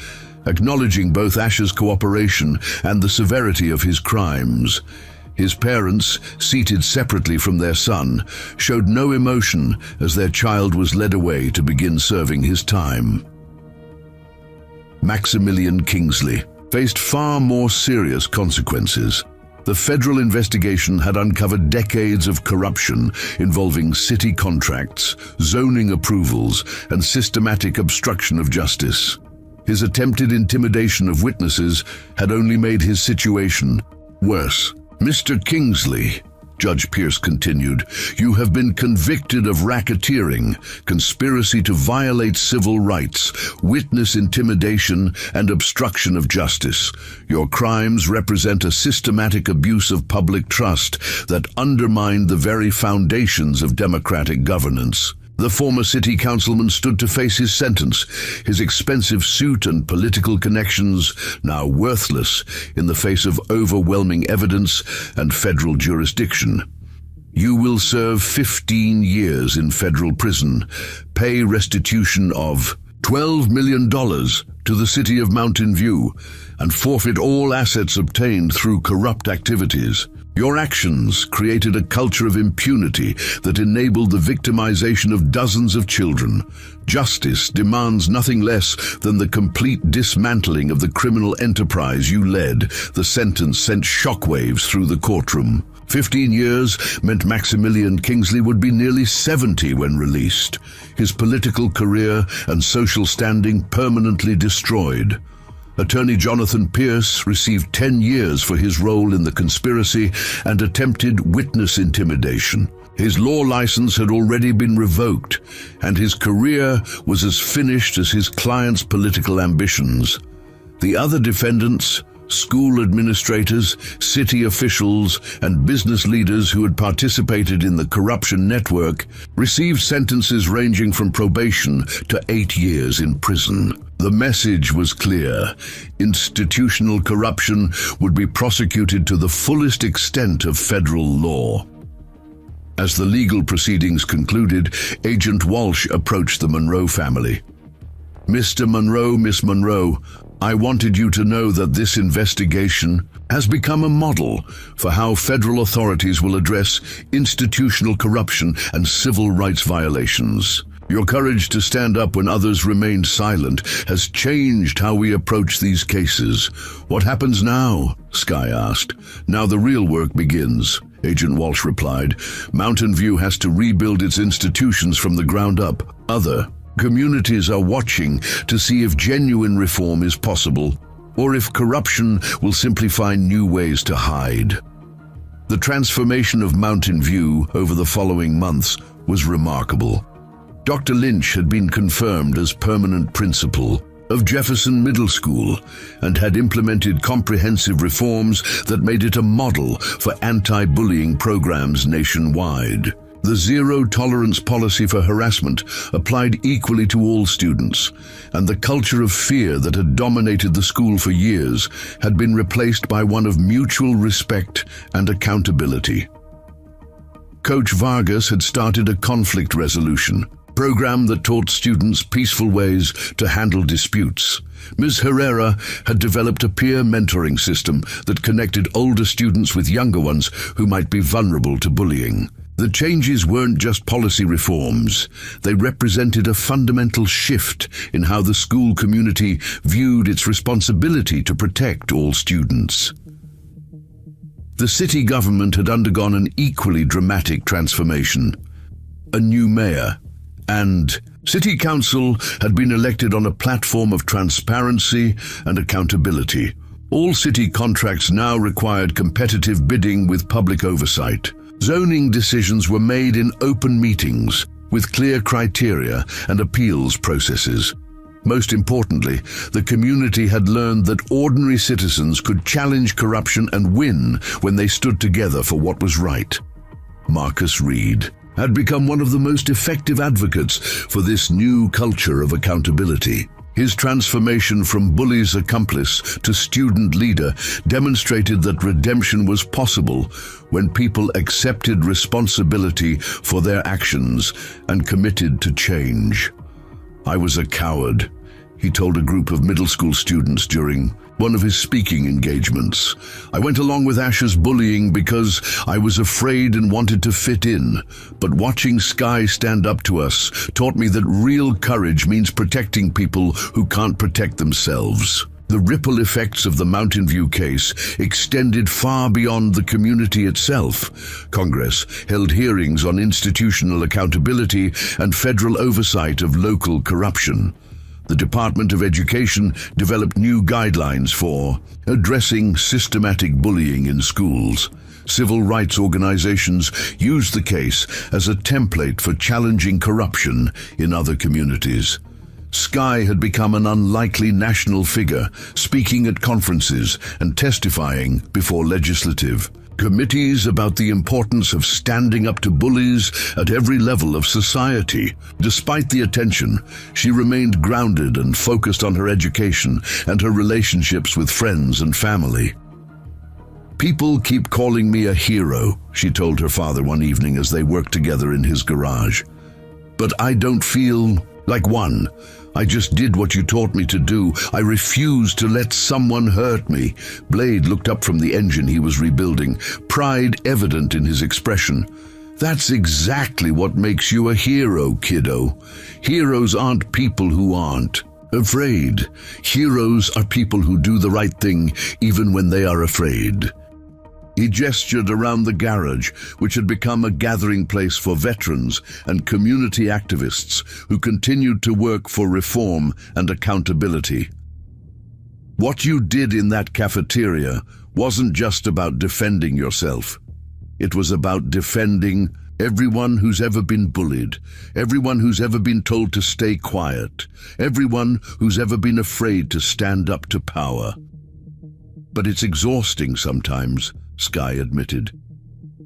acknowledging both Asher's cooperation and the severity of his crimes. His parents, seated separately from their son, showed no emotion as their child was led away to begin serving his time. Maximilian Kingsley faced far more serious consequences. The federal investigation had uncovered decades of corruption involving city contracts, zoning approvals, and systematic obstruction of justice. His attempted intimidation of witnesses had only made his situation worse. "Mr. Kingsley," Judge Pierce continued, "you have been convicted of racketeering, conspiracy to violate civil rights, witness intimidation, and obstruction of justice. Your crimes represent a systematic abuse of public trust that undermined the very foundations of democratic governance." The former city councilman stood to face his sentence, his expensive suit and political connections now worthless in the face of overwhelming evidence and federal jurisdiction. "You will serve 15 years in federal prison, pay restitution of $12 million to the city of Mountain View, and forfeit all assets obtained through corrupt activities. Your actions created a culture of impunity that enabled the victimization of dozens of children. Justice demands nothing less than the complete dismantling of the criminal enterprise you led." The sentence sent shockwaves through the courtroom. 15 years meant Maximilian Kingsley would be nearly 70 when released, his political career and social standing permanently destroyed. Attorney Jonathan Pierce received 10 years for his role in the conspiracy and attempted witness intimidation. His law license had already been revoked, and his career was as finished as his client's political ambitions. The other defendants, school administrators, city officials, and business leaders who had participated in the corruption network, received sentences ranging from probation to 8 years in prison. The message was clear: institutional corruption would be prosecuted to the fullest extent of federal law. As the legal proceedings concluded, Agent Walsh approached the Monroe family. "Mr. Monroe, Miss Monroe, I wanted you to know that this investigation has become a model for how federal authorities will address institutional corruption and civil rights violations. Your courage to stand up when others remain silent has changed how we approach these cases. What happens now? Sky asked. Now the real work begins, Agent Walsh replied. Mountain View has to rebuild its institutions from the ground up. Other communities are watching to see if genuine reform is possible, or if corruption will simply find new ways to hide. The transformation of Mountain View over the following months was remarkable. Dr. Lynch had been confirmed as permanent principal of Jefferson Middle School and had implemented comprehensive reforms that made it a model for anti-bullying programs nationwide. The zero-tolerance policy for harassment applied equally to all students, and the culture of fear that had dominated the school for years had been replaced by one of mutual respect and accountability. Coach Vargas had started a conflict resolution program that taught students peaceful ways to handle disputes. Ms. Herrera had developed a peer mentoring system that connected older students with younger ones who might be vulnerable to bullying. The changes weren't just policy reforms. They represented a fundamental shift in how the school community viewed its responsibility to protect all students. The city government had undergone an equally dramatic transformation. A new mayor and city council had been elected on a platform of transparency and accountability. All city contracts now required competitive bidding with public oversight. Zoning decisions were made in open meetings with clear criteria and appeals processes. Most importantly, the community had learned that ordinary citizens could challenge corruption and win when they stood together for what was right. Marcus Reed had become one of the most effective advocates for this new culture of accountability. His transformation from bully's accomplice to student leader demonstrated that redemption was possible when people accepted responsibility for their actions and committed to change. I was a coward, he told a group of middle school students during one of his speaking engagements. I went along with Ash's bullying because I was afraid and wanted to fit in, but watching Sky stand up to us taught me that real courage means protecting people who can't protect themselves. The ripple effects of the Mountain View case extended far beyond the community itself. Congress held hearings on institutional accountability and federal oversight of local corruption. The Department of Education developed new guidelines for addressing systematic bullying in schools. Civil rights organizations used the case as a template for challenging corruption in other communities. Sky had become an unlikely national figure, speaking at conferences and testifying before legislative committees about the importance of standing up to bullies at every level of society. Despite the attention, she remained grounded and focused on her education and her relationships with friends and family. People keep calling me a hero, she told her father one evening as they worked together in his garage. But I don't feel like one. I just did what you taught me to do. I refused to let someone hurt me. Blade looked up from the engine he was rebuilding, pride evident in his expression. That's exactly what makes you a hero, kiddo. Heroes aren't people who aren't afraid. Heroes are people who do the right thing even when they are afraid. He gestured around the garage, which had become a gathering place for veterans and community activists who continued to work for reform and accountability. What you did in that cafeteria wasn't just about defending yourself. It was about defending everyone who's ever been bullied, everyone who's ever been told to stay quiet, everyone who's ever been afraid to stand up to power. But it's exhausting sometimes, Sky admitted.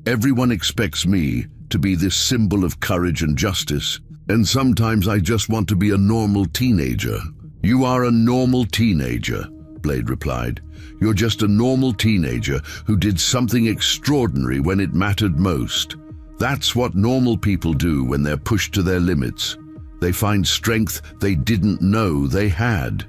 Everyone expects me to be this symbol of courage and justice, and sometimes I just want to be a normal teenager. You are a normal teenager, Blade replied. You're just a normal teenager who did something extraordinary when it mattered most. That's what normal people do when they're pushed to their limits. They find strength they didn't know they had.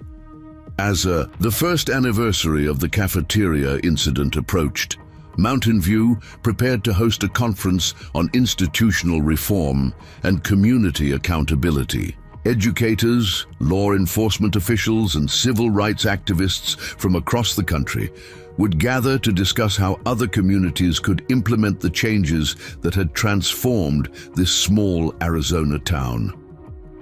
As the first anniversary of the cafeteria incident approached, Mountain View prepared to host a conference on institutional reform and community accountability. Educators, law enforcement officials, and civil rights activists from across the country would gather to discuss how other communities could implement the changes that had transformed this small Arizona town.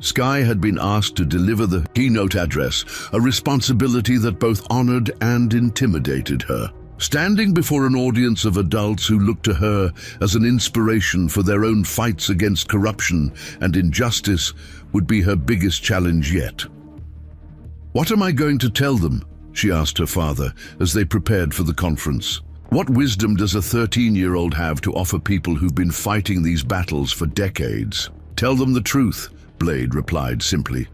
Sky had been asked to deliver the keynote address, a responsibility that both honored and intimidated her. Standing before an audience of adults who looked to her as an inspiration for their own fights against corruption and injustice would be her biggest challenge yet. "What am I going to tell them?" she asked her father as they prepared for the conference. "What wisdom does a 13-year-old have to offer people who've been fighting these battles for decades?" "Tell them the truth," Blade replied simply.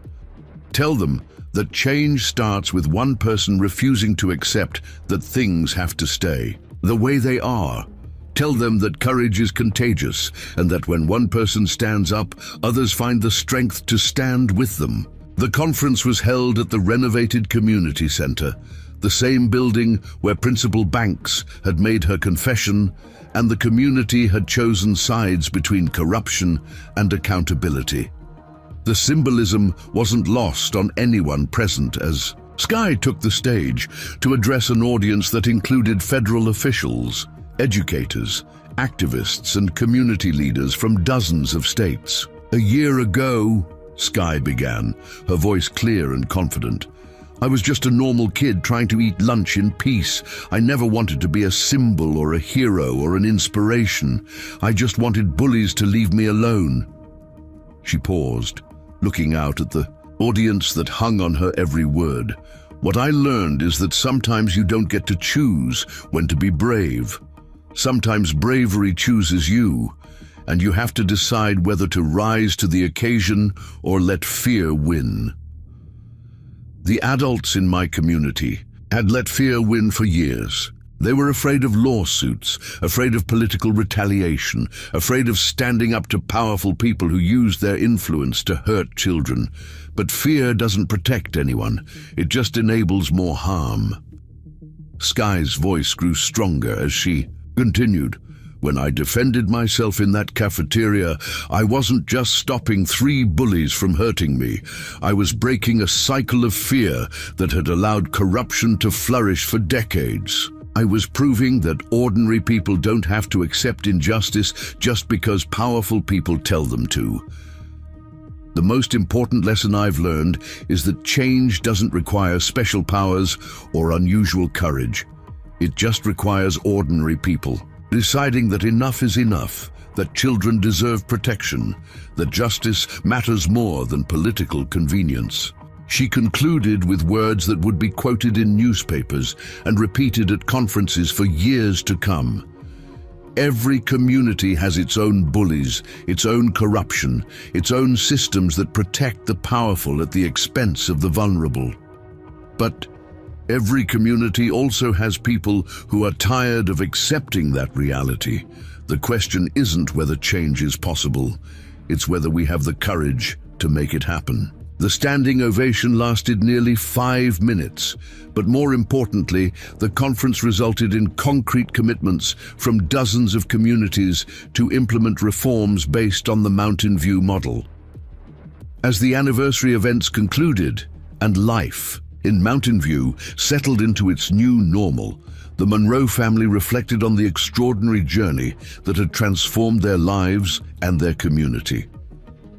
"Tell them that change starts with one person refusing to accept that things have to stay the way they are. Tell them that courage is contagious and that when one person stands up, others find the strength to stand with them." The conference was held at the renovated community center, the same building where Principal Banks had made her confession and the community had chosen sides between corruption and accountability. The symbolism wasn't lost on anyone present as Sky took the stage to address an audience that included federal officials, educators, activists, and community leaders from dozens of states. "A year ago," Sky began, her voice clear and confident, "I was just a normal kid trying to eat lunch in peace. I never wanted to be a symbol or a hero or an inspiration. I just wanted bullies to leave me alone." She paused, looking out at the audience that hung on her every word. "What I learned is that sometimes you don't get to choose when to be brave. Sometimes bravery chooses you, and you have to decide whether to rise to the occasion or let fear win." The adults in my community had let fear win for years. They were afraid of lawsuits, afraid of political retaliation, afraid of standing up to powerful people who used their influence to hurt children. But fear doesn't protect anyone, it just enables more harm. Sky's voice grew stronger as she continued. "When I defended myself in that cafeteria, I wasn't just stopping 3 bullies from hurting me. I was breaking a cycle of fear that had allowed corruption to flourish for decades. I was proving that ordinary people don't have to accept injustice just because powerful people tell them to. The most important lesson I've learned is that change doesn't require special powers or unusual courage. It just requires ordinary people deciding that enough is enough, that children deserve protection, that justice matters more than political convenience." She concluded with words that would be quoted in newspapers and repeated at conferences for years to come. Every community has its own bullies, its own corruption, its own systems that protect the powerful at the expense of the vulnerable. But every community also has people who are tired of accepting that reality. The question isn't whether change is possible, it's whether we have the courage to make it happen. The standing ovation lasted nearly 5 minutes, but more importantly, the conference resulted in concrete commitments from dozens of communities to implement reforms based on the Mountain View model. As the anniversary events concluded, and life in Mountain View settled into its new normal, the Monroe family reflected on the extraordinary journey that had transformed their lives and their community.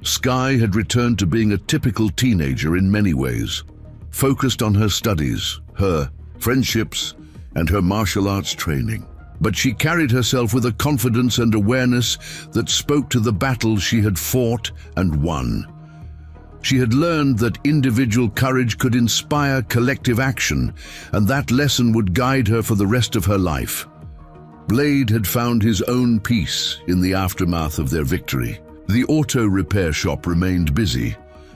Sky had returned to being a typical teenager in many ways, focused on her studies, her friendships, and her martial arts training. But she carried herself with a confidence and awareness that spoke to the battles she had fought and won. She had learned that individual courage could inspire collective action, and that lesson would guide her for the rest of her life. Blade had found his own peace in the aftermath of their victory. The auto repair shop remained busy,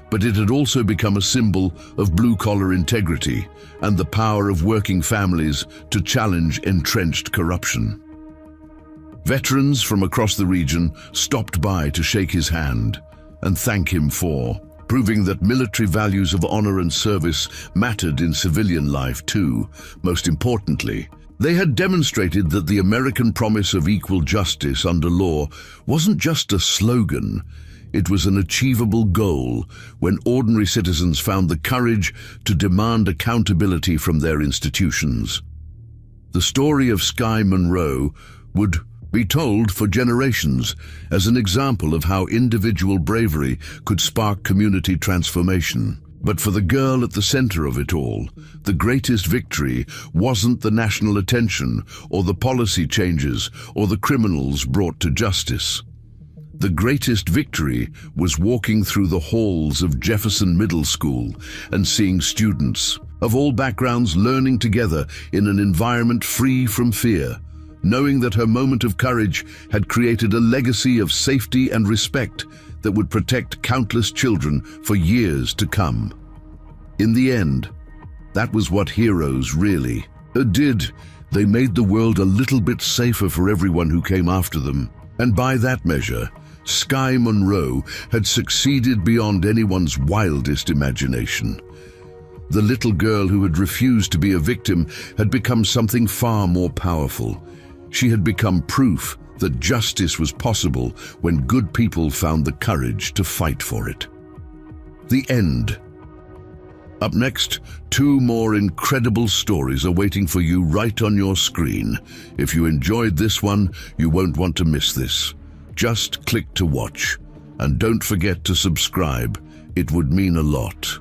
but it had also become a symbol of blue-collar integrity and the power of working families to challenge entrenched corruption. Veterans from across the region stopped by to shake his hand and thank him for proving that military values of honor and service mattered in civilian life too. Most importantly, They had demonstrated that the American promise of equal justice under law wasn't just a slogan. It was an achievable goal when ordinary citizens found the courage to demand accountability from their institutions. The story of Sky Monroe would be told for generations as an example of how individual bravery could spark community transformation. But for the girl at the center of it all, the greatest victory wasn't the national attention or the policy changes or the criminals brought to justice. The greatest victory was walking through the halls of Jefferson Middle School and seeing students of all backgrounds learning together in an environment free from fear, knowing that her moment of courage had created a legacy of safety and respect that would protect countless children for years to come. In the end, that was what heroes really did. They made the world a little bit safer for everyone who came after them. And by that measure, Sky Monroe had succeeded beyond anyone's wildest imagination. The little girl who had refused to be a victim had become something far more powerful. She had become proof that justice was possible when good people found the courage to fight for it. The end. Up next, 2 more incredible stories are waiting for you right on your screen. If you enjoyed this one, you won't want to miss this. Just click to watch. And don't forget to subscribe. It would mean a lot.